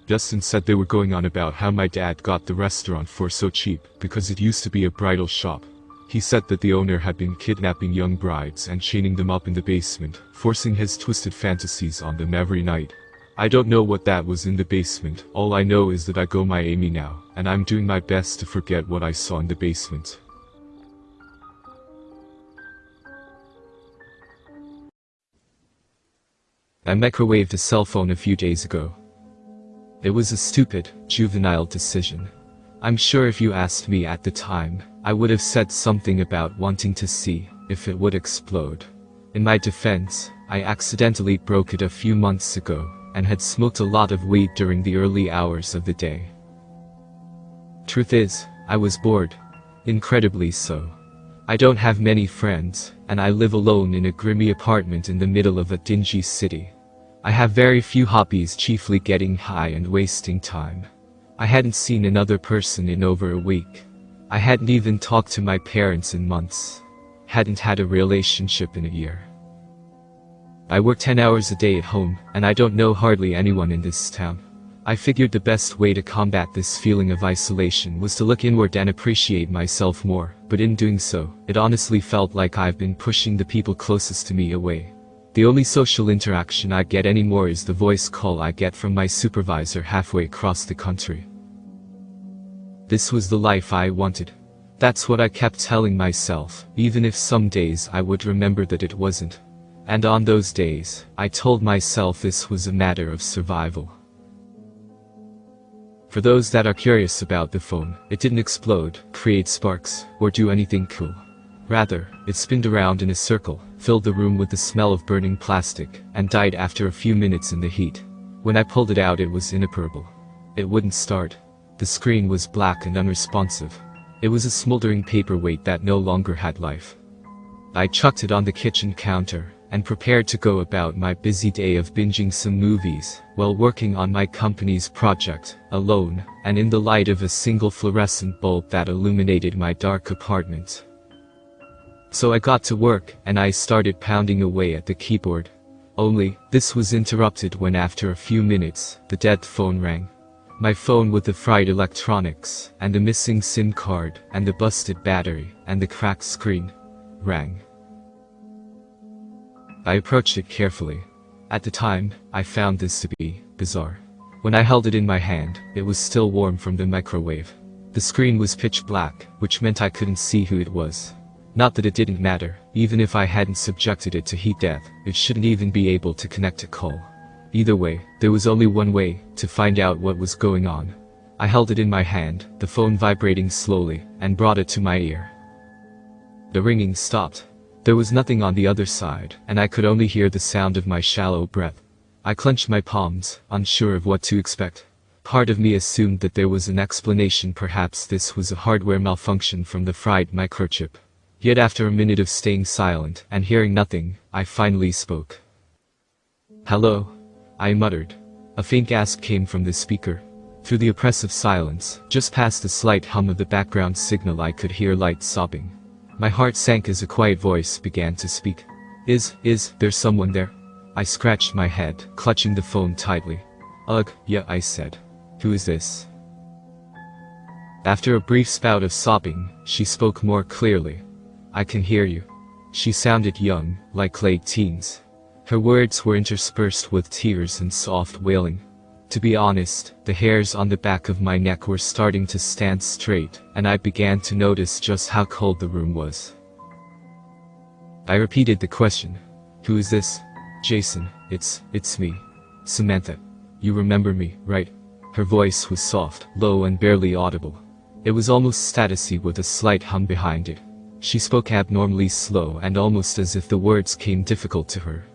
Justin said they were going on about how my dad got the restaurant for so cheap because it used to be a bridal shop. He said that the owner had been kidnapping young brides and chaining them up in the basement, forcing his twisted fantasies on them every night. I don't know what that was in the basement. All I know is that I go my Amy now, and I'm doing my best to forget what I saw in the basement. I microwaved a cell phone a few days ago. It was a stupid, juvenile decision. I'm sure if you asked me at the time, I would have said something about wanting to see if it would explode. In my defense, I accidentally broke it a few months ago, and had smoked a lot of weed during the early hours of the day. Truth is, I was bored. Incredibly so. I don't have many friends, and I live alone in a grimy apartment in the middle of a dingy city. I have very few hobbies, chiefly getting high and wasting time. I hadn't seen another person in over a week. I hadn't even talked to my parents in months. Hadn't had a relationship in a year. I work 10 hours a day at home, and I don't know hardly anyone in this town. I figured the best way to combat this feeling of isolation was to look inward and appreciate myself more, but in doing so, it honestly felt like I've been pushing the people closest to me away. The only social interaction I get anymore is the voice call I get from my supervisor halfway across the country. This was the life I wanted. That's what I kept telling myself, even if some days I would remember that it wasn't. And on those days, I told myself this was a matter of survival. For those that are curious about the phone, it didn't explode, create sparks, or do anything cool. Rather, it spinned around in a circle, filled the room with the smell of burning plastic, and died after a few minutes in the heat. When I pulled it out, it was inoperable. It wouldn't start. The screen was black and unresponsive. It was a smoldering paperweight that no longer had life. I chucked it on the kitchen counter, and prepared to go about my busy day of binging some movies, while working on my company's project, alone, and in the light of a single fluorescent bulb that illuminated my dark apartment. So I got to work, and I started pounding away at the keyboard. Only, this was interrupted when after a few minutes, the dead phone rang. My phone with the fried electronics, and the missing SIM card, and the busted battery, and the cracked screen, rang. I approached it carefully. At the time, I found this to be bizarre. When I held it in my hand, it was still warm from the microwave. The screen was pitch black, which meant I couldn't see who it was. Not that it didn't matter. Even if I hadn't subjected it to heat death, it shouldn't even be able to connect a call. Either way, there was only one way to find out what was going on. I held it in my hand, the phone vibrating slowly, and brought it to my ear. The ringing stopped. There was nothing on the other side, and I could only hear the sound of my shallow breath. I clenched my palms, unsure of what to expect. Part of me assumed that there was an explanation, perhaps this was a hardware malfunction from the fried microchip. Yet after a minute of staying silent and hearing nothing, I finally spoke. "Hello?" I muttered. A faint gasp came from the speaker. Through the oppressive silence, just past the slight hum of the background signal, I could hear light sobbing. My heart sank as a quiet voice began to speak. Is there someone there?" I scratched my head, clutching the phone tightly. "Ugh, yeah," I said. "Who is this?" After a brief spout of sobbing, she spoke more clearly. "I can hear you." She sounded young, like late teens. Her words were interspersed with tears and soft wailing. To be honest, the hairs on the back of my neck were starting to stand straight, and I began to notice just how cold the room was. I repeated the question. Who is this? Jason, it's me. Samantha. You remember me, right? Her voice was soft, low and barely audible. It was almost statusy with a slight hum behind it. She spoke abnormally slow and almost as if the words came difficult to her.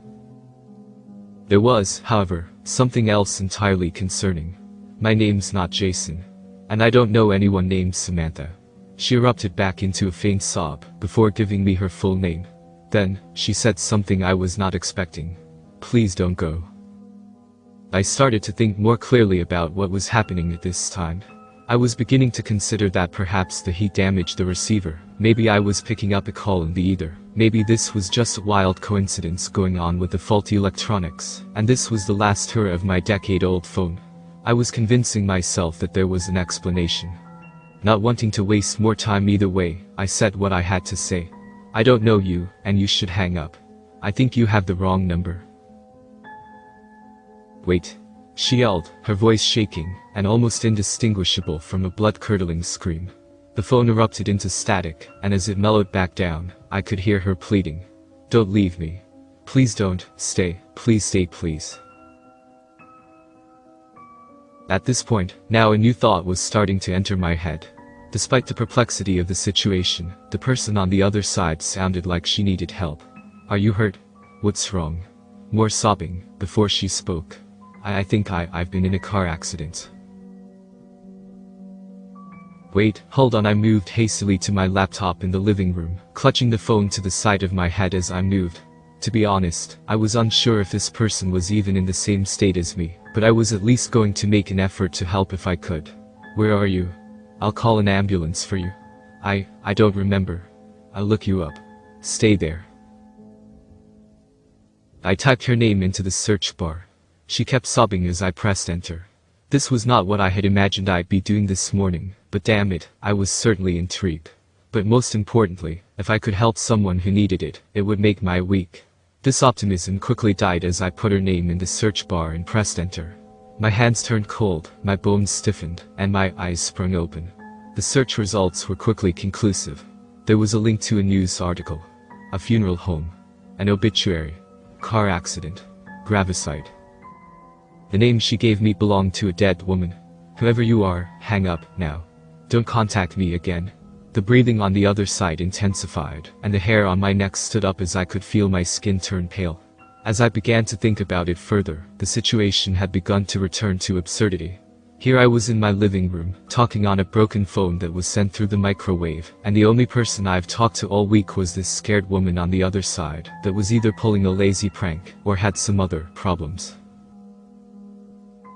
There was, however, something else entirely concerning. My name's not Jason. And I don't know anyone named Samantha. She erupted back into a faint sob, before giving me her full name. Then, she said something I was not expecting. Please don't go. I started to think more clearly about what was happening at this time. I was beginning to consider that perhaps the heat damaged the receiver. Maybe I was picking up a call in the ether. Maybe this was just a wild coincidence going on with the faulty electronics, and this was the last hurrah of my decade-old phone. I was convincing myself that there was an explanation. Not wanting to waste more time either way, I said what I had to say. I don't know you, and you should hang up. I think you have the wrong number. Wait. She yelled, her voice shaking, and almost indistinguishable from a blood-curdling scream. The phone erupted into static, and as it mellowed back down, I could hear her pleading. Don't leave me. Please don't, stay, please. At this point, now a new thought was starting to enter my head. Despite the perplexity of the situation, the person on the other side sounded like she needed help. Are you hurt? What's wrong? More sobbing, before she spoke. I think I've been in a car accident. Wait, hold on. I moved hastily to my laptop in the living room, clutching the phone to the side of my head as I moved. To be honest, I was unsure if this person was even in the same state as me, but I was at least going to make an effort to help if I could. Where are you? I'll call an ambulance for you. I don't remember. I'll look you up. Stay there. I typed her name into the search bar. She kept sobbing as I pressed enter. This was not what I had imagined I'd be doing this morning, but damn it, I was certainly intrigued. But most importantly, if I could help someone who needed it, it would make my week. This optimism quickly died as I put her name in the search bar and pressed enter. My hands turned cold, my bones stiffened, and my eyes sprung open. The search results were quickly conclusive. There was a link to a news article, a funeral home, an obituary, car accident, gravicide. The name she gave me belonged to a dead woman. Whoever you are, hang up, now. Don't contact me again. The breathing on the other side intensified, and the hair on my neck stood up as I could feel my skin turn pale. As I began to think about it further, the situation had begun to return to absurdity. Here I was in my living room, talking on a broken phone that was sent through the microwave, and the only person I've talked to all week was this scared woman on the other side, that was either pulling a lazy prank, or had some other problems.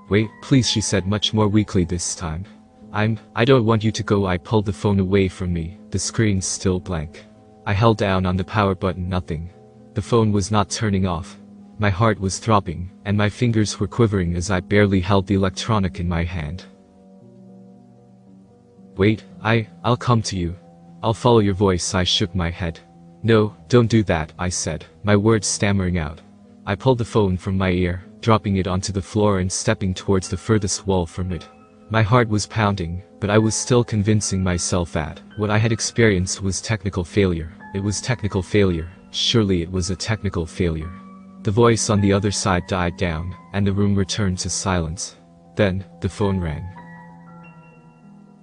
Wait, please, she said much more weakly this time. I don't want you to go. I pulled the phone away from me, the screen still blank. I held down on the power button, nothing. The phone was not turning off. My heart was throbbing, and my fingers were quivering as I barely held the electronic in my hand. Wait, I'll come to you. I'll follow your voice. I shook my head. No, don't do that, I said, my words stammering out. I pulled the phone from my ear, dropping it onto the floor and stepping towards the furthest wall from it. My heart was pounding, but I was still convincing myself that what I had experienced was technical failure. It was technical failure. Surely it was a technical failure. The voice on the other side died down, and the room returned to silence. Then, the phone rang.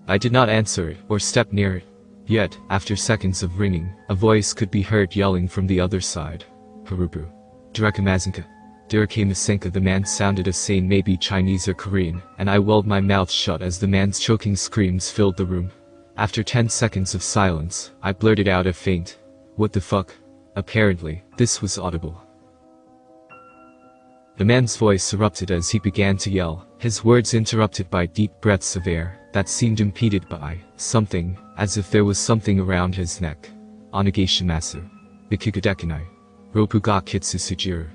I did not answer it, or step near it. Yet, after seconds of ringing, a voice could be heard yelling from the other side. Harupu. Drekamazinka. Dirikamasenka. The man sounded a sane, maybe Chinese or Korean, and I welled my mouth shut as the man's choking screams filled the room. After 10 seconds of silence, I blurted out a faint, "What the fuck?" Apparently, this was audible. The man's voice erupted as he began to yell, his words interrupted by deep breaths of air that seemed impeded by something, as if there was something around his neck. Onegaishimasu. Bikugadekinai. Roppu ga kitsusujiru.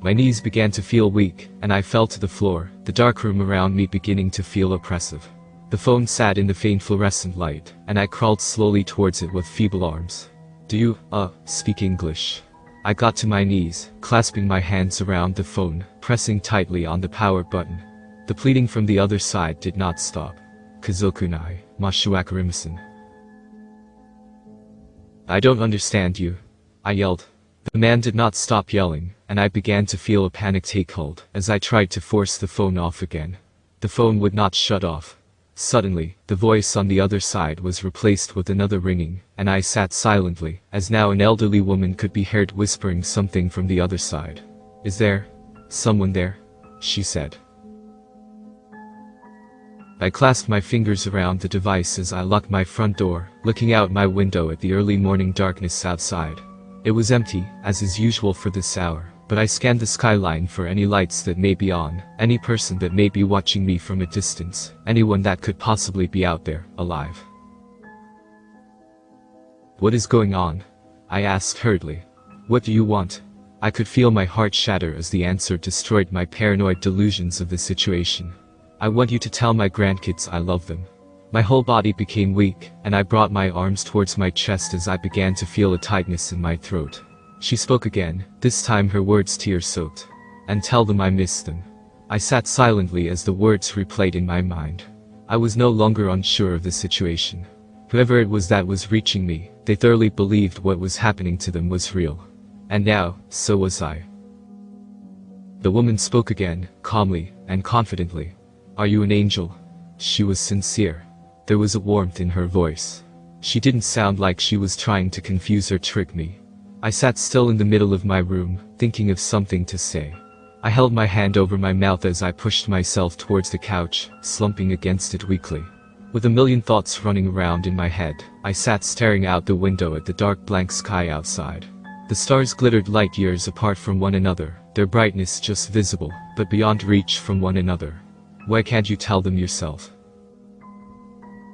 My knees began to feel weak, and I fell to the floor, the dark room around me beginning to feel oppressive. The phone sat in the faint fluorescent light, and I crawled slowly towards it with feeble arms. Do you, speak English? I got to my knees, clasping my hands around the phone, pressing tightly on the power button. The pleading from the other side did not stop. Kazokunai, Mashuakarimasan. I don't understand you, I yelled. The man did not stop yelling, and I began to feel a panic take hold as I tried to force the phone off again. The phone would not shut off. Suddenly, the voice on the other side was replaced with another ringing, and I sat silently, as now an elderly woman could be heard whispering something from the other side. Is there someone there? She said. I clasped my fingers around the device as I locked my front door, looking out my window at the early morning darkness outside. It was empty, as is usual for this hour, but I scanned the skyline for any lights that may be on, any person that may be watching me from a distance, anyone that could possibly be out there, alive. What is going on? I asked hurriedly. What do you want? I could feel my heart shatter as the answer destroyed my paranoid delusions of the situation. I want you to tell my grandkids I love them. My whole body became weak, and I brought my arms towards my chest as I began to feel a tightness in my throat. She spoke again, this time her words tear-soaked. And tell them I miss them. I sat silently as the words replayed in my mind. I was no longer unsure of the situation. Whoever it was that was reaching me, they thoroughly believed what was happening to them was real. And now, so was I. The woman spoke again, calmly and confidently. Are you an angel? She was sincere. There was a warmth in her voice. She didn't sound like she was trying to confuse or trick me. I sat still in the middle of my room, thinking of something to say. I held my hand over my mouth as I pushed myself towards the couch, slumping against it weakly. With a million thoughts running around in my head, I sat staring out the window at the dark blank sky outside. The stars glittered light years apart from one another, their brightness just visible, but beyond reach from one another. Why can't you tell them yourself?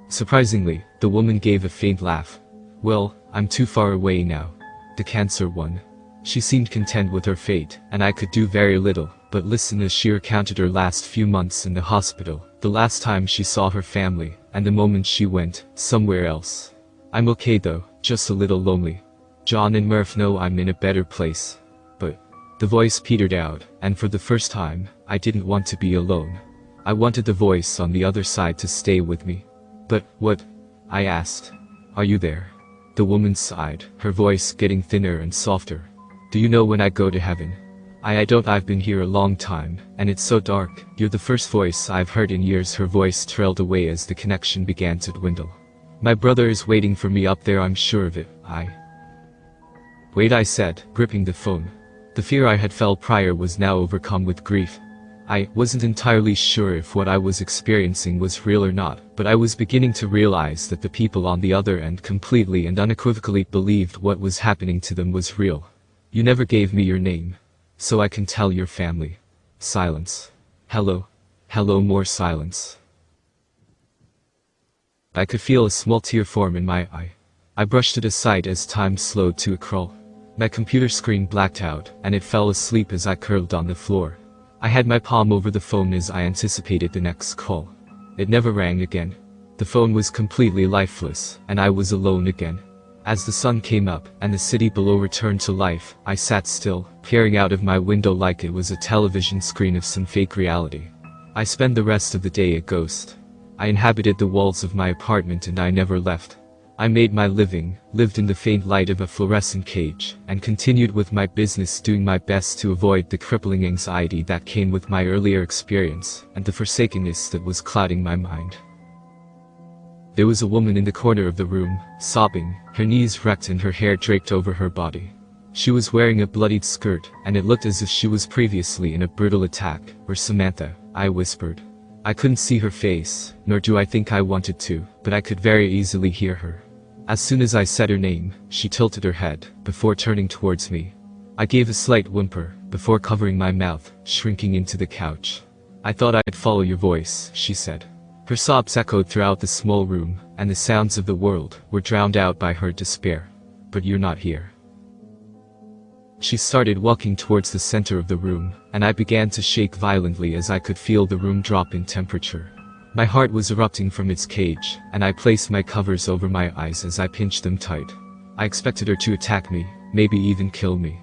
Surprisingly, the woman gave a faint laugh. Well, I'm too far away now. The cancer one. She seemed content with her fate, and I could do very little, but listen as she recounted her last few months in the hospital, the last time she saw her family, and the moment she went somewhere else. I'm okay though, just a little lonely. John and Murph know I'm in a better place. But the voice petered out, and for the first time, I didn't want to be alone. I wanted the voice on the other side to stay with me. But what? I asked. Are you there? The woman sighed, her voice getting thinner and softer. Do you know when I go to heaven? I don't. I've been here a long time, and it's so dark. You're the first voice I've heard in years. Her voice trailed away as the connection began to dwindle. My brother is waiting for me up there, I'm sure of it. Wait, I said, gripping the phone. The fear I had felt prior was now overcome with grief. I wasn't entirely sure if what I was experiencing was real or not, but I was beginning to realize that the people on the other end completely and unequivocally believed what was happening to them was real. You never gave me your name. So I can tell your family. Silence. Hello. Hello. More silence. I could feel a small tear form in my eye. I brushed it aside as time slowed to a crawl. My computer screen blacked out, and it fell asleep as I curled on the floor. I had my palm over the phone as I anticipated the next call. It never rang again. The phone was completely lifeless, and I was alone again. As the sun came up, and the city below returned to life, I sat still, peering out of my window like it was a television screen of some fake reality. I spent the rest of the day a ghost. I inhabited the walls of my apartment and I never left. I made my living, lived in the faint light of a fluorescent cage, and continued with my business, doing my best to avoid the crippling anxiety that came with my earlier experience, and the forsakenness that was clouding my mind. There was a woman in the corner of the room, sobbing, her knees wrecked and her hair draped over her body. She was wearing a bloodied skirt, and it looked as if she was previously in a brutal attack. Where's Samantha? I whispered. I couldn't see her face, nor do I think I wanted to, but I could very easily hear her. As soon as I said her name, she tilted her head, before turning towards me. I gave a slight whimper, before covering my mouth, shrinking into the couch. I thought I'd follow your voice, she said. Her sobs echoed throughout the small room, and the sounds of the world were drowned out by her despair. But you're not here. She started walking towards the center of the room, and I began to shake violently as I could feel the room drop in temperature. My heart was erupting from its cage, and I placed my covers over my eyes as I pinched them tight. I expected her to attack me, maybe even kill me.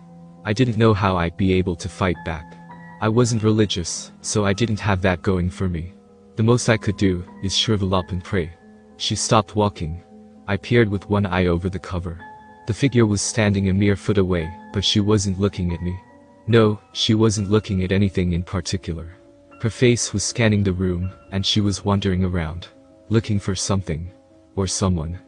I didn't know how I'd be able to fight back. I wasn't religious, so I didn't have that going for me. The most I could do is shrivel up and pray. She stopped walking. I peered with one eye over the cover. The figure was standing a mere foot away, but she wasn't looking at me. No, she wasn't looking at anything in particular. Her face was scanning the room, and she was wandering around, looking for something, or someone.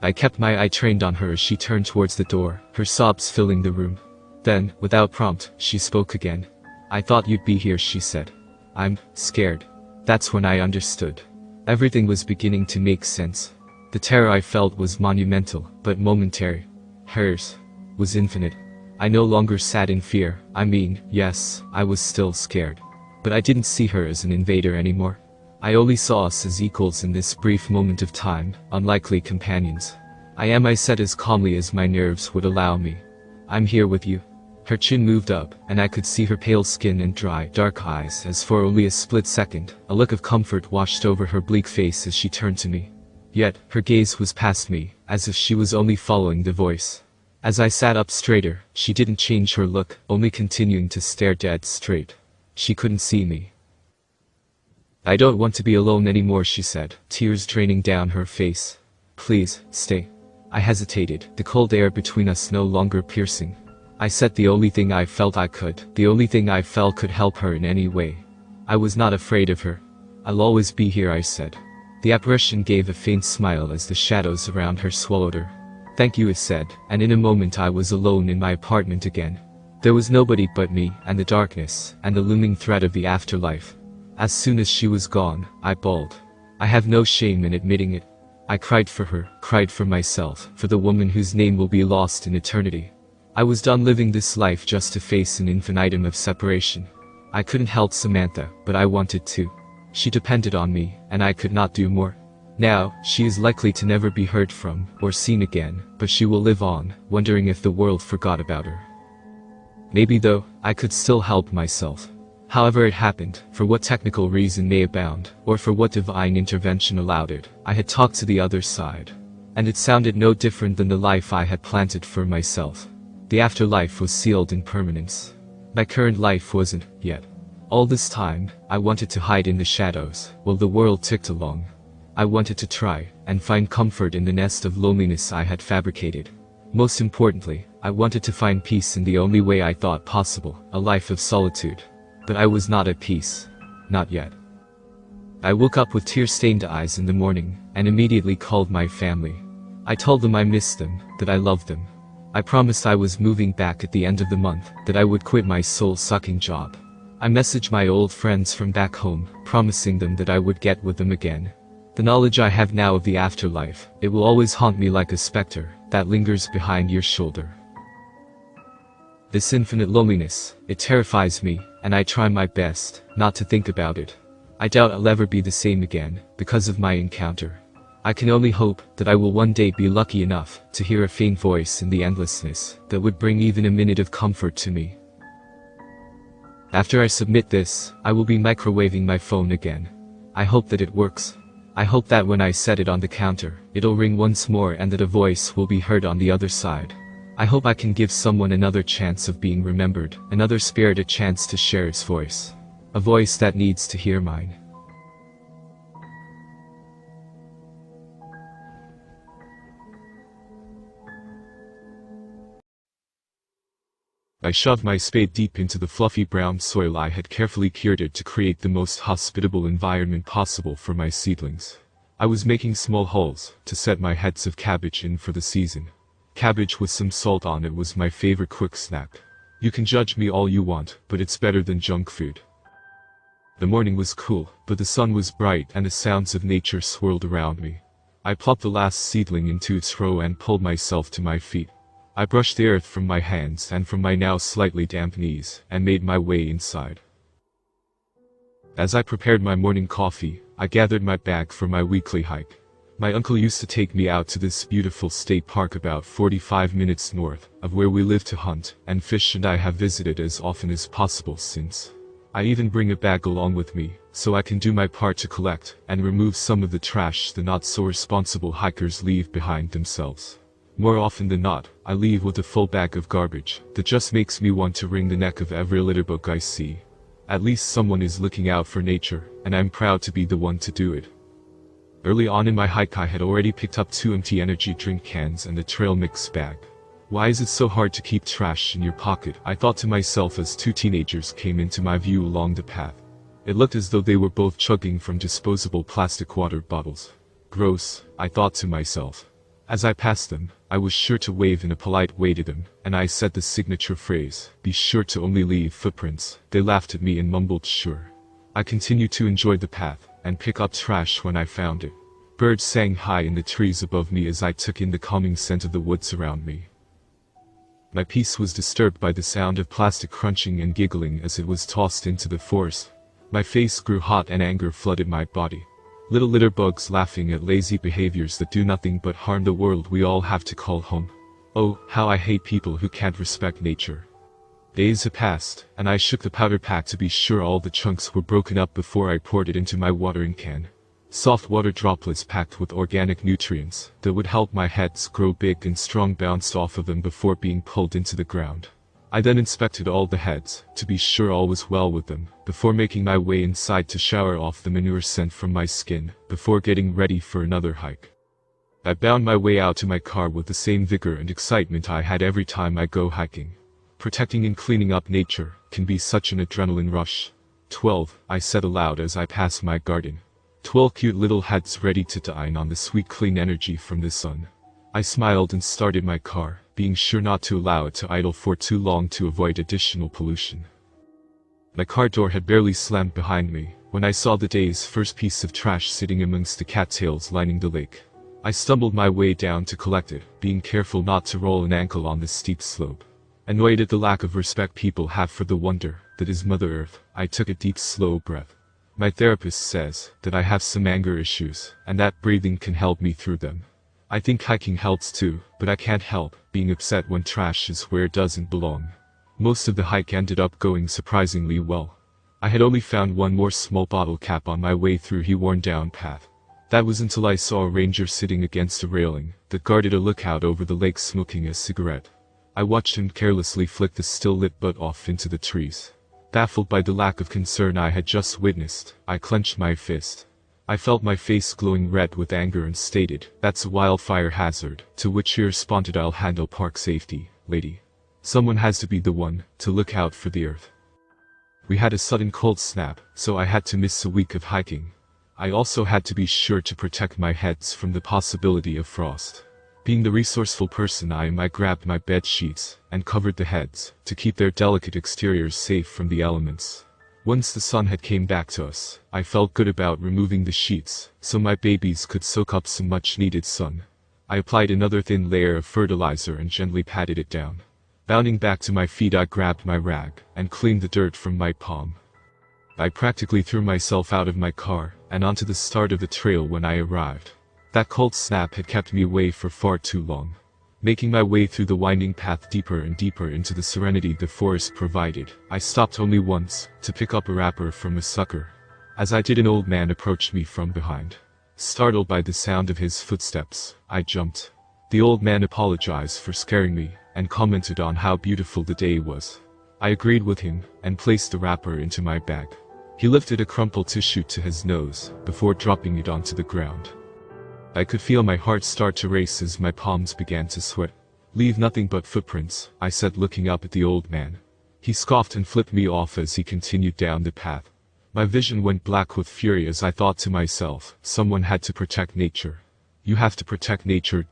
I kept my eye trained on her as she turned towards the door, her sobs filling the room. Then, without prompt, she spoke again. "I thought you'd be here," she said. "I'm scared." That's when I understood. Everything was beginning to make sense. The terror I felt was monumental, but momentary. Hers was infinite. I no longer sat in fear. I mean, yes, I was still scared. But I didn't see her as an invader anymore. I only saw us as equals in this brief moment of time, unlikely companions. I said as calmly as my nerves would allow me. "I'm here with you." Her chin moved up, and I could see her pale skin and dry, dark eyes as for only a split second, a look of comfort washed over her bleak face as she turned to me. Yet, her gaze was past me, as if she was only following the voice. As I sat up straighter, she didn't change her look, only continuing to stare dead straight. She couldn't see me. "I don't want to be alone anymore," she said, tears draining down her face. "Please, stay." I hesitated, the cold air between us no longer piercing. I said the only thing I felt I could, the only thing I felt could help her in any way. I was not afraid of her. "I'll always be here," I said. The apparition gave a faint smile as the shadows around her swallowed her. "Thank you," I said, and in a moment I was alone in my apartment again. There was nobody but me, and the darkness, and the looming threat of the afterlife. As soon as she was gone, I bawled. I have no shame in admitting it. I cried for her, cried for myself, for the woman whose name will be lost in eternity. I was done living this life just to face an infinitum of separation. I couldn't help Samantha, but I wanted to. She depended on me, and I could not do more. Now, she is likely to never be heard from, or seen again, but she will live on, wondering if the world forgot about her. Maybe though, I could still help myself. However it happened, for what technical reason may abound, or for what divine intervention allowed it, I had talked to the other side. And it sounded no different than the life I had planted for myself. The afterlife was sealed in permanence. My current life wasn't, yet. All this time, I wanted to hide in the shadows, while the world ticked along. I wanted to try, and find comfort in the nest of loneliness I had fabricated. Most importantly, I wanted to find peace in the only way I thought possible, a life of solitude. But I was not at peace. Not yet. I woke up with tear-stained eyes in the morning, and immediately called my family. I told them I missed them, that I loved them. I promised I was moving back at the end of the month, that I would quit my soul-sucking job. I messaged my old friends from back home, promising them that I would get with them again. The knowledge I have now of the afterlife, it will always haunt me like a specter, that lingers behind your shoulder. This infinite loneliness, it terrifies me, and I try my best, not to think about it. I doubt I'll ever be the same again, because of my encounter. I can only hope that I will one day be lucky enough to hear a faint voice in the endlessness that would bring even a minute of comfort to me. After I submit this, I will be microwaving my phone again. I hope that it works. I hope that when I set it on the counter, it'll ring once more and that a voice will be heard on the other side. I hope I can give someone another chance of being remembered, another spirit a chance to share its voice. A voice that needs to hear mine. I shoved my spade deep into the fluffy brown soil I had carefully curated to create the most hospitable environment possible for my seedlings. I was making small holes to set my heads of cabbage in for the season. Cabbage with some salt on it was my favorite quick snack. You can judge me all you want, but it's better than junk food. The morning was cool, but the sun was bright and the sounds of nature swirled around me. I plopped the last seedling into its row and pulled myself to my feet. I brushed the earth from my hands and from my now slightly damp knees, and made my way inside. As I prepared my morning coffee, I gathered my bag for my weekly hike. My uncle used to take me out to this beautiful state park about 45 minutes north of where we live to hunt and fish, and I have visited as often as possible since. I even bring a bag along with me, so I can do my part to collect and remove some of the trash the not-so-responsible hikers leave behind themselves. More often than not, I leave with a full bag of garbage that just makes me want to wring the neck of every litterbuck I see. At least someone is looking out for nature, and I'm proud to be the one to do it. Early on in my hike I had already picked up 2 empty energy drink cans and a trail mix bag. Why is it so hard to keep trash in your pocket? I thought to myself as 2 teenagers came into my view along the path. It looked as though they were both chugging from disposable plastic water bottles. Gross, I thought to myself. As I passed them, I was sure to wave in a polite way to them, and I said the signature phrase, "Be sure to only leave footprints." They laughed at me and mumbled sure. I continued to enjoy the path, and pick up trash when I found it. Birds sang high in the trees above me as I took in the calming scent of the woods around me. My peace was disturbed by the sound of plastic crunching and giggling as it was tossed into the forest. My face grew hot and anger flooded my body. Little litter bugs laughing at lazy behaviors that do nothing but harm the world we all have to call home. Oh, how I hate people who can't respect nature. Days had passed, and I shook the powder pack to be sure all the chunks were broken up before I poured it into my watering can. Soft water droplets packed with organic nutrients that would help my heads grow big and strong bounced off of them before being pulled into the ground. I then inspected all the heads, to be sure all was well with them, before making my way inside to shower off the manure scent from my skin, before getting ready for another hike. I bound my way out to my car with the same vigor and excitement I had every time I go hiking. Protecting and cleaning up nature can be such an adrenaline rush. 12, I said aloud as I passed my garden. 12 cute little heads ready to dine on the sweet clean energy from the sun. I smiled and started my car, being sure not to allow it to idle for too long to avoid additional pollution. My car door had barely slammed behind me when I saw the day's first piece of trash sitting amongst the cattails lining the lake. I stumbled my way down to collect it, being careful not to roll an ankle on the steep slope. Annoyed at the lack of respect people have for the wonder that is Mother Earth, I took a deep slow breath. My therapist says that I have some anger issues, and that breathing can help me through them. I think hiking helps too, but I can't help being upset when trash is where it doesn't belong. Most of the hike ended up going surprisingly well. I had only found one more small bottle cap on my way through the worn down path. That was until I saw a ranger sitting against a railing that guarded a lookout over the lake smoking a cigarette. I watched him carelessly flick the still lit butt off into the trees. Baffled by the lack of concern I had just witnessed, I clenched my fist. I felt my face glowing red with anger and stated, "That's a wildfire hazard," to which he responded, "I'll handle park safety, lady. Someone has to be the one to look out for the earth." We had a sudden cold snap, so I had to miss a week of hiking. I also had to be sure to protect my heads from the possibility of frost. Being the resourceful person I am, I grabbed my bed sheets and covered the heads to keep their delicate exteriors safe from the elements. Once the sun had came back to us, I felt good about removing the sheets so my babies could soak up some much-needed sun. I applied another thin layer of fertilizer and gently patted it down. Bounding back to my feet, I grabbed my rag and cleaned the dirt from my palm. I practically threw myself out of my car and onto the start of the trail when I arrived. That cold snap had kept me away for far too long. Making my way through the winding path deeper and deeper into the serenity the forest provided, I stopped only once to pick up a wrapper from a sucker. As I did, an old man approached me from behind. Startled by the sound of his footsteps, I jumped. The old man apologized for scaring me and commented on how beautiful the day was. I agreed with him and placed the wrapper into my bag. He lifted a crumpled tissue to his nose before dropping it onto the ground. I could feel my heart start to race as my palms began to sweat. "Leave nothing but footprints," I said, looking up at the old man. He scoffed and flipped me off as he continued down the path. My vision went black with fury as I thought to myself, someone had to protect nature. You have to protect nature.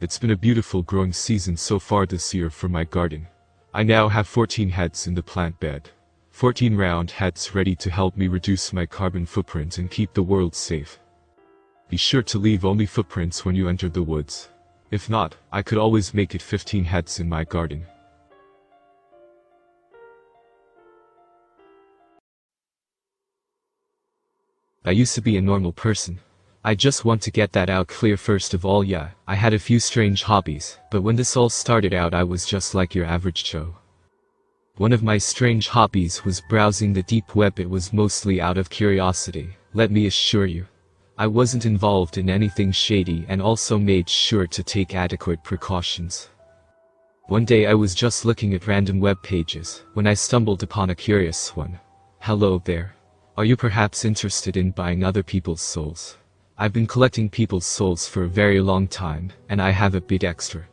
It's been a beautiful growing season so far this year for my garden. I now have 14 heads in the plant bed. 14 round heads ready to help me reduce my carbon footprint and keep the world safe. Be sure to leave only footprints when you enter the woods. If not, I could always make it 15 heads in my garden. I used to be a normal person. I just want to get that out clear first of all. Yeah, I had a few strange hobbies, but when this all started out I was just like your average Joe. One of my strange hobbies was browsing the deep web. It was mostly out of curiosity, let me assure you. I wasn't involved in anything shady and also made sure to take adequate precautions. One day I was just looking at random web pages when I stumbled upon a curious one. Hello there. Are you perhaps interested in buying other people's souls? I've been collecting people's souls for a very long time, and I have a bit extra.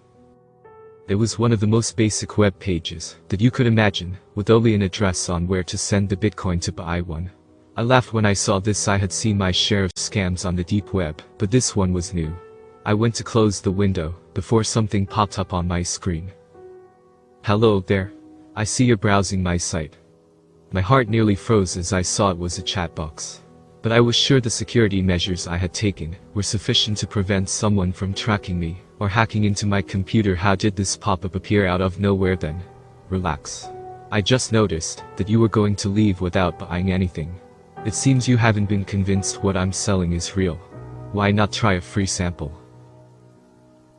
It was one of the most basic web pages that you could imagine, with only an address on where to send the Bitcoin to buy one. I laughed when I saw this. I had seen my share of scams on the deep web, but this one was new. I went to close the window before something popped up on my screen. Hello there. I see you're browsing my site. My heart nearly froze as I saw it was a chat box. But I was sure the security measures I had taken were sufficient to prevent someone from tracking me or hacking into my computer. How did this pop-up appear out of nowhere then? Relax. I just noticed that you were going to leave without buying anything. It seems you haven't been convinced what I'm selling is real. Why not try a free sample?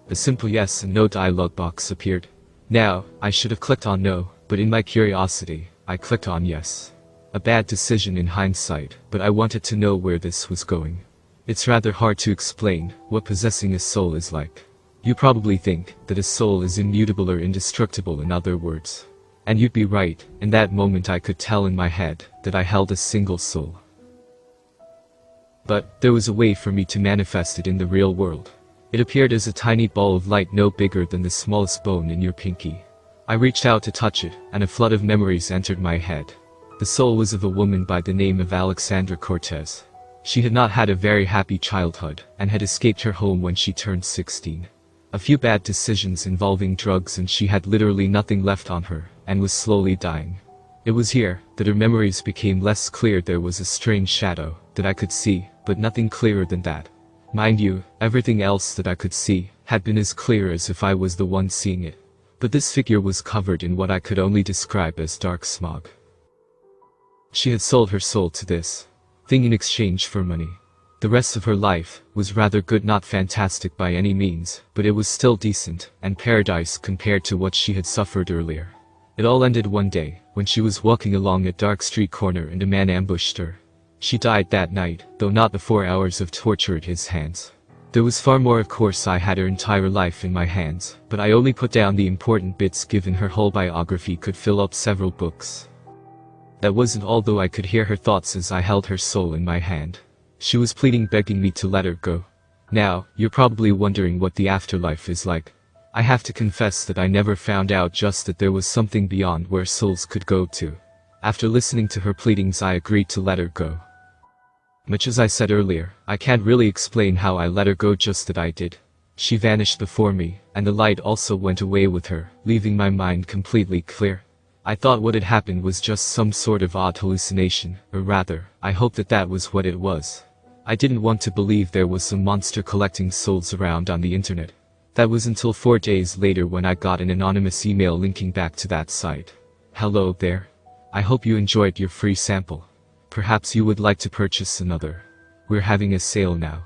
A simple yes and no dialog box appeared. Now, I should have clicked on no, but in my curiosity, I clicked on yes. A bad decision in hindsight, but I wanted to know where this was going. It's rather hard to explain what possessing a soul is like. You probably think that a soul is immutable or indestructible, in other words. And you'd be right. In that moment I could tell in my head that I held a single soul. But there was a way for me to manifest it in the real world. It appeared as a tiny ball of light no bigger than the smallest bone in your pinky. I reached out to touch it, and a flood of memories entered my head. The soul was of a woman by the name of Alexandra Cortez. She had not had a very happy childhood, and had escaped her home when she turned 16. A few bad decisions involving drugs and she had literally nothing left on her, and was slowly dying. It was here that her memories became less clear. There was a strange shadow that I could see, but nothing clearer than that. Mind you, everything else that I could see had been as clear as if I was the one seeing it. But this figure was covered in what I could only describe as dark smog. She had sold her soul to this thing in exchange for money. The rest of her life was rather good, not fantastic by any means, but it was still decent, and paradise compared to what she had suffered earlier. It all ended one day, when she was walking along a dark street corner and a man ambushed her. She died that night, though not the 4 hours of torture at his hands. There was far more. Of course I had her entire life in my hands, but I only put down the important bits given her whole biography could fill up several books. That wasn't all though. I could hear her thoughts as I held her soul in my hand. She was pleading, begging me to let her go. Now, you're probably wondering what the afterlife is like. I have to confess that I never found out, just that there was something beyond where souls could go to. After listening to her pleadings I agreed to let her go. Much as I said earlier, I can't really explain how I let her go, just that I did. She vanished before me, and the light also went away with her, leaving my mind completely clear. I thought what had happened was just some sort of odd hallucination, or rather, I hoped that that was what it was. I didn't want to believe there was some monster collecting souls around on the internet. That was until 4 days later when I got an anonymous email linking back to that site. Hello there. I hope you enjoyed your free sample. Perhaps you would like to purchase another. We're having a sale now.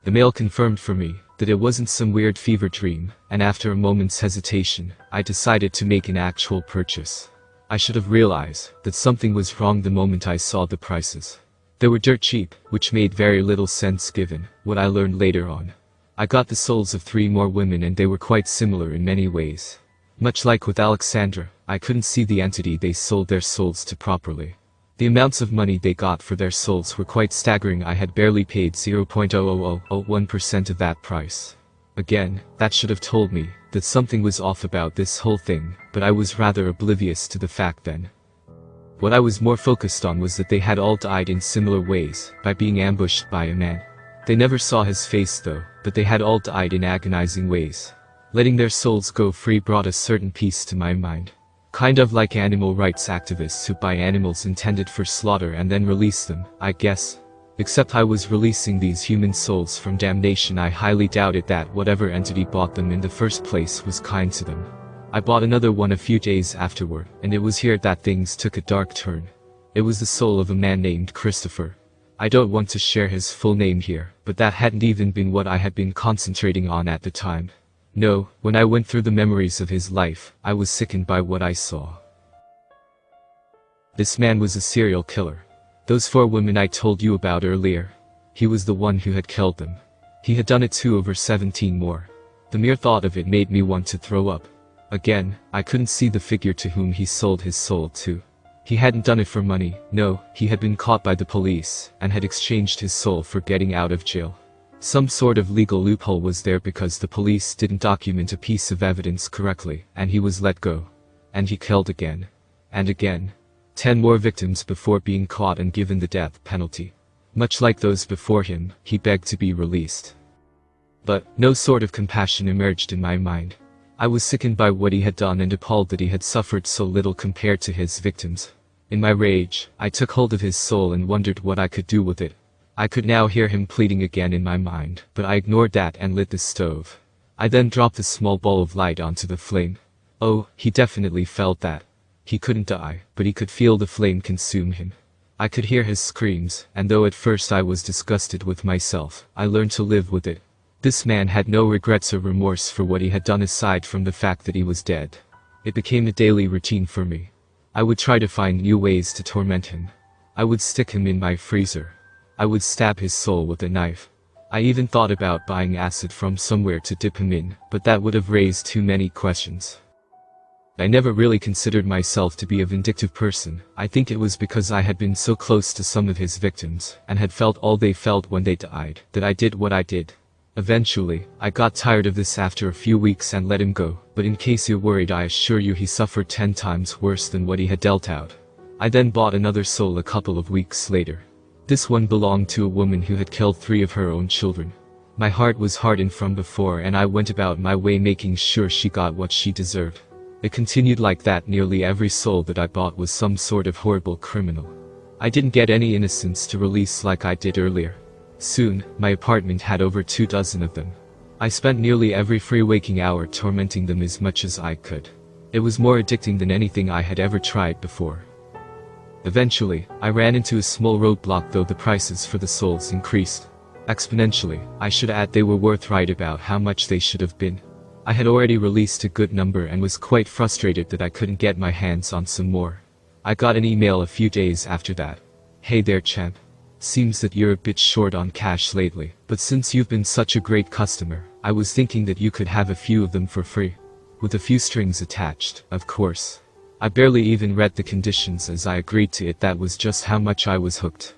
The mail confirmed for me that it wasn't some weird fever dream, and after a moment's hesitation, I decided to make an actual purchase. I should have realized that something was wrong the moment I saw the prices. They were dirt cheap, which made very little sense given what I learned later on. I got the souls of 3 more women and they were quite similar in many ways. Much like with Alexandra, I couldn't see the entity they sold their souls to properly. The amounts of money they got for their souls were quite staggering. I had barely paid 0.00001% of that price. Again, that should have told me that something was off about this whole thing, but I was rather oblivious to the fact then. What I was more focused on was that they had all died in similar ways, by being ambushed by a man. They never saw his face though, but they had all died in agonizing ways. Letting their souls go free brought a certain peace to my mind. Kind of like animal rights activists who buy animals intended for slaughter and then release them, I guess. Except I was releasing these human souls from damnation. I highly doubted that whatever entity bought them in the first place was kind to them. I bought another one a few days afterward, and it was here that things took a dark turn. It was the soul of a man named Christopher. I don't want to share his full name here, but that hadn't even been what I had been concentrating on at the time. No, when I went through the memories of his life, I was sickened by what I saw. This man was a serial killer. Those 4 women I told you about earlier. He was the one who had killed them. He had done it to over 17 more. The mere thought of it made me want to throw up. Again, I couldn't see the figure to whom he sold his soul to. He hadn't done it for money, no, he had been caught by the police, and had exchanged his soul for getting out of jail. Some sort of legal loophole was there because the police didn't document a piece of evidence correctly, and he was let go. And he killed again. And again. 10 more victims before being caught and given the death penalty. Much like those before him, he begged to be released. But no sort of compassion emerged in my mind. I was sickened by what he had done and appalled that he had suffered so little compared to his victims. In my rage, I took hold of his soul and wondered what I could do with it. I could now hear him pleading again in my mind, but I ignored that and lit the stove. I then dropped a small ball of light onto the flame. Oh, he definitely felt that. He couldn't die, but he could feel the flame consume him. I could hear his screams, and though at first I was disgusted with myself, I learned to live with it. This man had no regrets or remorse for what he had done aside from the fact that he was dead. It became a daily routine for me. I would try to find new ways to torment him. I would stick him in my freezer. I would stab his soul with a knife. I even thought about buying acid from somewhere to dip him in, but that would have raised too many questions. I never really considered myself to be a vindictive person. I think it was because I had been so close to some of his victims, and had felt all they felt when they died, that I did what I did. Eventually, I got tired of this after a few weeks and let him go, but in case you're worried, I assure you he suffered 10 times worse than what he had dealt out. I then bought another soul a couple of weeks later. This one belonged to a woman who had killed 3 of her own children. My heart was hardened from before and I went about my way making sure she got what she deserved. It continued like that. Nearly every soul that I bought was some sort of horrible criminal. I didn't get any innocents to release like I did earlier. Soon, my apartment had over 2 dozen of them. I spent nearly every free waking hour tormenting them as much as I could. It was more addicting than anything I had ever tried before. Eventually, I ran into a small roadblock, though the prices for the souls increased exponentially. I should add they were worth right about how much they should have been. I had already released a good number and was quite frustrated that I couldn't get my hands on some more. I got an email a few days after that. Hey there champ. Seems that you're a bit short on cash lately, but since you've been such a great customer, I was thinking that you could have a few of them for free. With a few strings attached, of course. I barely even read the conditions as I agreed to it. That was just how much I was hooked.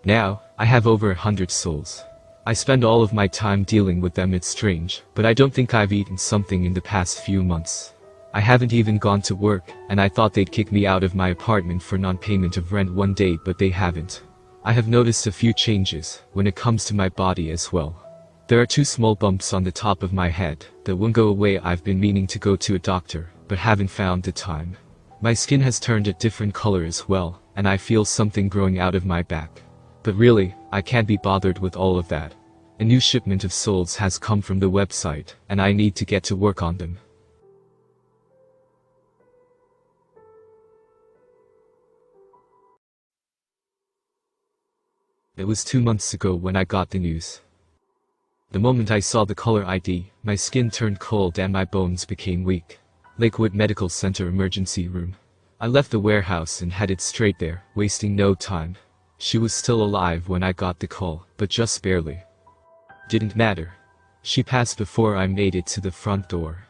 Now, I have over 100 souls. I spend all of my time dealing with them. It's strange, but I don't think I've eaten something in the past few months. I haven't even gone to work, and I thought they'd kick me out of my apartment for non-payment of rent one day, but they haven't. I have noticed a few changes when it comes to my body as well. There are 2 small bumps on the top of my head that won't go away. I've been meaning to go to a doctor, but haven't found the time. My skin has turned a different color as well, and I feel something growing out of my back. But really, I can't be bothered with all of that. A new shipment of souls has come from the website, and I need to get to work on them. It was 2 months ago when I got the news. The moment I saw the caller ID, my skin turned cold and my bones became weak. Lakewood Medical Center emergency room. I left the warehouse and headed straight there, wasting no time. She was still alive when I got the call, but just barely. Didn't matter. She passed before I made it to the front door.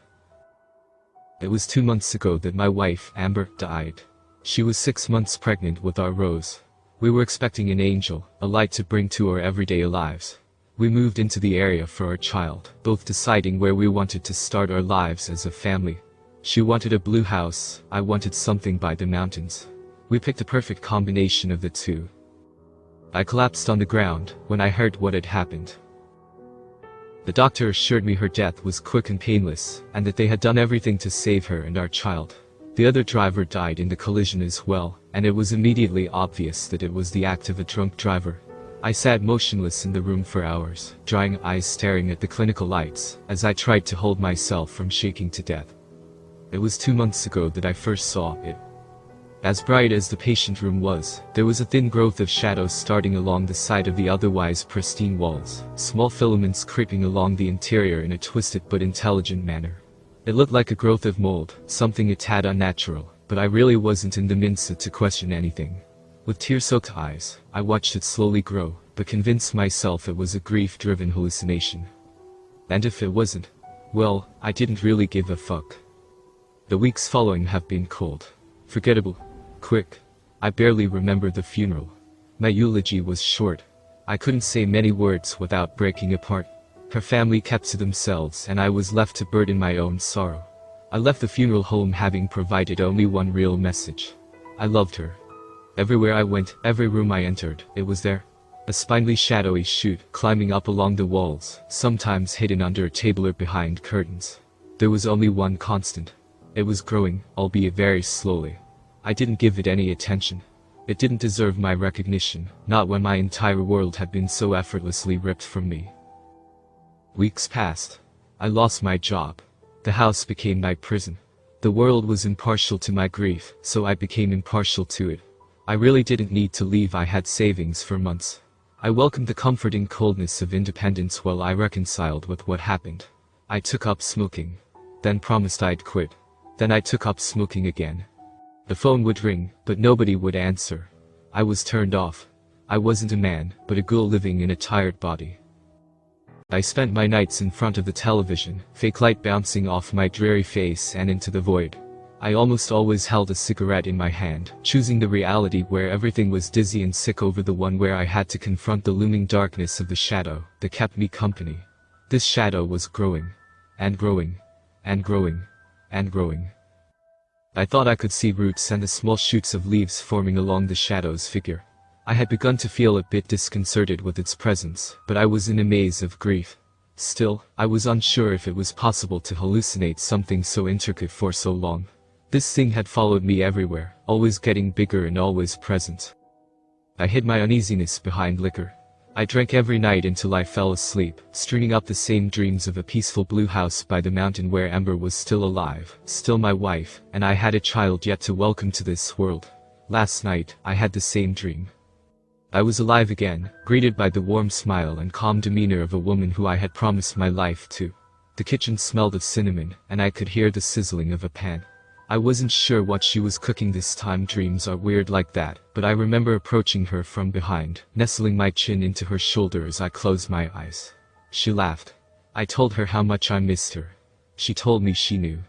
It was 2 months ago that my wife, Amber, died. She was 6 months pregnant with our Rose. We were expecting an angel, a light to bring to our everyday lives. We moved into the area for our child, both deciding where we wanted to start our lives as a family. She wanted a blue house, I wanted something by the mountains. We picked a perfect combination of the two. I collapsed on the ground when I heard what had happened. The doctor assured me her death was quick and painless, and that they had done everything to save her and our child. The other driver died in the collision as well, and it was immediately obvious that it was the act of a drunk driver. I sat motionless in the room for hours, drying eyes staring at the clinical lights, as I tried to hold myself from shaking to death. It was 2 months ago that I first saw it. As bright as the patient room was, there was a thin growth of shadows starting along the side of the otherwise pristine walls, small filaments creeping along the interior in a twisted but intelligent manner. It looked like a growth of mold, something a tad unnatural, but I really wasn't in the mindset to question anything. With tear-soaked eyes, I watched it slowly grow, but convinced myself it was a grief-driven hallucination. And if it wasn't, well, I didn't really give a fuck. The weeks following have been cold, forgettable, quick. I barely remember the funeral. My eulogy was short. I couldn't say many words without breaking apart. Her family kept to themselves and I was left to burden my own sorrow. I left the funeral home having provided only one real message. I loved her. Everywhere I went, every room I entered, it was there. A spindly shadowy shoot climbing up along the walls, sometimes hidden under a table or behind curtains. There was only one constant. It was growing, albeit very slowly. I didn't give it any attention. It didn't deserve my recognition, not when my entire world had been so effortlessly ripped from me. Weeks passed. I lost my job. The house became my prison. The world was impartial to my grief, so I became impartial to it. I really didn't need to leave. I had savings for months. I welcomed the comforting coldness of independence while I reconciled with what happened. I took up smoking, then promised I'd quit. Then I took up smoking again. The phone would ring, but nobody would answer. I was turned off. I wasn't a man, but a ghoul living in a tired body. I spent my nights in front of the television, fake light bouncing off my dreary face and into the void. I almost always held a cigarette in my hand, choosing the reality where everything was dizzy and sick over the one where I had to confront the looming darkness of the shadow that kept me company. This shadow was growing, and growing, and growing, and growing. I thought I could see roots and the small shoots of leaves forming along the shadow's figure. I had begun to feel a bit disconcerted with its presence, but I was in a maze of grief. Still, I was unsure if it was possible to hallucinate something so intricate for so long. This thing had followed me everywhere, always getting bigger and always present. I hid my uneasiness behind liquor. I drank every night until I fell asleep, stringing up the same dreams of a peaceful blue house by the mountain where Ember was still alive, still my wife, and I had a child yet to welcome to this world. Last night, I had the same dream. I was alive again, greeted by the warm smile and calm demeanor of a woman who I had promised my life to. The kitchen smelled of cinnamon, and I could hear the sizzling of a pan. I wasn't sure what she was cooking this time. Dreams are weird like that, but I remember approaching her from behind, nestling my chin into her shoulder as I closed my eyes. She laughed. I told her how much I missed her. She told me she knew.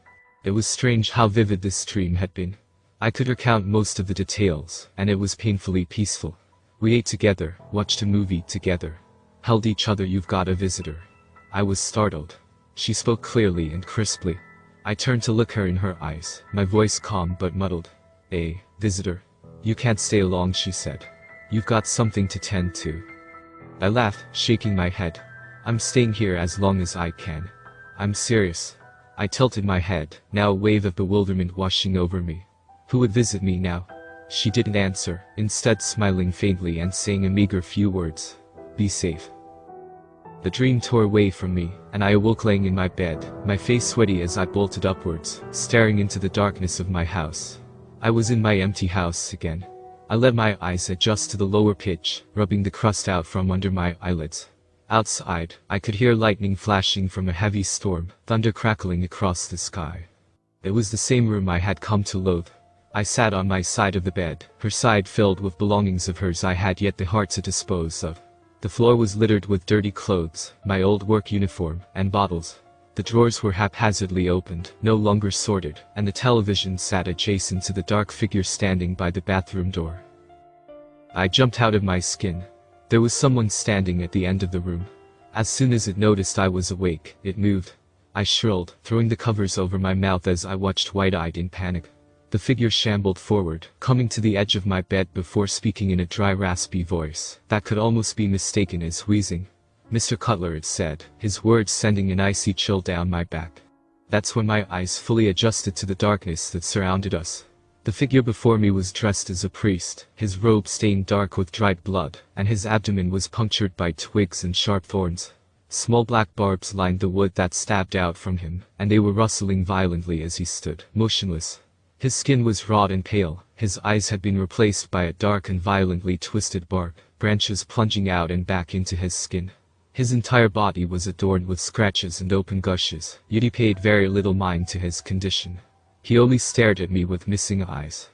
It was strange how vivid this dream had been. I could recount most of the details, and it was painfully peaceful. We ate together, watched a movie together, held each other. You've got a visitor. I was startled. She spoke clearly and crisply. I turned to look her in her eyes, my voice calm but muddled. "A visitor? You can't stay long," she said. "You've got something to tend to." I laughed, shaking my head. "I'm staying here as long as I can. I'm serious." I tilted my head, now a wave of bewilderment washing over me. Who would visit me now? She didn't answer, instead smiling faintly and saying a meager few words. "Be safe." The dream tore away from me, and I awoke laying in my bed, my face sweaty as I bolted upwards, staring into the darkness of my house. I was in my empty house again. I let my eyes adjust to the lower pitch, rubbing the crust out from under my eyelids. Outside, I could hear lightning flashing from a heavy storm, thunder crackling across the sky. It was the same room I had come to loathe. I sat on my side of the bed, her side filled with belongings of hers I had yet the heart to dispose of. The floor was littered with dirty clothes, my old work uniform, and bottles. The drawers were haphazardly opened, no longer sorted, and the television sat adjacent to the dark figure standing by the bathroom door. I jumped out of my skin. There was someone standing at the end of the room. As soon as it noticed I was awake, it moved. I shrilled, throwing the covers over my mouth as I watched wide-eyed in panic. The figure shambled forward, coming to the edge of my bed before speaking in a dry, raspy voice that could almost be mistaken as wheezing. "Mr. Cutler," it said, his words sending an icy chill down my back. That's when my eyes fully adjusted to the darkness that surrounded us. The figure before me was dressed as a priest, his robe stained dark with dried blood, and his abdomen was punctured by twigs and sharp thorns. Small black barbs lined the wood that stabbed out from him, and they were rustling violently as he stood, motionless. His skin was raw and pale, his eyes had been replaced by a dark and violently twisted bark, branches plunging out and back into his skin. His entire body was adorned with scratches and open gushes, yet he paid very little mind to his condition. He only stared at me with missing eyes.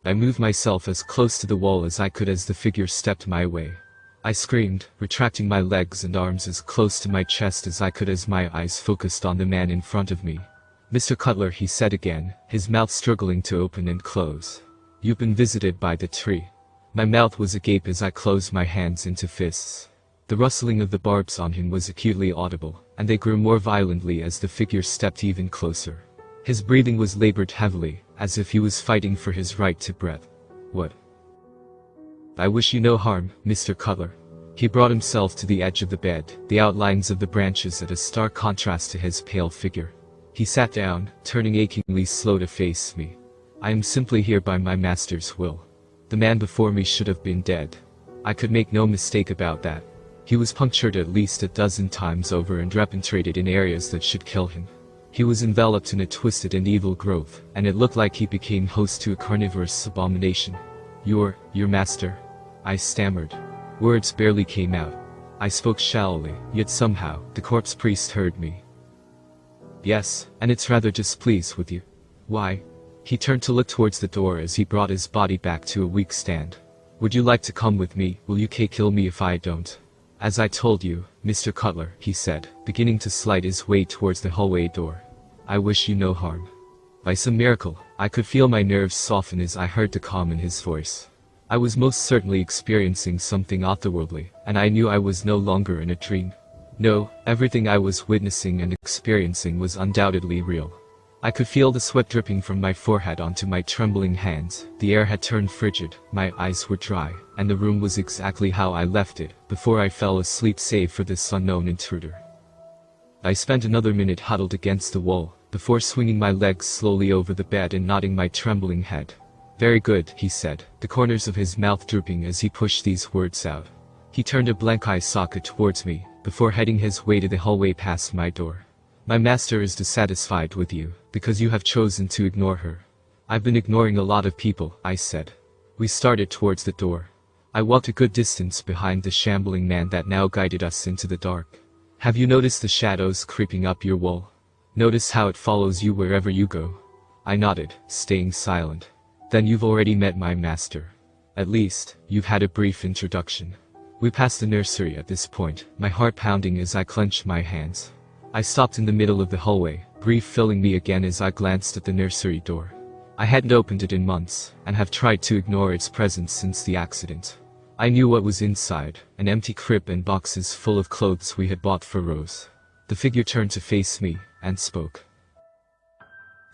I moved myself as close to the wall as I could as the figure stepped my way. I screamed, retracting my legs and arms as close to my chest as I could as my eyes focused on the man in front of me. "Mr. Cutler," he said again, his mouth struggling to open and close. "You've been visited by the tree." My mouth was agape as I closed my hands into fists. The rustling of the barbs on him was acutely audible, and they grew more violently as the figure stepped even closer. His breathing was labored heavily, as if he was fighting for his right to breath. "What?" "I wish you no harm, Mr. Cutler." He brought himself to the edge of the bed, the outlines of the branches at a stark contrast to his pale figure. He sat down, turning achingly slow to face me. "I am simply here by my master's will. The man before me should have been dead. I could make no mistake about that. He was punctured at least a dozen times over and penetrated in areas that should kill him. He was enveloped in a twisted and evil growth, and it looked like he became host to a carnivorous abomination." Your master?" I stammered. Words barely came out. I spoke shallowly, yet somehow, the corpse priest heard me. "Yes, and it's rather displeased with you." "Why?" He turned to look towards the door as he brought his body back to a weak stand. "Would you like to come with me? Will you kill me if I don't?" "As I told you, Mr. Cutler," he said, beginning to slide his way towards the hallway door. "I wish you no harm." By some miracle, I could feel my nerves soften as I heard the calm in his voice. I was most certainly experiencing something otherworldly, and I knew I was no longer in a dream. No, everything I was witnessing and experiencing was undoubtedly real. I could feel the sweat dripping from my forehead onto my trembling hands, the air had turned frigid, my eyes were dry, and the room was exactly how I left it, before I fell asleep save for this unknown intruder. I spent another minute huddled against the wall, before swinging my legs slowly over the bed and nodding my trembling head. "Very good," he said, the corners of his mouth drooping as he pushed these words out. He turned a blank eye socket towards me, before heading his way to the hallway past my door. "My master is dissatisfied with you, because you have chosen to ignore her." "I've been ignoring a lot of people," I said. We started towards the door. I walked a good distance behind the shambling man that now guided us into the dark. "Have you noticed the shadows creeping up your wall? Notice how it follows you wherever you go?" I nodded, staying silent. "Then you've already met my master. At least, you've had a brief introduction." We passed the nursery at this point, my heart pounding as I clenched my hands. I stopped in the middle of the hallway, grief filling me again as I glanced at the nursery door. I hadn't opened it in months, and have tried to ignore its presence since the accident. I knew what was inside, an empty crib and boxes full of clothes we had bought for Rose. The figure turned to face me, and spoke.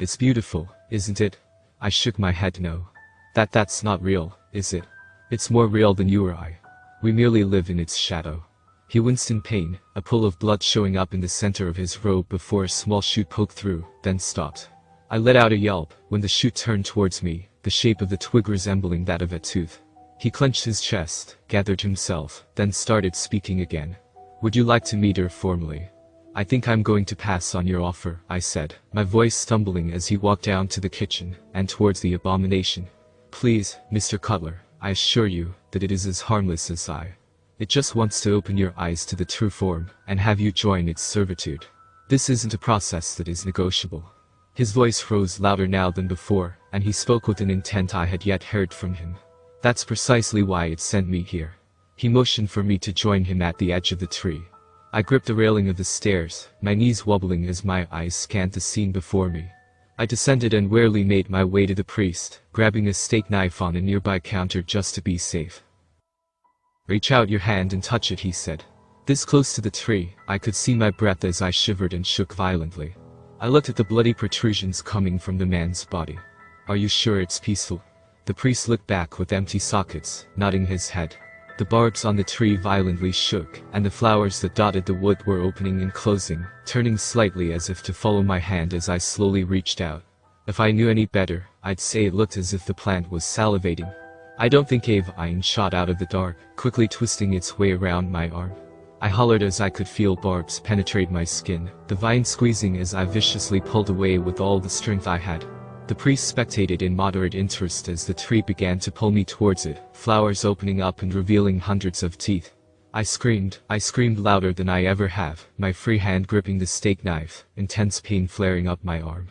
"It's beautiful, isn't it?" I shook my head no. That's not real, is it? It's more real than you or I. We merely live in its shadow." He winced in pain, a pool of blood showing up in the center of his robe before a small shoot poked through, then stopped. I let out a yelp, when the shoot turned towards me, the shape of the twig resembling that of a tooth. He clenched his chest, gathered himself, then started speaking again. "Would you like to meet her formally?" "I think I'm going to pass on your offer," I said, my voice stumbling as he walked down to the kitchen, and towards the abomination. "Please, Mr. Cutler, I assure you, that it is as harmless as I. It just wants to open your eyes to the true form, and have you join its servitude. This isn't a process that is negotiable." His voice rose louder now than before, and he spoke with an intent I had yet heard from him. "That's precisely why it sent me here." He motioned for me to join him at the edge of the tree. I gripped the railing of the stairs, my knees wobbling as my eyes scanned the scene before me. I descended and warily made my way to the priest, grabbing a steak knife on a nearby counter just to be safe. "Reach out your hand and touch it," he said. This close to the tree, I could see my breath as I shivered and shook violently. I looked at the bloody protrusions coming from the man's body. "Are you sure it's peaceful?" The priest looked back with empty sockets, nodding his head. The barbs on the tree violently shook, and the flowers that dotted the wood were opening and closing, turning slightly as if to follow my hand as I slowly reached out. If I knew any better, I'd say it looked as if the plant was salivating. I don't think Ave shot out of the dark, quickly twisting its way around my arm. I hollered as I could feel barbs penetrate my skin, the vine squeezing as I viciously pulled away with all the strength I had. The priest spectated in moderate interest as the tree began to pull me towards it, flowers opening up and revealing hundreds of teeth. I screamed louder than I ever have, my free hand gripping the steak knife, intense pain flaring up my arm.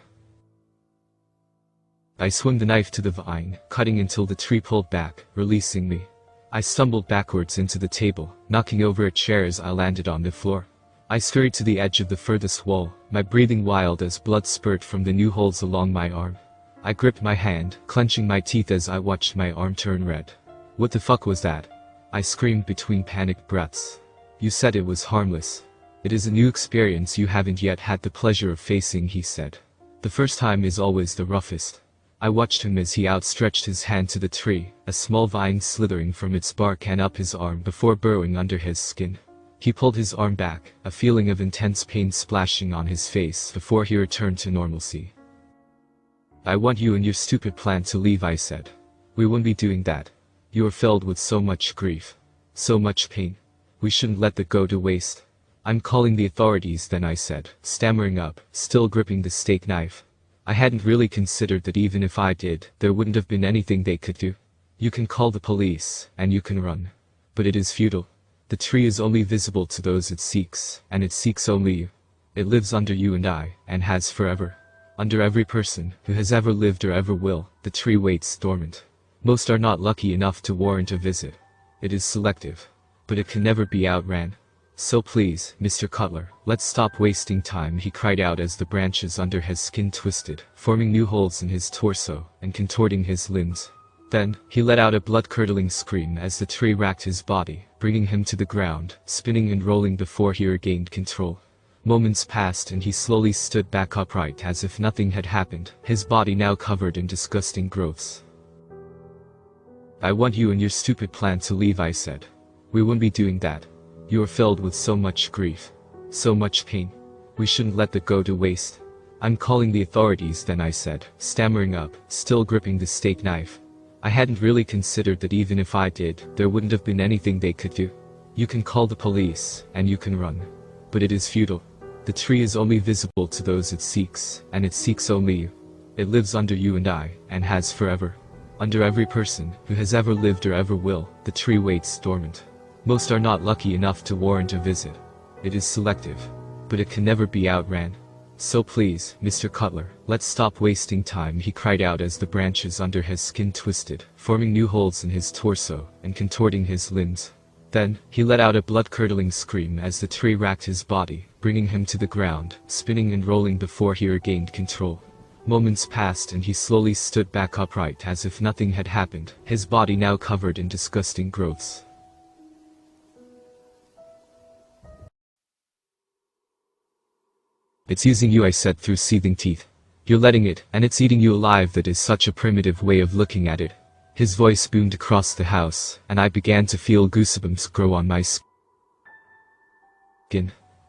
I swung the knife to the vine, cutting until the tree pulled back, releasing me. I stumbled backwards into the table, knocking over a chair as I landed on the floor. I scurried to the edge of the furthest wall, my breathing wild as blood spurted from the new holes along my arm. I gripped my hand, clenching my teeth as I watched my arm turn red. What the fuck was that? I screamed between panicked breaths. You said it was harmless. It is a new experience you haven't yet had the pleasure of facing, he said. The first time is always the roughest. I watched him as he outstretched his hand to the tree, a small vine slithering from its bark and up his arm before burrowing under his skin. He pulled his arm back, a feeling of intense pain splashing on his face before he returned to normalcy. I want you and your stupid plan to leave, I said. We won't be doing that. You are filled with so much grief. So much pain. We shouldn't let that go to waste. I'm calling the authorities then, I said, stammering up, still gripping the steak knife. I hadn't really considered that even if I did, there wouldn't have been anything they could do. You can call the police, and you can run. But it is futile. The tree is only visible to those it seeks, and it seeks only you. It lives under you and I, and has forever. Under every person who has ever lived or ever will, the tree waits dormant. Most are not lucky enough to warrant a visit. It is selective. But it can never be outran. So please, Mr. Cutler, let's stop wasting time, he cried out as the branches under his skin twisted, forming new holes in his torso, and contorting his limbs. Then, he let out a blood-curdling scream as the tree racked his body, bringing him to the ground, spinning and rolling before he regained control. Moments passed and he slowly stood back upright as if nothing had happened, his body now covered in disgusting growths. I want you and your stupid plan to leave, I said. We won't be doing that. You are filled with so much grief. So much pain. We shouldn't let that go to waste. I'm calling the authorities then, I said, stammering up, still gripping the steak knife. I hadn't really considered that even if I did, there wouldn't have been anything they could do. You can call the police, and you can run. But it is futile. The tree is only visible to those it seeks, and it seeks only you. It lives under you and I, and has forever. Under every person who has ever lived or ever will, the tree waits dormant. Most are not lucky enough to warrant a visit. It is selective. But it can never be outran. So please, Mr. Cutler, let's stop wasting time, he cried out as the branches under his skin twisted, forming new holes in his torso, and contorting his limbs. Then, he let out a blood-curdling scream as the tree racked his body, bringing him to the ground, spinning and rolling before he regained control. Moments passed and he slowly stood back upright as if nothing had happened, his body now covered in disgusting growths. It's using you, I said through seething teeth. You're letting it, and it's eating you alive. That is such a primitive way of looking at it. His voice boomed across the house, and I began to feel goosebumps grow on my skin.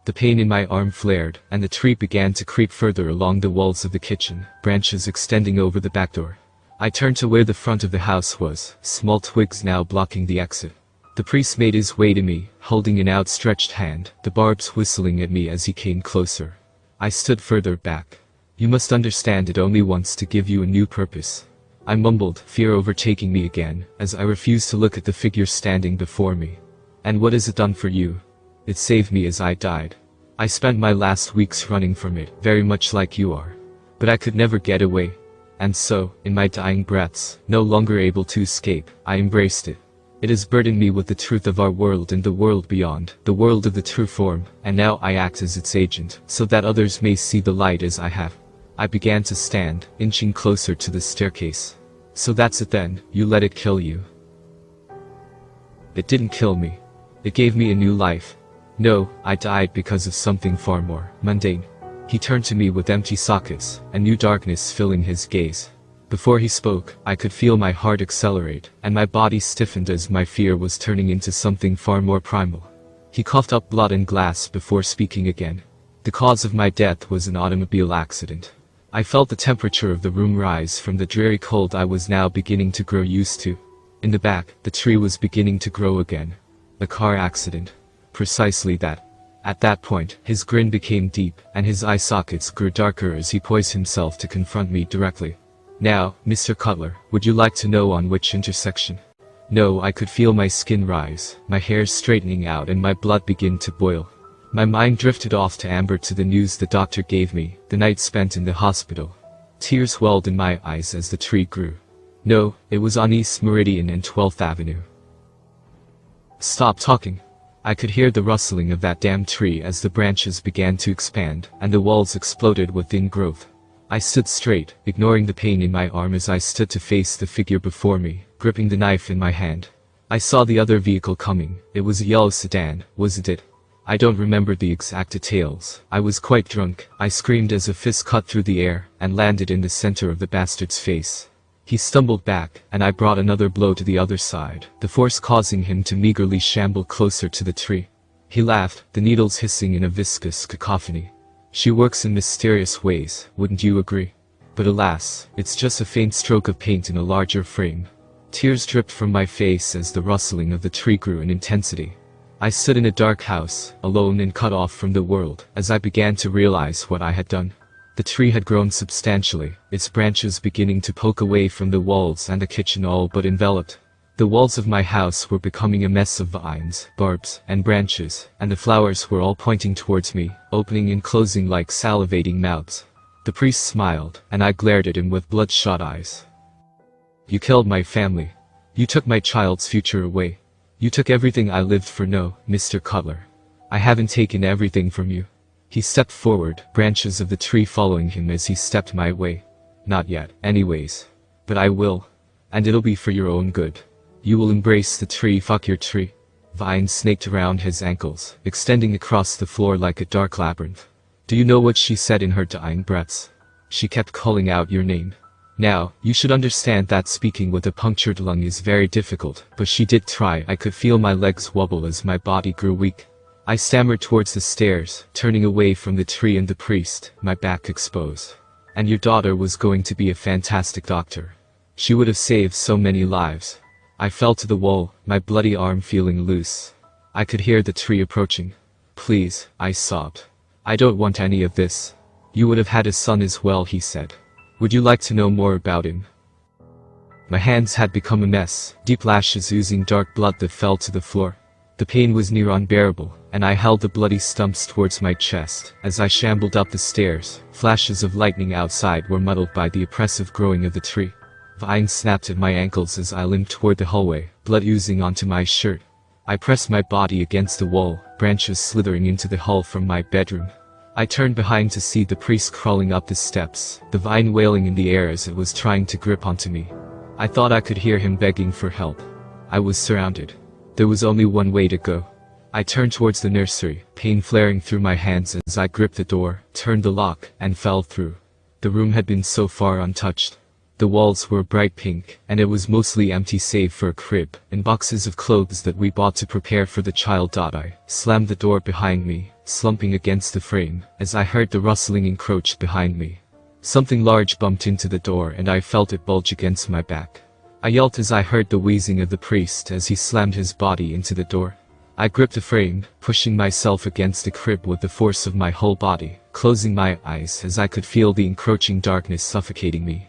The pain in my arm flared, and the tree began to creep further along the walls of the kitchen, branches extending over the back door. I turned to where the front of the house was, small twigs now blocking the exit. The priest made his way to me, holding an outstretched hand, the barbs whistling at me as he came closer. I stood further back. You must understand it only wants to give you a new purpose. I mumbled, fear overtaking me again, as I refused to look at the figure standing before me. And what has it done for you? It saved me as I died. I spent my last weeks running from it, very much like you are. But I could never get away. And so, in my dying breaths, no longer able to escape, I embraced it. It has burdened me with the truth of our world and the world beyond, the world of the true form, and now I act as its agent, so that others may see the light as I have. I began to stand, inching closer to the staircase. So that's it then, you let it kill you. It didn't kill me. It gave me a new life. No, I died because of something far more mundane. He turned to me with empty sockets, a new darkness filling his gaze. Before he spoke, I could feel my heart accelerate, and my body stiffened as my fear was turning into something far more primal. He coughed up blood and glass before speaking again. The cause of my death was an automobile accident. I felt the temperature of the room rise from the dreary cold I was now beginning to grow used to. In the back, the tree was beginning to grow again. A car accident. Precisely that. At that point, his grin became deep, and his eye sockets grew darker as he poised himself to confront me directly. Now, Mr. Cutler, would you like to know on which intersection? No, I could feel my skin rise, my hair straightening out and my blood begin to boil. My mind drifted off to amber to the news the doctor gave me, the night spent in the hospital. Tears welled in my eyes as the tree grew. No, it was on East Meridian and 12th Avenue. Stop talking. I could hear the rustling of that damn tree as the branches began to expand, and the walls exploded with thin growth. I stood straight, ignoring the pain in my arm as I stood to face the figure before me, gripping the knife in my hand. I saw the other vehicle coming. It was a yellow sedan, wasn't it? I don't remember the exact details. I was quite drunk. I screamed as a fist cut through the air, and landed in the center of the bastard's face. He stumbled back, and I brought another blow to the other side, the force causing him to meagerly shamble closer to the tree. He laughed, the needles hissing in a viscous cacophony. She works in mysterious ways, wouldn't you agree? But alas, it's just a faint stroke of paint in a larger frame. Tears dripped from my face as the rustling of the tree grew in intensity. I stood in a dark house, alone and cut off from the world, as I began to realize what I had done. The tree had grown substantially, its branches beginning to poke away from the walls and the kitchen all but enveloped. The walls of my house were becoming a mess of vines, barbs, and branches, and the flowers were all pointing towards me, opening and closing like salivating mouths. The priest smiled, and I glared at him with bloodshot eyes. You killed my family. You took my child's future away. You took everything I lived for. No, Mr. Cutler. I haven't taken everything from you. He stepped forward, branches of the tree following him as he stepped my way. Not yet, anyways. But I will. And it'll be for your own good. You will embrace the tree. Fuck your tree. Vines snaked around his ankles, extending across the floor like a dark labyrinth. Do you know what she said in her dying breaths? She kept calling out your name. Now, you should understand that speaking with a punctured lung is very difficult, but she did try. I could feel my legs wobble as my body grew weak. I stammered towards the stairs, turning away from the tree and the priest, my back exposed. And your daughter was going to be a fantastic doctor. She would have saved so many lives. I fell to the wall, my bloody arm feeling loose. I could hear the tree approaching. Please, I sobbed. I don't want any of this. You would have had a son as well, he said. Would you like to know more about him? My hands had become a mess, deep lashes oozing dark blood that fell to the floor. The pain was near unbearable, and I held the bloody stumps towards my chest. As I shambled up the stairs, flashes of lightning outside were muddled by the oppressive growing of the tree. Vines snapped at my ankles as I limped toward the hallway, blood oozing onto my shirt. I pressed my body against the wall, branches slithering into the hall from my bedroom. I turned behind to see the priest crawling up the steps, the vine wailing in the air as it was trying to grip onto me. I thought I could hear him begging for help. I was surrounded. There was only one way to go. I turned towards the nursery, pain flaring through my hands as I gripped the door, turned the lock, and fell through. The room had been so far untouched. The walls were bright pink, and it was mostly empty save for a crib and boxes of clothes that we bought to prepare for the child. I slammed the door behind me, slumping against the frame, as I heard the rustling encroach behind me. Something large bumped into the door and I felt it bulge against my back. I yelped as I heard the wheezing of the priest as he slammed his body into the door. I gripped the frame, pushing myself against the crib with the force of my whole body, closing my eyes as I could feel the encroaching darkness suffocating me.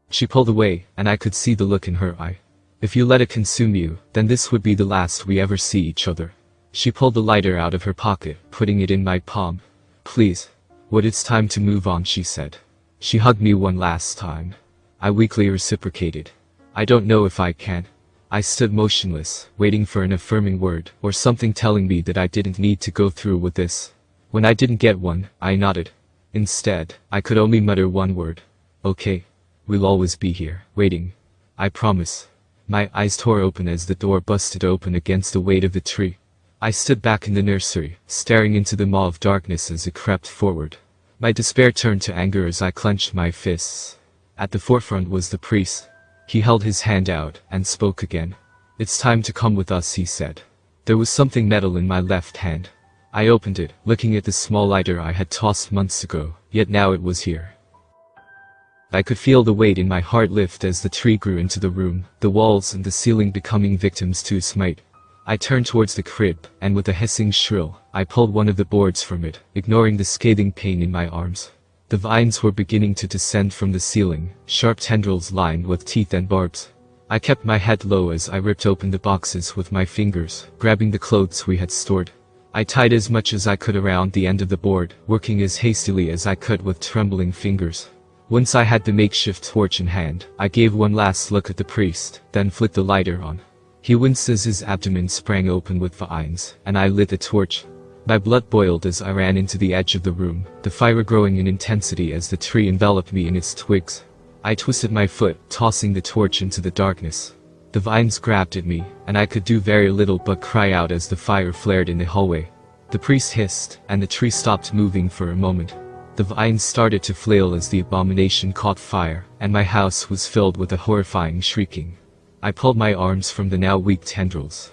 She pulled away, and I could see the look in her eye. If you let it consume you, then this would be the last we ever see each other. She pulled the lighter out of her pocket, putting it in my palm. Please. What, it's time to move on, she said. She hugged me one last time. I weakly reciprocated. I don't know if I can. I stood motionless, waiting for an affirming word, or something telling me that I didn't need to go through with this. When I didn't get one, I nodded. Instead, I could only mutter one word. Okay. We'll always be here, waiting. I promise. My eyes tore open as the door busted open against the weight of the tree. I stood back in the nursery, staring into the maw of darkness as it crept forward. My despair turned to anger as I clenched my fists. At the forefront was the priest. He held his hand out, and spoke again. It's time to come with us, he said. There was something metal in my left hand. I opened it, looking at the small lighter I had tossed months ago, yet now it was here. I could feel the weight in my heart lift as the tree grew into the room, the walls and the ceiling becoming victims to its might. I turned towards the crib, and with a hissing shrill, I pulled one of the boards from it, ignoring the scathing pain in my arms. The vines were beginning to descend from the ceiling, sharp tendrils lined with teeth and barbs. I kept my head low as I ripped open the boxes with my fingers, grabbing the clothes we had stored. I tied as much as I could around the end of the board, working as hastily as I could with trembling fingers. Once I had the makeshift torch in hand, I gave one last look at the priest, then flicked the lighter on. He winced as his abdomen sprang open with vines, and I lit the torch. My blood boiled as I ran into the edge of the room, the fire growing in intensity as the tree enveloped me in its twigs. I twisted my foot, tossing the torch into the darkness. The vines grabbed at me, and I could do very little but cry out as the fire flared in the hallway. The priest hissed, and the tree stopped moving for a moment. The vines started to flail as the abomination caught fire, and my house was filled with a horrifying shrieking. I pulled my arms from the now weak tendrils.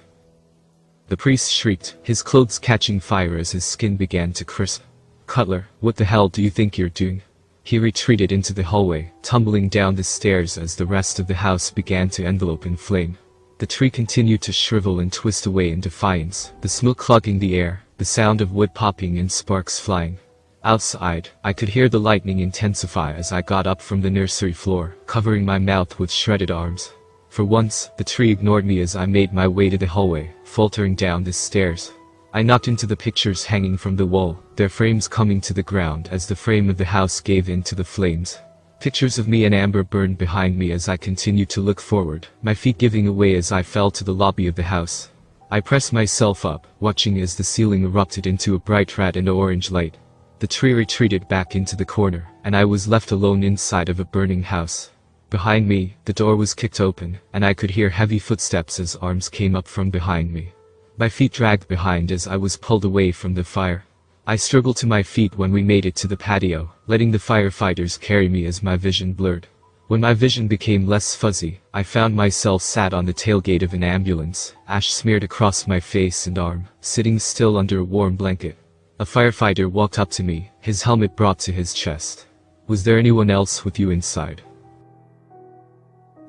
The priest shrieked, his clothes catching fire as his skin began to crisp. "Cutler, what the hell do you think you're doing?" He retreated into the hallway, tumbling down the stairs as the rest of the house began to envelop in flame. The tree continued to shrivel and twist away in defiance, the smoke clogging the air, the sound of wood popping and sparks flying. Outside, I could hear the lightning intensify as I got up from the nursery floor, covering my mouth with shredded arms. For once, the tree ignored me as I made my way to the hallway, faltering down the stairs. I knocked into the pictures hanging from the wall, their frames coming to the ground as the frame of the house gave in to the flames. Pictures of me and Amber burned behind me as I continued to look forward, my feet giving away as I fell to the lobby of the house. I pressed myself up, watching as the ceiling erupted into a bright red and orange light. The tree retreated back into the corner, and I was left alone inside of a burning house. Behind me, the door was kicked open, and I could hear heavy footsteps as arms came up from behind me. My feet dragged behind as I was pulled away from the fire. I struggled to my feet when we made it to the patio, letting the firefighters carry me as my vision blurred. When my vision became less fuzzy, I found myself sat on the tailgate of an ambulance, ash smeared across my face and arm, sitting still under a warm blanket. A firefighter walked up to me, his helmet brought to his chest. "Was there anyone else with you inside?"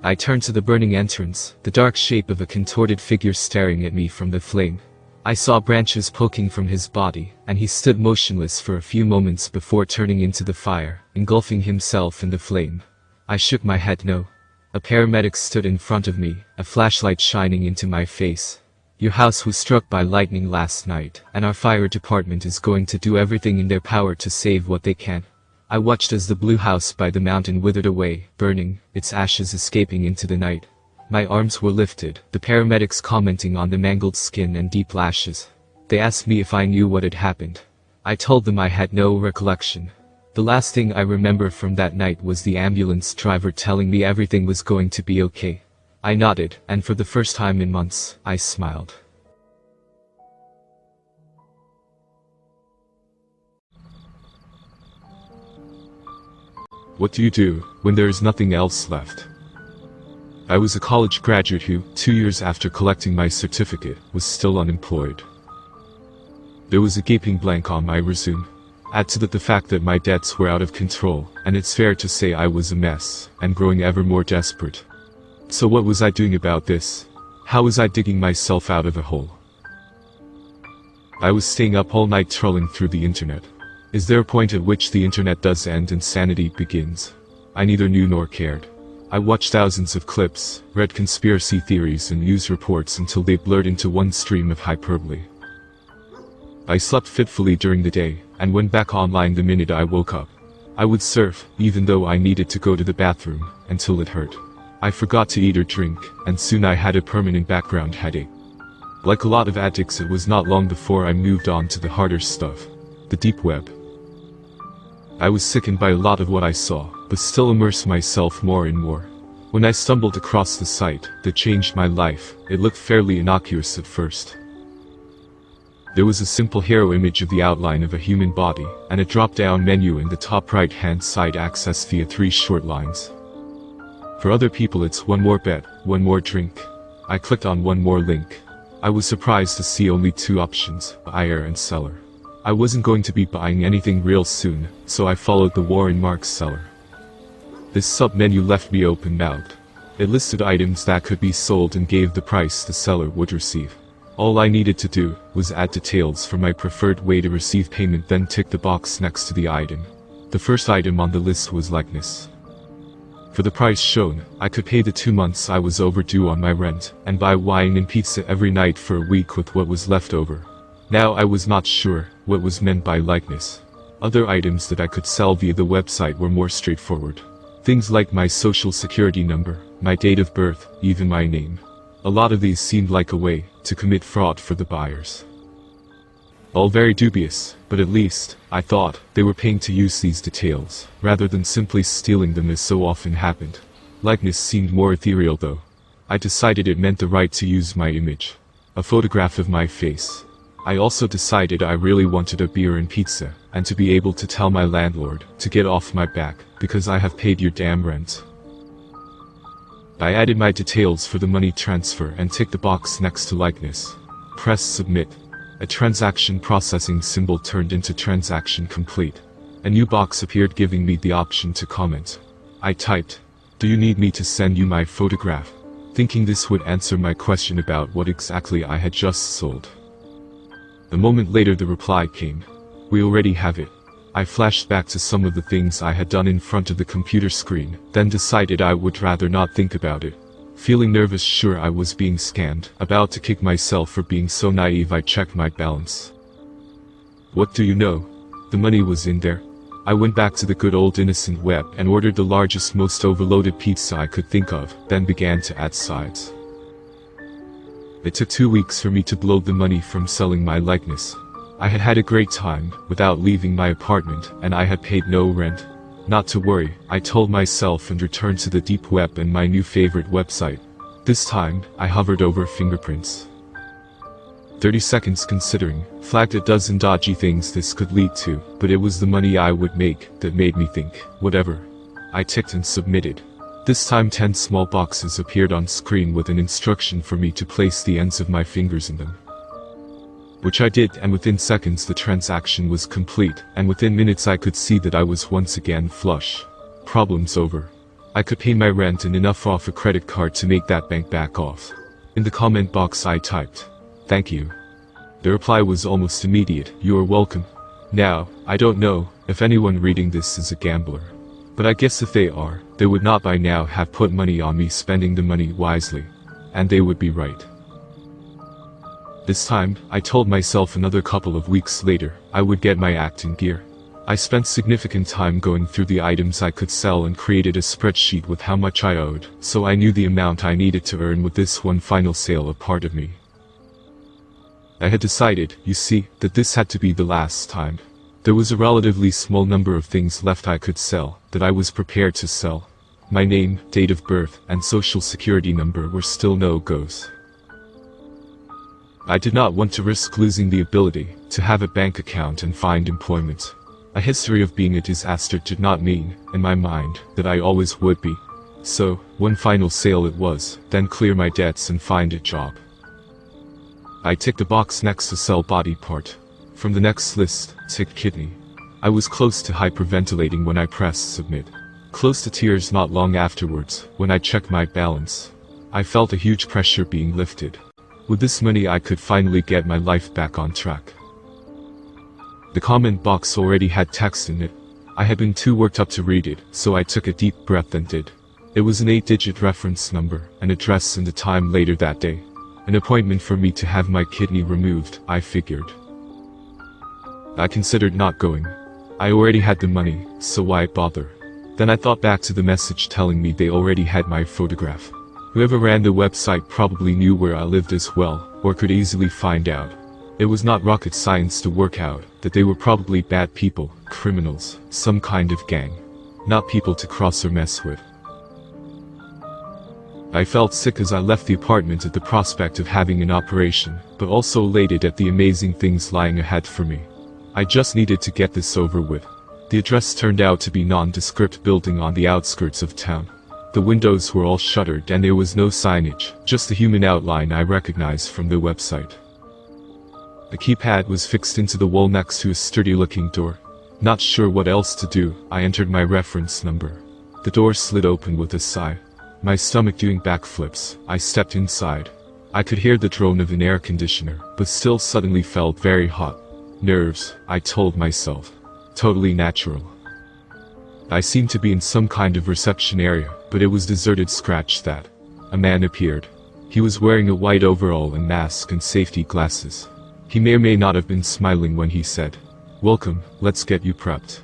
I turned to the burning entrance, the dark shape of a contorted figure staring at me from the flame. I saw branches poking from his body, and he stood motionless for a few moments before turning into the fire, engulfing himself in the flame. I shook my head no. A paramedic stood in front of me, a flashlight shining into my face. "Your house was struck by lightning last night, and our fire department is going to do everything in their power to save what they can." I watched as the blue house by the mountain withered away, burning, its ashes escaping into the night. My arms were lifted, the paramedics commenting on the mangled skin and deep lashes. They asked me if I knew what had happened. I told them I had no recollection. The last thing I remember from that night was the ambulance driver telling me everything was going to be okay. I nodded, and for the first time in months, I smiled. What do you do when there is nothing else left? I was a college graduate who, 2 years after collecting my certificate, was still unemployed. There was a gaping blank on my resume. Add to that the fact that my debts were out of control, and it's fair to say I was a mess, and growing ever more desperate. So what was I doing about this? How was I digging myself out of a hole? I was staying up all night trolling through the internet. Is there a point at which the internet does end and sanity begins? I neither knew nor cared. I watched thousands of clips, read conspiracy theories and news reports until they blurred into one stream of hyperbole. I slept fitfully during the day, and went back online the minute I woke up. I would surf, even though I needed to go to the bathroom, until it hurt. I forgot to eat or drink, and soon I had a permanent background headache. Like a lot of addicts, it was not long before I moved on to the harder stuff, the deep web. I was sickened by a lot of what I saw, but still immersed myself more and more. When I stumbled across the site that changed my life, it looked fairly innocuous at first. There was a simple hero image of the outline of a human body, and a drop-down menu in the top right-hand side accessed via 3 short lines. For other people it's one more bet, one more drink. I clicked on one more link. I was surprised to see only 2 options, buyer and seller. I wasn't going to be buying anything real soon, so I followed the Warren Marks seller. This sub-menu left me open-mouthed. It listed items that could be sold and gave the price the seller would receive. All I needed to do was add details for my preferred way to receive payment, then tick the box next to the item. The first item on the list was likeness. For the price shown, I could pay the 2 months I was overdue on my rent, and buy wine and pizza every night for a week with what was left over. Now I was not sure what was meant by likeness. Other items that I could sell via the website were more straightforward. Things like my social security number, my date of birth, even my name. A lot of these seemed like a way to commit fraud for the buyers. All very dubious, but at least, I thought, they were paying to use these details, rather than simply stealing them as so often happened. Likeness seemed more ethereal though. I decided it meant the right to use my image. A photograph of my face. I also decided I really wanted a beer and pizza, and to be able to tell my landlord to get off my back, because I have paid your damn rent. I added my details for the money transfer and ticked the box next to likeness. Press submit. A transaction processing symbol turned into transaction complete. A new box appeared giving me the option to comment. I typed, "Do you need me to send you my photograph?" thinking this would answer my question about what exactly I had just sold. A moment later the reply came. "We already have it." I flashed back to some of the things I had done in front of the computer screen, then decided I would rather not think about it. Feeling nervous, sure I was being scammed, about to kick myself for being so naive, I checked my balance. What do you know? The money was in there. I went back to the good old innocent web and ordered the largest, most overloaded pizza I could think of, then began to add sides. It took 2 weeks for me to blow the money from selling my likeness. I had had a great time, without leaving my apartment, and I had paid no rent. Not to worry, I told myself, and returned to the deep web and my new favorite website. This time, I hovered over fingerprints. 30 seconds considering, flagged a dozen dodgy things this could lead to, but it was the money I would make that made me think, whatever. I ticked and submitted. This time 10 small boxes appeared on screen with an instruction for me to place the ends of my fingers in them. Which I did, and within seconds the transaction was complete, and within minutes I could see that I was once again flush. Problems over. I could pay my rent and enough off a credit card to make that bank back off. In the comment box I typed, "Thank you." The reply was almost immediate, "You are welcome." Now, I don't know if anyone reading this is a gambler. But I guess if they are, they would not by now have put money on me spending the money wisely. And they would be right. This time, I told myself another couple of weeks later, I would get my act in gear. I spent significant time going through the items I could sell and created a spreadsheet with how much I owed, so I knew the amount I needed to earn with this one final sale a part of me. I had decided, you see, that this had to be the last time. There was a relatively small number of things left I could sell, that I was prepared to sell. My name, date of birth, and social security number were still no-goes. I did not want to risk losing the ability to have a bank account and find employment. A history of being a disaster did not mean, in my mind, that I always would be. So, one final sale it was, then clear my debts and find a job. I ticked the box next to sell body part. From the next list, ticked kidney. I was close to hyperventilating when I pressed submit. Close to tears not long afterwards, when I checked my balance. I felt a huge pressure being lifted. With this money I could finally get my life back on track. The comment box already had text in it. I had been too worked up to read it, so I took a deep breath and did. It was an 8-digit reference number, an address and a time later that day. An appointment for me to have my kidney removed, I figured. I considered not going. I already had the money, so why bother? Then I thought back to the message telling me they already had my photograph. Whoever ran the website probably knew where I lived as well, or could easily find out. It was not rocket science to work out that they were probably bad people, criminals, some kind of gang. Not people to cross or mess with. I felt sick as I left the apartment at the prospect of having an operation, but also elated at the amazing things lying ahead for me. I just needed to get this over with. The address turned out to be a nondescript building on the outskirts of town. The windows were all shuttered and there was no signage, just the human outline I recognized from the website. The keypad was fixed into the wall next to a sturdy-looking door. Not sure what else to do, I entered my reference number. The door slid open with a sigh. My stomach doing backflips, I stepped inside. I could hear the drone of an air conditioner, but still suddenly felt very hot. Nerves, I told myself. Totally natural. I seemed to be in some kind of reception area, but it was deserted. Scratch that. A man appeared. He was wearing a white overall and mask and safety glasses. He may or may not have been smiling when he said, "Welcome, let's get you prepped."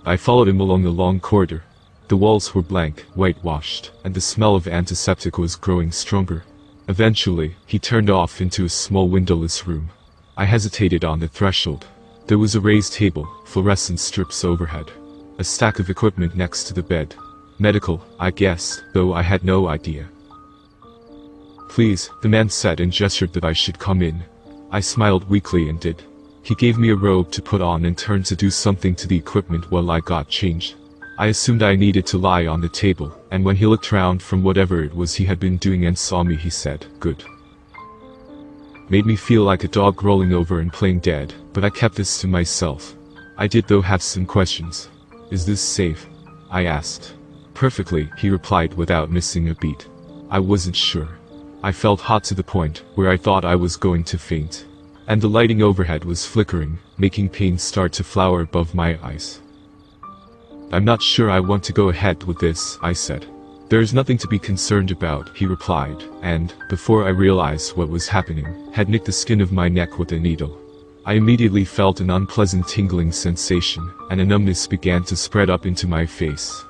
I followed him along the long corridor. The walls were blank, whitewashed, and the smell of antiseptic was growing stronger. Eventually, he turned off into a small windowless room. I hesitated on the threshold. There was a raised table, fluorescent strips overhead. A stack of equipment next to the bed. Medical, I guessed, though I had no idea. "Please," the man said and gestured that I should come in. I smiled weakly and did. He gave me a robe to put on and turned to do something to the equipment while I got changed. I assumed I needed to lie on the table, and when he looked round from whatever it was he had been doing and saw me, he said, "Good." Made me feel like a dog rolling over and playing dead, but I kept this to myself. I did though have some questions. "Is this safe?" I asked. "Perfectly," he replied without missing a beat. I wasn't sure. I felt hot to the point where I thought I was going to faint. And the lighting overhead was flickering, making paint start to flower above my eyes. "I'm not sure I want to go ahead with this," I said. "There is nothing to be concerned about," he replied, and, before I realized what was happening, had nicked the skin of my neck with a needle. I immediately felt an unpleasant tingling sensation, and a numbness began to spread up into my face.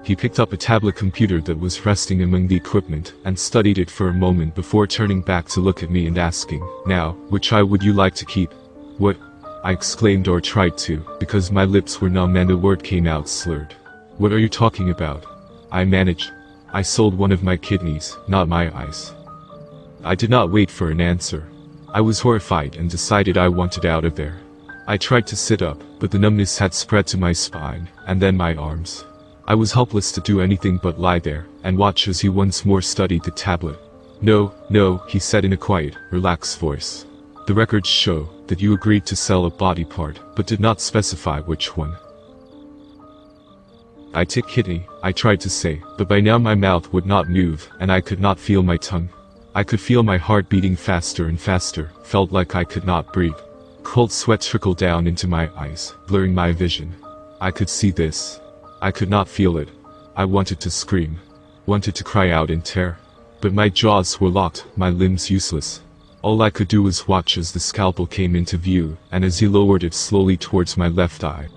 He picked up a tablet computer that was resting among the equipment, and studied it for a moment before turning back to look at me and asking, "Now, which eye would you like to keep?" "What?" I exclaimed, or tried to, because my lips were numb and the word came out slurred. "What are you talking about?" I managed. "I sold one of my kidneys, not my eyes." I did not wait for an answer. I was horrified and decided I wanted out of there. I tried to sit up, but the numbness had spread to my spine, and then my arms. I was helpless to do anything but lie there, and watch as he once more studied the tablet. "No, no," he said in a quiet, relaxed voice. "The records show that you agreed to sell a body part, but did not specify which one." "I took kidney," I tried to say, but by now my mouth would not move, and I could not feel my tongue. I could feel my heart beating faster and faster, felt like I could not breathe. Cold sweat trickled down into my eyes, blurring my vision. I could see this. I could not feel it. I wanted to scream. Wanted to cry out in terror. But my jaws were locked, my limbs useless. All I could do was watch as the scalpel came into view, and as he lowered it slowly towards my left eye.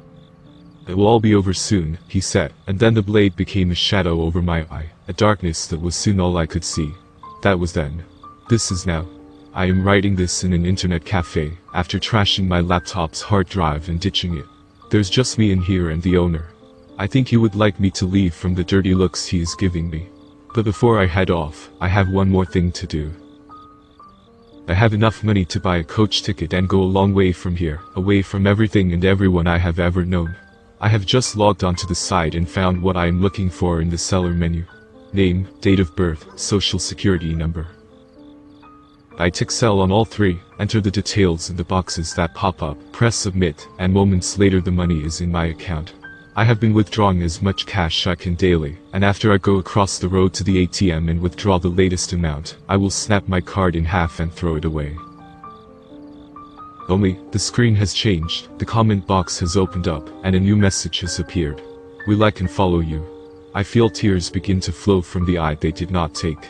"It will all be over soon," he said, and then the blade became a shadow over my eye, a darkness that was soon all I could see. That was then. This is now. I am writing this in an internet cafe, after trashing my laptop's hard drive and ditching it. There's just me in here and the owner. I think he would like me to leave from the dirty looks he is giving me. But before I head off, I have one more thing to do. I have enough money to buy a coach ticket and go a long way from here, away from everything and everyone I have ever known. I have just logged onto the site and found what I am looking for in the seller menu. Name, date of birth, social security number. I tick sell on all three, enter the details in the boxes that pop up, press submit, and moments later the money is in my account. I have been withdrawing as much cash I can daily, and after I go across the road to the ATM and withdraw the latest amount, I will snap my card in half and throw it away. Only, the screen has changed, the comment box has opened up, and a new message has appeared. "We like and follow you." I feel tears begin to flow from the eye they did not take.